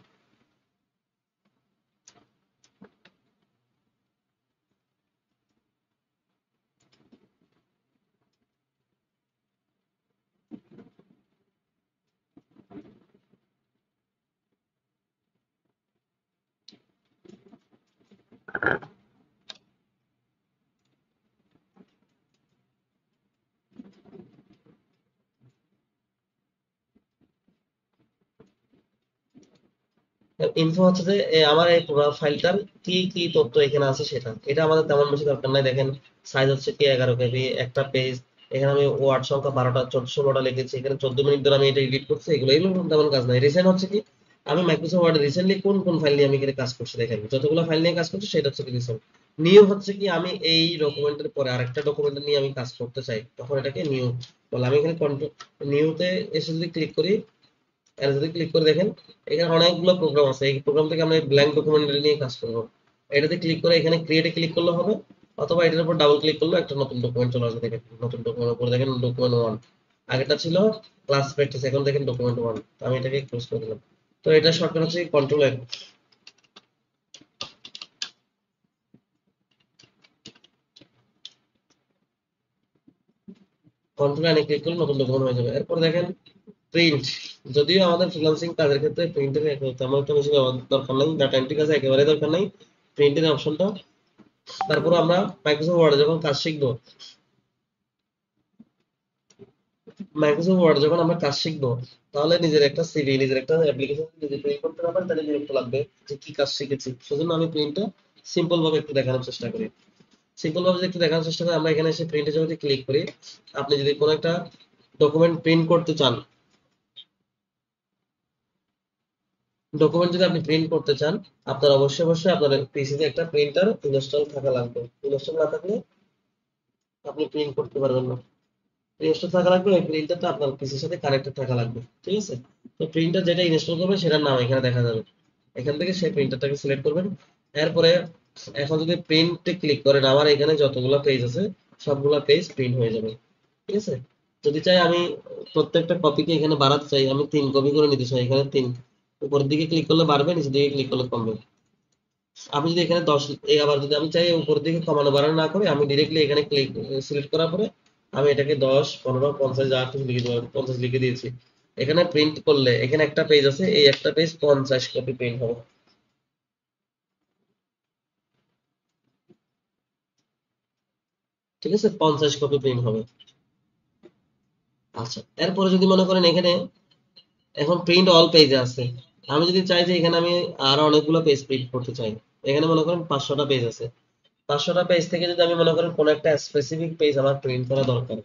ইনফো হচ্ছে যে আমার এই পুরো ফাইলটার কি কি তথ্য এখানে আছে সেটা। এটা আমাদের তেমন বেশি দরকার নাই। দেখেন সাইজ হচ্ছে কি 11 কেবি, একটা পেজ। এখানে আমি ওয়ার্ড সংখ্যা 12টা 16টা লিখেছি। এখানে 14 মিনিট ধরে আমি এটা এডিট করছি। এগুলো তেমন কাজ নাই। রিসেন্ট হচ্ছে কি আমি মাইক্রোসফট ওয়ার্ড রিসেন্টলি কোন কোন ফাইল নিয়ে আমি এখানে কাজ করছি দেখেন। যতগুলো ফাইল নিয়ে কাজ করছি সেটা হচ্ছে রিসেন্ট। নিউ হচ্ছে কি আমি এই ডকুমেন্টের পরে আরেকটা ডকুমেন্ট নিয়ে আমি কাজ করতে চাই, তখন এটাকে নিউ বলে। আমি এখানে কন্ট্রোল নিউতে এসে যদি ক্লিক করি, আর যদি ক্লিক করে দেখেন এখানে অনেকগুলো প্রোগ্রাম আছে। এই প্রোগ্রাম থেকে আমরা ব্ল্যাঙ্ক ডকুমেন্ট নিয়ে কাজ করবো। এটাতে ক্লিক করে এখানে ক্রিয়েটে ক্লিক করলে হবে, অথবা এটার উপর ডাবল ক্লিক করলে একটা নতুন ডকুমেন্ট চলে আসবে। দেখেন নতুন ডকুমেন্ট উপরে দেখেন ডকুমেন্ট 1। আগেটা ছিল ক্লাস প্র্যাকটিস, এখন দেখেন ডকুমেন্ট 1। আমি এটাকে ক্লোজ করে দিলাম। তো এটা শর্টকাট হচ্ছে কন্ট্রোল এন। কন্ট্রোল এনে ক্লিক করলে নতুন ডকুমেন্ট হয়ে যাবে। এরপর দেখেন প্রিন্ট। যদিও আমাদের ফ্রিল্যান্সিং কাজের ক্ষেত্রে প্রিন্টের তেমন একটা বেশি দরকার নাই, ডাটা এন্ট্রি কাজে একেবারে দরকার নাই প্রিন্টের অপশনটা। তারপর আমরা মাইক্রোসফট ওয়ার্ডে যখন কাজ শিখবো, আমরা কাজ শিখবো, তাহলে নিজের একটা সিভি, নিজের একটা অ্যাপ্লিকেশন নিজে তৈরি করতে পারবেন। তাহলে বিরক্ত লাগবে যে কি কাজ শিখেছি। সেজন্য আমি প্রিন্টটা সিম্পল ভাবে একটু দেখানোর চেষ্টা করি। সিম্পল ভাবে একটু দেখানোর চেষ্টা করি। আমরা এখানে এসে প্রিন্টে যদি ক্লিক করি, আপনি যদি কোনো একটা ডকুমেন্ট প্রিন্ট করতে চান, যদি আপনি প্রিন্ট করতে চান, আপনার অবশ্যই আপনার পিসিতে একটা প্রিন্টার ইনস্টল থাকা লাগবে। ইনস্টল না থাকলে আপনি প্রিন্ট করতে পারবেন না। ইনস্টল থাকা লাগবে, ওই প্রিন্টারটা আপনার পিসির সাথে কানেক্টেড থাকা লাগবে। ঠিক আছে? তো প্রিন্টার যেটা ইনস্টল করবে সেটার নাম এখানে দেখা যাবে। এখান থেকে সেই প্রিন্টারটাকে সিলেক্ট করবেন। এরপরে এখন যদি প্রিন্টে ক্লিক করেন, আমার এখানে যতগুলো পেজ আছে সবগুলো পেজ প্রিন্ট হয়ে যাবে। ঠিক আছে? যদি চাই আমি প্রত্যেকটা কপিকে এখানে বাড়াতে চাই, আমি 3 কপি করে নিতে চাই, এখানে 3। উপরের দিকে ক্লিক করলে বাড়বে, নিচের দিকে ক্লিক করলে কমবে। আমি যদি এখানে 10, আবার যদি আমি চাই উপরের দিকে কমানো বাড়ানো না করে, আমি ডিরেক্টলি এখানে ক্লিক সিলেক্ট করার পরে আমি এটাকে 10, 15, 50 যা কিছু লিখে দেবো। 50 লিখে দিয়েছি। এখানে প্রিন্ট করলে এখানে একটা পেজ আছে, এই একটা পেজ 50 কপি প্রিন্ট হবে। ঠিক আছে? 50 কপি প্রিন্ট হবে। আচ্ছা, এরপরে যদি মনে করেন এখানে এখন প্রিন্ট অল পেজে আছে, আমি যদি চাই যে এখানে আমি আরো অনেকগুলো পেজ প্রিন্ট করতে চাই, এখানে মনে করেন 500টা পেজ আছে। 500টা পেজ থেকে যদি আমি মনে করেন কোন একটা স্পেসিফিক পেজ আমার প্রিন্ট করা দরকার,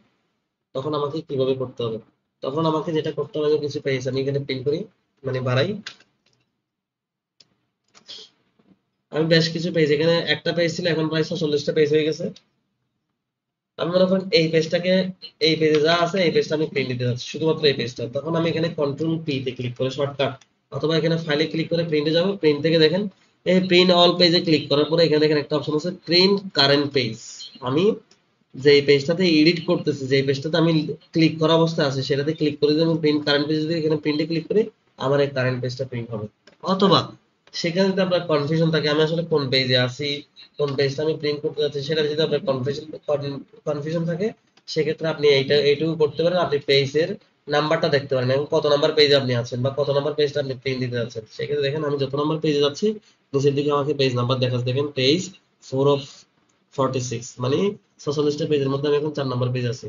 তখন আমাকে কিভাবে করতে হবে? তখন আমাকে যেটা করতে হবে, কিছু পেজ আমি এখানে প্রিন্ট করি, মানে বাড়াই। আমি বেশ কিছু পেজ, এখানে একটা পেজ ছিল, এখন প্রায় 46টা পেজ হয়ে গেছে। আমি মনে করেন এই পেজটাকে, এই পেজে যা আছে এই পেজটা আমি প্রিন্ট দিতে যাচ্ছি, শুধুমাত্র এই পেজটা। তখন আমি এখানে কন্ট্রোল পি তে ক্লিক করে শর্টকাট, অথবা এখানে ফাইলে ক্লিক করে প্রিন্টে যাব। প্রিন্ট থেকে দেখেন এই প্রিন্ট অল পেজে ক্লিক করার পরে এখানে দেখেন একটা অপশন আছে প্রিন্ট কারেন্ট পেজ। আমি যে পেজটাতে এডিট করতেছি, যে পেজটাতে আমি ক্লিক করা অবস্থায় আছে, সেটাতে ক্লিক করে যদি আমি প্রিন্ট কারেন্ট পেজ যদি এখানে প্রিন্টে ক্লিক করি, আমার এই কারেন্ট পেজটা প্রিন্ট হবে। অথবা সেখানে যদি আপনার কনফিউশন থাকে আমি আসলে কোন পেজে আছি, কোন পেজটা আমি প্রিন্ট করতে যাচ্ছি, সেটা যদি আপনার কনফিউশন থাকে, সেক্ষেত্রে আপনি এইটুকু করতে পারেন। আপনি পেজের নাম্বারটা দেখতে পারেন এবং কত নাম্বার পেজে আপনি আছেন বা কত নাম্বার পেজটা আপনি প্রিন্ট দিতে যাচ্ছেন। সেক্ষেত্রে দেখেন আমি যত নাম্বার পেজে যাচ্ছি, নিচের দিকে আমাকে পেজ নাম্বার দেখাচ্ছে। দেখেন পেজ 4 of 46, মানে 46টা পেজের মধ্যে আমি এখন 4 নাম্বার পেজ আছি।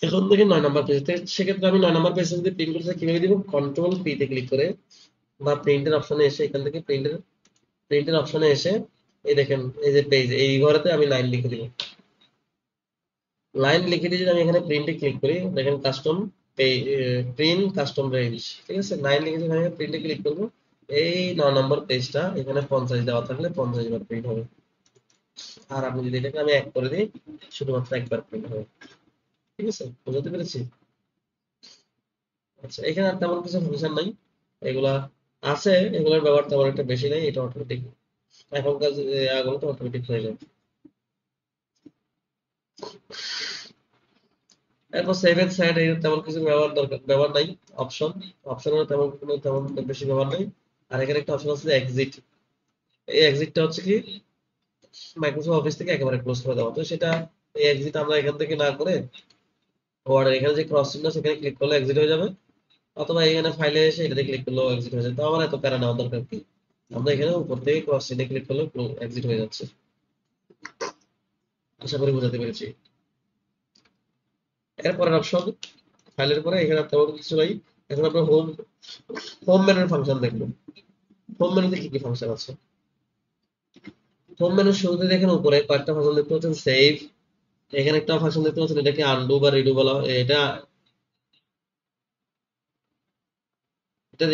এখন দেখেন 9 নাম্বার পেজ। সেক্ষেত্রে আমি 9 নাম্বার পেজে যদি প্রিন্ট করতে কিভাবে দিব? কন্ট্রোল পি তে ক্লিক করে বা প্রিন্টের অপশনে এসে, এখান থেকে প্রিন্টের অপশনে এসে এই দেখেন এই যে পেজ, এই ঘরেতে আমি লাইন লিখে দিব। লাইন লিখে দিয়ে যদি আমি এখানে প্রিন্টে ক্লিক করি, দেখেন কাস্টম প্রিন্ট কাস্টম রেঞ্জ। ঠিক আছে? 9 লিখে যদি আমি প্রিন্টে ক্লিক করবো, এই 9 নম্বর পেজটা এখানে 50 দেওয়া থাকলে 50 বার প্রিন্ট হবে। আর আপনি যদি এটাকে আমি 1 করে দিই, শুধুমাত্র একবার প্রিন্ট হবে। ঠিক আছে? বুঝতে পেরেছি? আচ্ছা, এখানে আর তেমন কিছু ফাংশন নাই, এগুলা আছে, এগুলোর ব্যবহার তেমন একটা বেশি নেই, এটা অটোমেটিক এখনকার আগুলো তো অটোমেটিক হয়ে যায়। এরপর সেভ এন্ড সেন্ড এর তেমন কিছু ব্যবহার নাই। অপশন অপশনের তেমন বেশি ব্যবহার নাই। আর এখানে একটা অপশন আছে এক্সিট। এই এক্সিটটা হচ্ছে কি মাইক্রোসফট অফিস থেকে একেবারে ক্লোজ করে দেওয়া। তো সেটা এই এক্সিট আমরা এখান থেকে না করে ওয়ার্ডের এখানে যে ক্রস চিহ্ন সেখানে ক্লিক করলে এক্সিট হয়ে যাবে, অথবা এখানে ফাইলে এসে এটাতে ক্লিক করলেও এক্সিট হয়ে যাবে। তো আমার এত প্যারা নেওয়ার দরকার কি, আমরা এখানে উপর থেকে ক্রস চিহ্নে ক্লিক করলে এক্সিট হয়ে যাচ্ছে। আশা করি বোঝাতে পেরেছি। এরপরের অপশন ফাইলের পরে এখানে তেমন কিছু নাই। এখন আমরা হোম মেনুর ফাংশন দেখবো। হোম মেনুতে কি কি ফাংশন আছে। হোম মেনুর শুরুতে দেখেন উপরে কয়েকটা ফাংশন দেখতে পাচ্ছেন। সেভ, এখানে একটা ফাংশন দেখতে পাচ্ছেন, এটাকে আনডু বা রিডু বলা হয়। এটা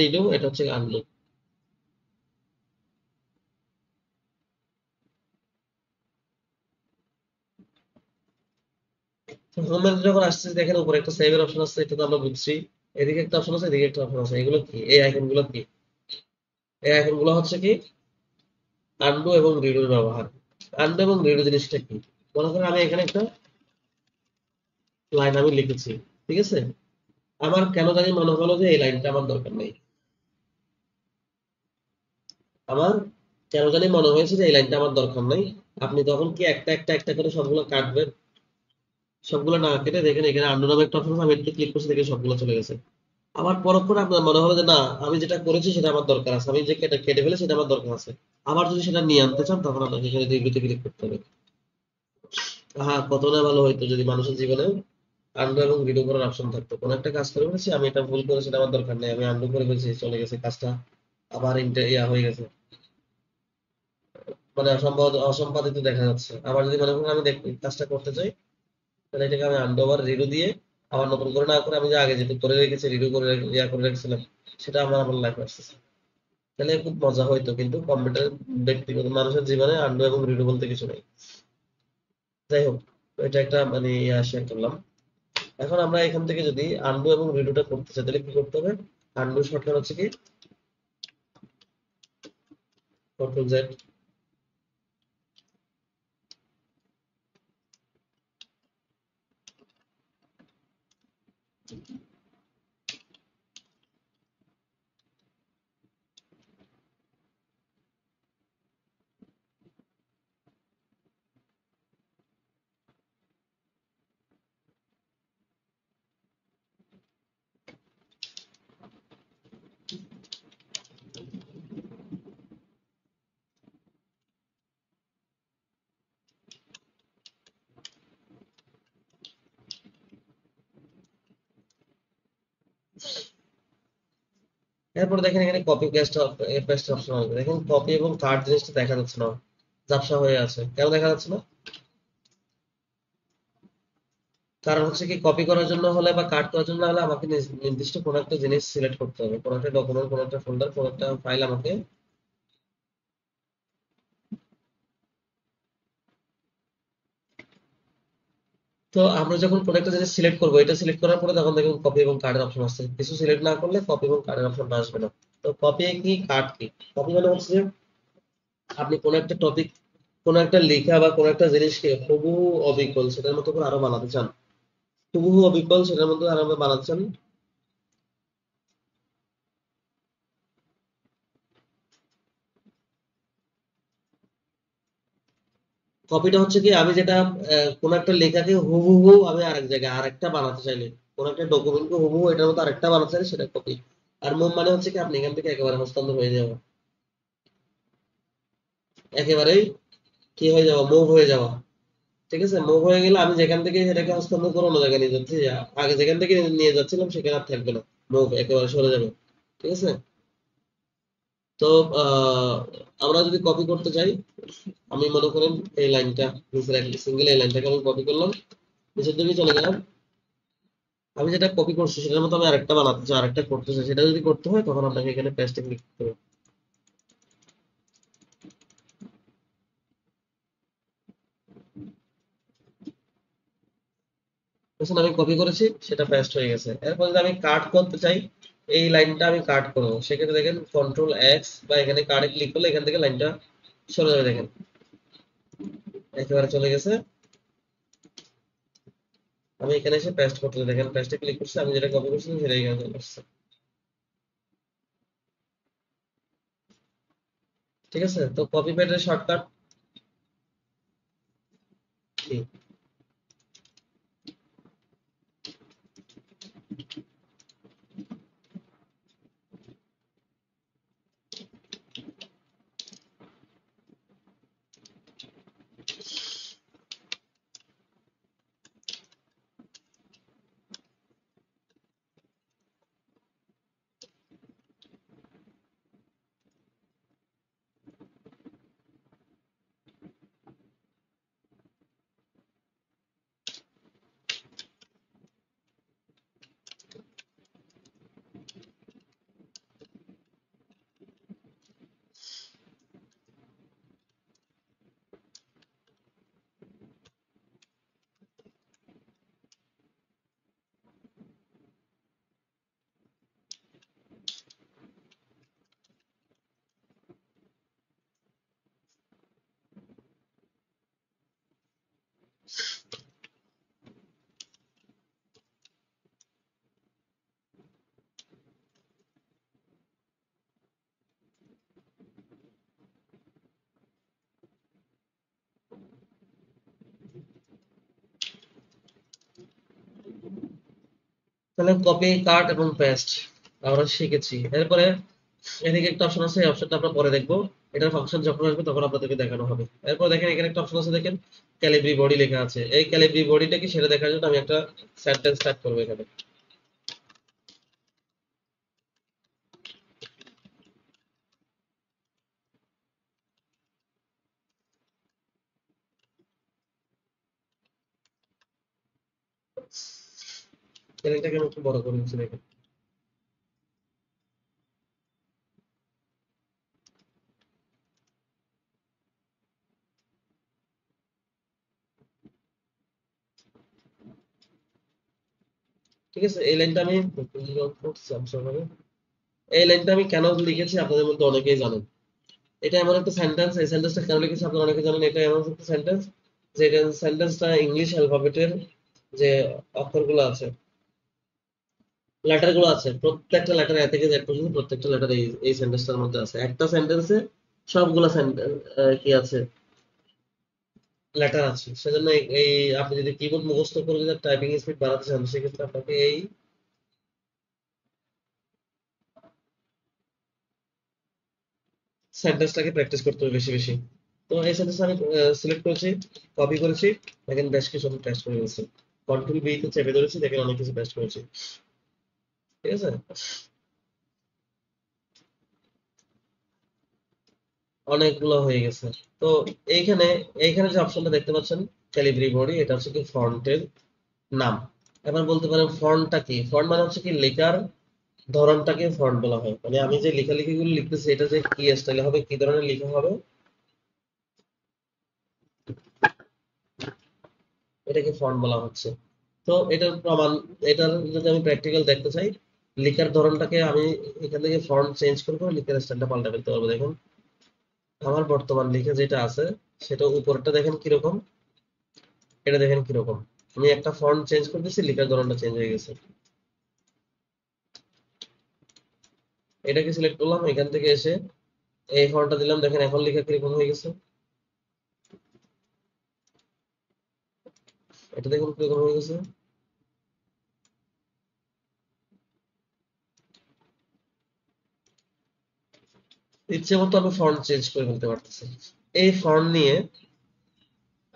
রিডু, এটা হচ্ছে আনডু। হোম মেনু যখন আসছে দেখেন উপরে একটা সেভ এর অপশন আছে, এটা তো আমরা বুঝছি। এদিকে একটা অপশন আছে, এদিকে একটা অপশন আছে। এগুলো কি, এই আইকন গুলো কি? এই আইকন গুলো হচ্ছে কি আনডু এবং রিডুর ব্যবহার। আনডু এবং রিডু জিনিসটা কি, মনে করেন আমি এখানে একটা লাইন আমি লিখেছি, ঠিক আছে, আমার কেন জানি মনে হলো যে এই লাইনটা আমার দরকার নেই। আমার কেন জানি মনে হয়েছে যে এই লাইনটা আমার দরকার নাই। আপনি তখন কি একটা একটা একটা করে সবগুলো কাটবেন? সবগুলো না কেটে দেখেন এখানে আন্ডু নামে একটা অপশন আছে, আমি একটু ক্লিক করছি, দেখে সবগুলো চলে গেছে। আমার পরক্ষণে আপনার মনে হলো যে না, আমি যেটা করেছি সেটা আমার দরকার আছে, আমি যে কেটে কেটে ফেলে সেটা আমার দরকার আছে। আবার যদি সেটা নিয়ে আনতে চান তখন আপনাকে এখানে রিভিউতে ক্লিক করতে হবে। হ্যাঁ, কত না ভালো হইতো যদি মানুষের জীবনে আন্ডু এবং রিডু করার অপশন থাকতো। কোন একটা কাজ করে ফেলেছি, আমি এটা ভুল করে, সেটা আমার দরকার নেই, আমি আন্ডু করে ফেলছি, চলে গেছে কাজটা, আবার হয়ে গেছে, মানে অসম্পাদিত দেখা যাচ্ছে। আবার যদি মনে করেন আমি কাজটা করতে চাই, তাহলে এটাকে আমি আন্ডু আবার রিডু দিয়ে আবার নতুন করে না করে আমি যে আগে যেটা করে রেখেছি রিডু করে করে রেখেছিলাম, সেটা আমার লাইফে আসতেছে। তাহলে খুব মজা হইতো, কিন্তু কম্পিউটার ব্যক্তিগত মানুষের জীবনে আন্ডু এবং রিডু বলতে কিছু নেই। যাই হোক, এটা একটা মানে শেয়ার করলাম। এখন আমরা এখান থেকে যদি আন্ডু এবং রিডুটা করতে চাই তাহলে কি করতে হবে। আন্ডু শর্টকাট হচ্ছে কি কন্ট্রোল জেড। এরপর দেখেন এখানে কপি পেস্ট অপশন আছে। দেখেন কপি এবং কাট জিনিসটা দেখা যাচ্ছে না, ঝাপসা হয়ে আছে। কেন দেখা যাচ্ছে না? কারণ হচ্ছে কি কপি করার জন্য হলে বা কাট করার জন্য হলে আমাকে নির্দিষ্ট কোনো একটা জিনিস সিলেক্ট করতে হবে, কোনো একটা ডকুমেন্ট, কোনো একটা ফোল্ডার, কোনো একটা ফাইল আমাকে তো আমরা যখন কোনো একটা জিনিস সিলেক্ট করবো, এটা সিলেক্ট করার পরে তখন দেখুন কপি এবং কার্ডের অপশন আসছে। কিছু সিলেক্ট না করলে কপি এবং কার্ডের অপশনটা আসবে না। তো কপি কি কার্ড কি? কপি মানে হচ্ছে যে আপনি কোনো একটা টপিক, কোনো একটা লেখা বা কোনো একটা জিনিসকে হুবহু অবিকল সেটার মতো করে আরো বানাতে চান, হুবহু অবিকল সেটার মতো আরো বানাতে চান। কপিটা হচ্ছে কি আমি যেটা কোন একটা লেখাকে হুবহু আমি আরেক জায়গায় আরেকটা বানাতে চাইলে, কোন একটা ডকুমেন্টকে হুবহু এটার মতো আরেকটা বানাতে চাইলে সেটা কপি। আর মুভ মানে হচ্ছে কি আপনি এখান থেকে একেবারে হস্তান্তর হয়ে যাওয়া, একেবারেই কি হয়ে যাওয়া, মুভ হয়ে যাওয়া। ঠিক আছে, মুভ হয়ে গেলে আমি যেখান থেকে সেটাকে হস্তান্তর করে অন্য জায়গায় নিয়ে যাচ্ছি, আগে যেখান থেকে নিয়ে যাচ্ছিলাম সেখানে আর থাকবে না, মুভ একেবারে সরে যাবে। ঠিক আছে। তো আমরা যদি কপি করতে চাই, আমি মনে করেন এই লাইনটা নিচের সিঙ্গেল এই লাইনটাকে আমি কপি করলাম, নিচের দিকে চলে গেলাম। আমি যেটা কপি করছি সেটার মতো আমি আরেকটা বানাতে চাই, আরেকটা করতে চাই, সেটা যদি করতে হয় তখন আপনাকে এখানে পেস্টে ক্লিক করতে হবে। বুঝছেন, আমি কপি করেছি, সেটা পেস্ট হয়ে গেছে। এরপর যদি আমি কাট করতে চাই এই লাইনটা আমি কাট করবো, সেক্ষেত্রে দেখেন কন্ট্রোল এক্স বা এখানে কাটে ক্লিক করলে এখান থেকে লাইনটা সরে যাবে, দেখেন একেবারে চলে গেছে। আমি এখানে এসে পেস্ট করতে দেখেন, পেস্টে ক্লিক করছি, আমি যেটা কপি করছি সেটাই এখানে চলে আসছে। ঠিক আছে, তো কপি প্যাডের শর্টকাট কি? তাহলে কপি কাট এবং পেস্ট আমরা শিখেছি। এরপরে এদিকে একটা অপশন আছে, এই অপশনটা আমরা পরে দেখবো, এটার ফাংশন যখন আসবে তখন আপনাদেরকে দেখানো হবে। এরপর দেখেন এখানে একটা অপশন আছে, দেখেন ক্যালিব্রি বডি লেখা আছে। এই ক্যালিব্রি বডিটা কি সেটা দেখার জন্য আমি একটা সেন্টেন্স স্টার্ট করবো এখানে। স্পেলিংটাকে আমি একটু বড় করে দিচ্ছি দেখেন। ঠিক আছে, এই লাইনটা আমি এই লাইনটা আমি কেন লিখেছি আপনাদের মধ্যে অনেকেই জানেন। এটা এমন একটা সেন্টেন্স, এই সেন্টেন্সটা কেন লিখেছি আপনারা অনেকে জানেন। এটা এমন একটা সেন্টেন্স যে সেন্টেন্সটা ইংলিশ অ্যালফাবেটের যে অক্ষরগুলো আছে, লেটার গুলো আছে, প্রত্যেকটা লেটার এ থেকে জেড পর্যন্ত প্রত্যেকটা লেটার এই সেন্টেন্সটার মধ্যে আছে। একটা সেন্টেন্সে সবগুলা সেন্টেন্স কি আছে, লেটার আছে। সেজন্য এই আপনি যদি কিবোর্ড মুখস্থ করে যদি টাইপিং স্পিড বাড়াতে চান, সেক্ষেত্রে আপনাকে এই সেন্টেন্সটাকে প্র্যাকটিস করতে হবে বেশি বেশি। তো এই সেন্টেন্স আমি সিলেক্ট করেছি, কপি করেছি, দেখেন বেশ কিছু আমি পেস্ট করে দিয়েছি। কন্ট্রোল বি তে চেপে ধরেছি, দেখেন অনেক কিছু পেস্ট করেছি। ঠিক আছে, অনেকগুলো হয়ে গেছে। তো এইখানে এইখানে যে অপশনটা দেখতে পাচ্ছেন ক্যালিব্রি বডি, এটা হচ্ছে কি ফন্টের নাম। এবার বলতে পারেন ফন্টটা কি? ফন্ট মানে হচ্ছে কি লেখার ধরনটাকে ফন্ট বলা হয়। মানে আমি যে লেখালেখি গুলো লিখতেছি এটা যে কি স্টাইলে হবে, কি ধরনের লেখা হবে, এটাকে ফন্ট বলা হচ্ছে। তো এটার প্রমাণ, এটার যদি আমি প্র্যাকটিক্যাল দেখতে চাই, লেখার ধরনটাকে আমি এখান থেকে ফন্ট চেঞ্জ করবো, লেখার স্টাইলটা পাল্টা ফেলতে পারবো। দেখুন আমার বর্তমান লেখা যেটা আছে সেটা উপরটা দেখেন কিরকম, এটা দেখেন কিরকম। আমি একটা ফন্ট চেঞ্জ করতেছি, লেখার ধরনটা চেঞ্জ হয়ে গেছে। এটাকে সিলেক্ট করলাম, এখান থেকে এসে এই ফন্টটা দিলাম, দেখেন এখন লেখা কিরকম হয়ে গেছে। এটা দেখুন কিরকম হয়ে গেছে। ইচ্ছে মতো আমি ফন্ট চেঞ্জ করে ফেলতে পারতেছি। এই ফন্ট নিয়ে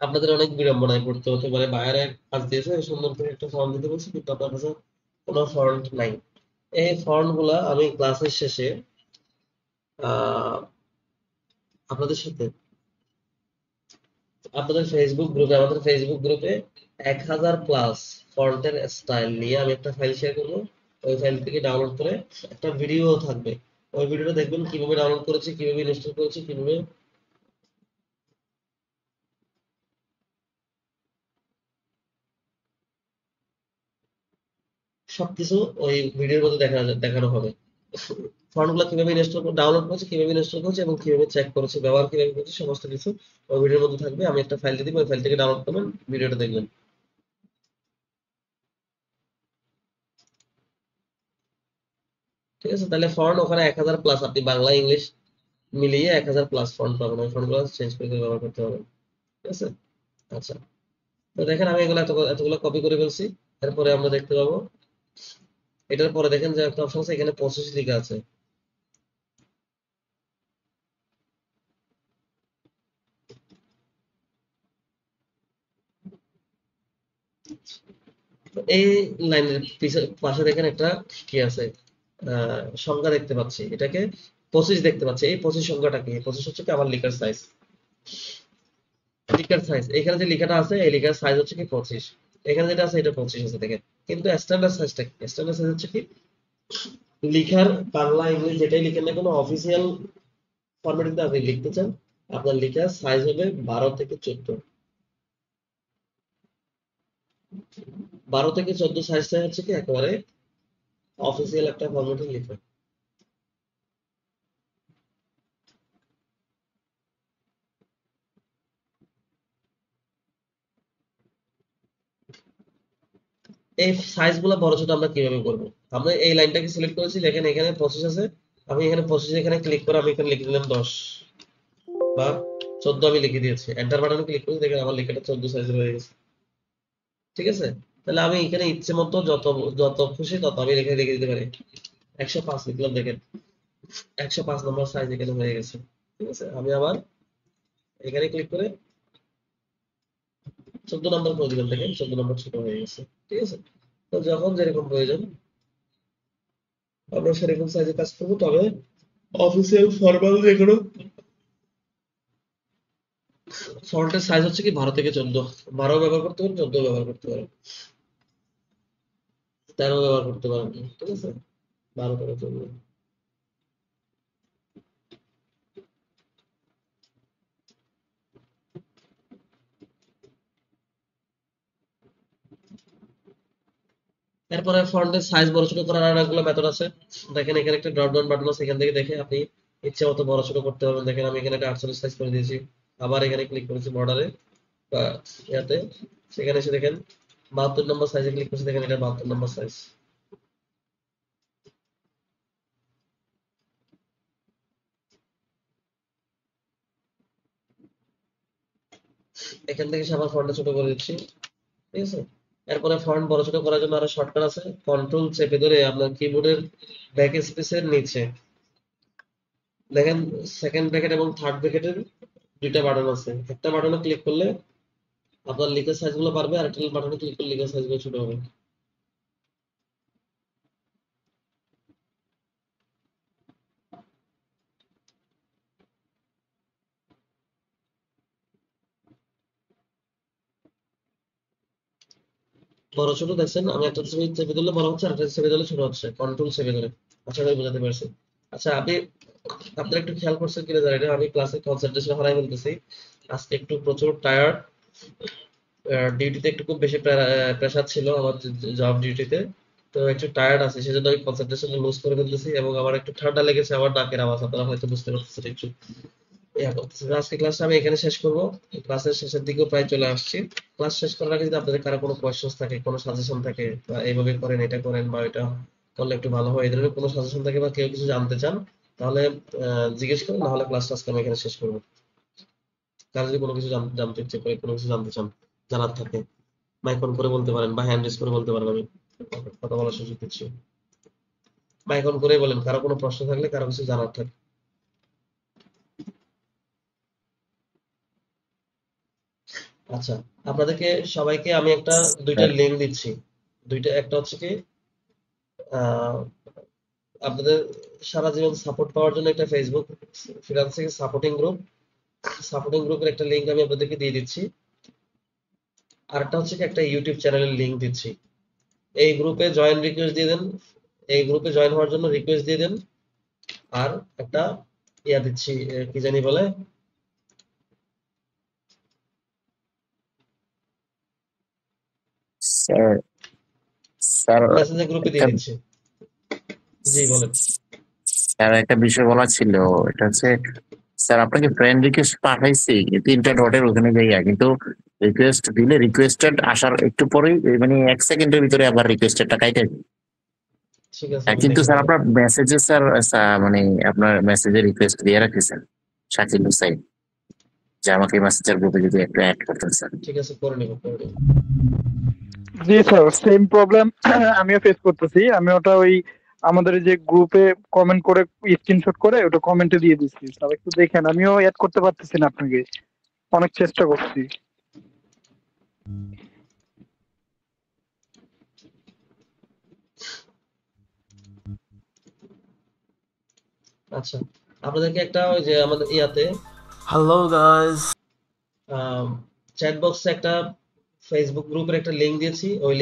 আপনাদের অনেক বিড়ম্বনায় পড়তে হতে পারে। বাইরে কাজ দিয়েছে সুন্দর করে একটা ফন্ট দিতে বলছি, কিন্তু আপনার কাছে কোনো ফন্ট নাই। এই ফন্ট গুলা আমি ক্লাসের শেষে আহ আপনাদের সাথে, আপনাদের ফেসবুক গ্রুপে, আমাদের ফেসবুক গ্রুপে 1000+ ফন্টের স্টাইল নিয়ে আমি একটা ফাইল শেয়ার করবো। ওই ফাইল থেকে ডাউনলোড করে একটা ভিডিও থাকবে, ওই ভিডিওটা দেখবেন কিভাবে ডাউনলোড করেছি, কিভাবে ইনস্টল করেছি, কিভাবে সবকিছু ওই ভিডিওর মধ্যে দেখানো হবে। ফন্টগুলো কিভাবে ইনস্টল ডাউনলোড করেছে, কিভাবে ইনস্টল করেছে এবং কিভাবে চেক করেছে, ব্যবহার কিভাবে করছে, সমস্ত কিছু ওই ভিডিওর মধ্যে থাকবে। আমি একটা ফাইল দিয়ে দিব, ওই ফাইল থেকে ডাউনলোড করবেন, ভিডিওটা দেখবেন। ঠিক আছে, তাহলে ফন্ট ওখানে 1000+ আপনি বাংলা ইংলিশ মিলিয়ে 1000+ ফন্ট পাবেন। ওই ফন্টগুলো চেঞ্জ করে ব্যবহার করতে হবে। ঠিক আছে, আচ্ছা। তো দেখেন আমি এগুলো এতগুলো কপি করে ফেলছি। এরপরে আমরা দেখতে পাবো এটার পরে দেখেন যে একটা অপশন আছে, এখানে প্রসেস লেখা আছে। তো এই লাইনের পাশে দেখেন একটা কি আছে, সংখ্যা দেখতে পাচ্ছি, এটাকে 25 দেখতে পাচ্ছি। এই 25 সংখ্যাটা কি? 25 হচ্ছে কি আমার লিখার সাইজ। লিখার সাইজ এখানে যে লেখাটা আছে, এই লেখার সাইজ হচ্ছে কি 25। এখানে যেটা আছে এটা 25 আছে দেখেন। কিন্তু স্ট্যান্ডার্ড সাইজটা কি? স্ট্যান্ডার্ড সাইজ হচ্ছে কি লিখার বাংলা ইংলিশ যেটাই লিখেন না কোনো, অফিসিয়াল ফরম্যাটে আপনি লিখতে চান, আপনার লেখার সাইজ হবে 12 থেকে 14। 12 থেকে 14 সাইজটা হচ্ছে কি একেবারে অফিসিয়াল একটা ফরম্যাটে লিখা। এই সাইজ গুলা বড় ছোট আমরা কিভাবে করবো? আমরা এই লাইনটাকে সিলেক্ট করেছি, দেখেন এখানে 25 আছে। আমি এখানে 25 এখানে ক্লিক করে আমি এখানে লিখে দিলাম 10 বা 14 আমি লিখে দিয়েছি। এন্টার বাটনে ক্লিক করে দেখেন আমার লেখাটা 14 সাইজের হয়ে গেছে। ঠিক আছে, তাহলে আমি এখানে ইচ্ছে মতো যত যত খুশি তত আমি লিখে দিতে পারি। 105 লিখলাম, দেখেন 105 নম্বর সাইজ এখানে হয়ে গেছে। ঠিক আছে, আমি আবার এখানে ক্লিক করে 14 নম্বর করে দিলাম, দেখেন 14 নম্বর ছোট হয়ে গেছে। ঠিক আছে, তো যখন যেরকম প্রয়োজন আমরা সেরকম সাইজে কাজ করবো। তবে অফিসিয়াল ফরমাল যে কোনো ফন্টের সাইজ হচ্ছে কি 12 থেকে 14। 12 ব্যবহার করতে পারেন, 14 ব্যবহার করতে পারেন, 13 ব্যবহার করতে পারেন। ঠিক আছে, 12 থেকে 14। এরপরে ফন্টের সাইজ বড় ছোট করার অনেকগুলো মেথড আছে। দেখেন এখানে একটা ড্রপ ডাউন বাটন আছে, এখান থেকে দেখে আপনি ইচ্ছে মতো বড় ছোট করতে পারবেন। দেখেন আমি এখানে একটা 48 সাইজ করে দিয়েছি। আবার এখানে ক্লিক করেছি বর্ডারে বা ইয়াতে, সেখানে এসে দেখেন 72 নম্বর সাইজে ক্লিক করছি, দেখেন এটা 72 নম্বর সাইজ। এখান থেকে আবার ফন্টটা ছোট করে দিচ্ছি। ঠিক আছে, এরপরে ফন্ট বড় ছোট করার জন্য আরো শর্টকাট আছে। কন্ট্রোল চেপে ধরে আপনার কিবোর্ডের ব্যাক স্পেসের নিচে দেখেন সেকেন্ড ব্র্যাকেট এবং থার্ড ব্র্যাকেটের দুইটা বাটন আছে। একটা বাটনে ক্লিক করলে আপনার লেখার সাইজ গুলো বাড়বে, আর একটা বাটনে ক্লিক করলে লেখার সাইজ গুলো ছোট হবে। বড় ছোট দেখছেন, আমি একটা ছবি চেপে ধরলে বড় হচ্ছে, আর একটা চেপে ধরলে ছোট হচ্ছে। কন্ট্রোল চেপে ধরে, আশা করি বোঝাতে পারছি। আচ্ছা, আপনারা একটু খেয়াল করছেন কিনা জানি না, আমি ক্লাসে কনসেন্ট্রেশন হারাই ফেলতেছি। আজকে একটু প্রচুর টায়ার্ড, ডিউটিতে একটু খুব বেশি প্রেশার ছিল আমার জব ডিউটিতে। তো একটু টায়ার্ড আছি, সেজন্য আমি কনসেন্ট্রেশন লুজ করে ফেলতেছি এবং আমার একটু ঠান্ডা লেগেছে, আমার নাকের আওয়াজ আপনারা হয়তো বুঝতে পারতেছেন একটু ইয়া করতেছি। আজকে ক্লাসটা আমি এখানে শেষ করব, ক্লাসের শেষের দিকেও প্রায় চলে আসছি। ক্লাস শেষ করার আগে যদি আপনাদের কারো কোনো কোয়েশ্চেন থাকে, কোনো সাজেশন থাকে, বা এইভাবে করেন, এটা করেন, বা এটা করলে একটু ভালো হয়, এই ধরনের কোনো সাজেশন থাকে, বা কেউ কিছু জানতে চান, তাহলে জিজ্ঞেস করুন, না হলে ক্লাসটা আজকে আমি এখানে শেষ করবো। কারো যদি কোনো কিছু জানতে ইচ্ছে করে, কোনো কিছু জানতে চান, জানার থাকে, মাইক অন করে বলতে পারেন বা হ্যান্ড রেজ করে বলতে পারেন, আমি কথা বলার সুযোগ দিচ্ছি। মাইক অন করে বলেন কারো কোনো প্রশ্ন থাকলে, কারো কিছু জানার থাকে। আচ্ছা, আপনাদেরকে সবাইকে আমি দুইটা লিঙ্ক দিচ্ছি। একটা হচ্ছে কি আপনাদের সারা জীবন সাপোর্ট পাওয়ার জন্য একটা ফেসবুক ফ্রিল্যান্সিং সাপোর্টিং গ্রুপের একটা লিঙ্ক আমি আপনাদেরকে দিয়ে দিচ্ছি। আর একটা হচ্ছে কি একটা ইউটিউব চ্যানেলের লিঙ্ক দিচ্ছি। এই গ্রুপে জয়েন রিকোয়েস্ট দিয়ে দেন, এই গ্রুপে জয়েন হওয়ার জন্য রিকোয়েস্ট দিয়ে দেন। আর একটা ইয়া দিচ্ছি, কি জানি বলে, স্যার স্যার মেসেঞ্জার গ্রুপে দিয়ে একটা দিচ্ছি। জি বলেন। স্যার একটা বিষয় বলা ছিল, এটা হচ্ছে স্যার আপনাকে ফ্রেন্ড রিকোয়েস্ট পাঠাইছি তিনটা ডটের ওখানে যাইয়া, কিন্তু রিকোয়েস্ট দিলে রিকোয়েস্টেড আসার একটু পরেই মানে 1 সেকেন্ডের ভিতরে আবার রিকোয়েস্টেডটা কাইটা যায়। ঠিক আছে, আমি কিন্তু দেখে স্যার নিব। আপনার মেসেজে স্যার মানে আপনার মেসেজে রিকোয়েস্ট দিয়ে রাখছেন শাকিল হুসাইন, যে আমাকে মেসেঞ্জার গ্রুপে যদি একটু অ্যাড করতেন স্যার। ঠিক আছে, করে নিব। জি স্যার, সেম প্রবলেম আমিও ফেস করতেছি। আমি ওটা ওই আমাদের যে গ্রুপে কমেন্ট করে স্ক্রিনশট করে ওটা কমেন্টে দিয়ে দিচ্ছি। স্যার একটু দেখেন, আমিও অ্যাড করতে পারতেছি না আপনাকে, অনেক চেষ্টা করছি। আচ্ছা, আপনাদেরকে একটা ওই যে আমাদের ইয়াতে হ্যালো গাইস, চ্যাট বক্সে একটা ফেসবুক গ্রুপের একটা লিংক দিয়েছি। ওই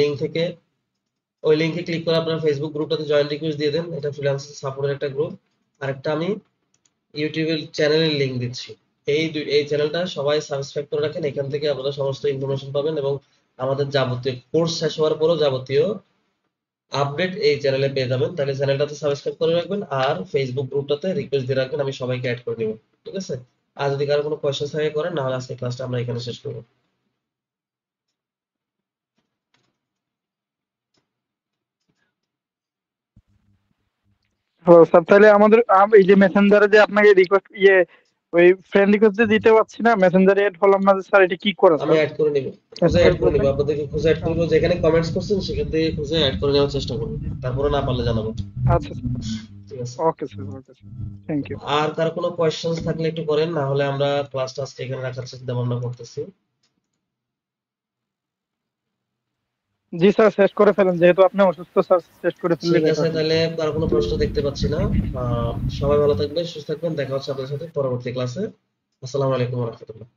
লিংকে ক্লিক করে আপনারা ফেসবুক গ্রুপটাতে জয়েন রিকোয়েস্ট দিয়ে দেন। এটা ফ্রিল্যান্সার সাপোর্টের একটা গ্রুপ। আর একটা আমি ইউটিউবের চ্যানেলের লিংক দিচ্ছি। এই চ্যানেলটা সবাই সাবস্ক্রাইব করে রাখেন। এখান থেকে আপনারা সমস্ত ইনফরমেশন পাবেন এবং আমাদের যাবতীয় কোর্স শেষ হওয়ার পরও যাবতীয় আপডেট এই চ্যানেলে পেয়ে যাবেন। তাহলে চ্যানেলটাতে সাবস্ক্রাইব করে রাখবেন আর ফেসবুক গ্রুপটাতে রিকোয়েস্ট দিয়ে রাখবেন, আমি সবাইকে অ্যাড করে দিব। ঠিক আছে? আর যদি কারো কোনো কোয়েশ্চেন থাকে করেন, না হলে আজকে ক্লাসটা আমরা এখানে শেষ করব। হ্যালো স্যার, তাহলে আমাদের এই যে মেসেঞ্জারে যে আপনাকে রিকোয়েস্ট ওই ফ্রেন্ড রিকোয়েস্ট দিতে পারছি না, মেসেঞ্জারে এড হলাম না স্যার, এটা কি করা আমি অ্যাড করে নিব, খুঁজে অ্যাড করে নিব। আপনাদেরকে খুঁজে অ্যাড করব, যেখানে কমেন্টস করছেন সেখান থেকে খুঁজে অ্যাড করে নেওয়ার চেষ্টা করব। তারপরে না পারলে জানাবো। আচ্ছা ঠিক আছে, okay sir, okay sir, thank you. আর কার কোনো কোয়েশ্চেনস থাকলে একটু করেন, না হলে আমরা ক্লাসটা আজকে এখানে রাখার চিন্তা ভাবনা করতেছি। জি স্যার, শেষ করে ফেলেন, যেহেতু আপনি অসুস্থ স্যার, শেষ করে ফেললে ঠিক আছে, better। তাহলে আর কোনো প্রশ্ন দেখতে পাচ্ছি না। সবাই ভালো থাকবেন, সুস্থ থাকবেন। দেখা হচ্ছে আপনাদের সাথে পরবর্তী ক্লাসে। আসসালামু আলাইকুম ওয়া রাহমাতুল্লাহ।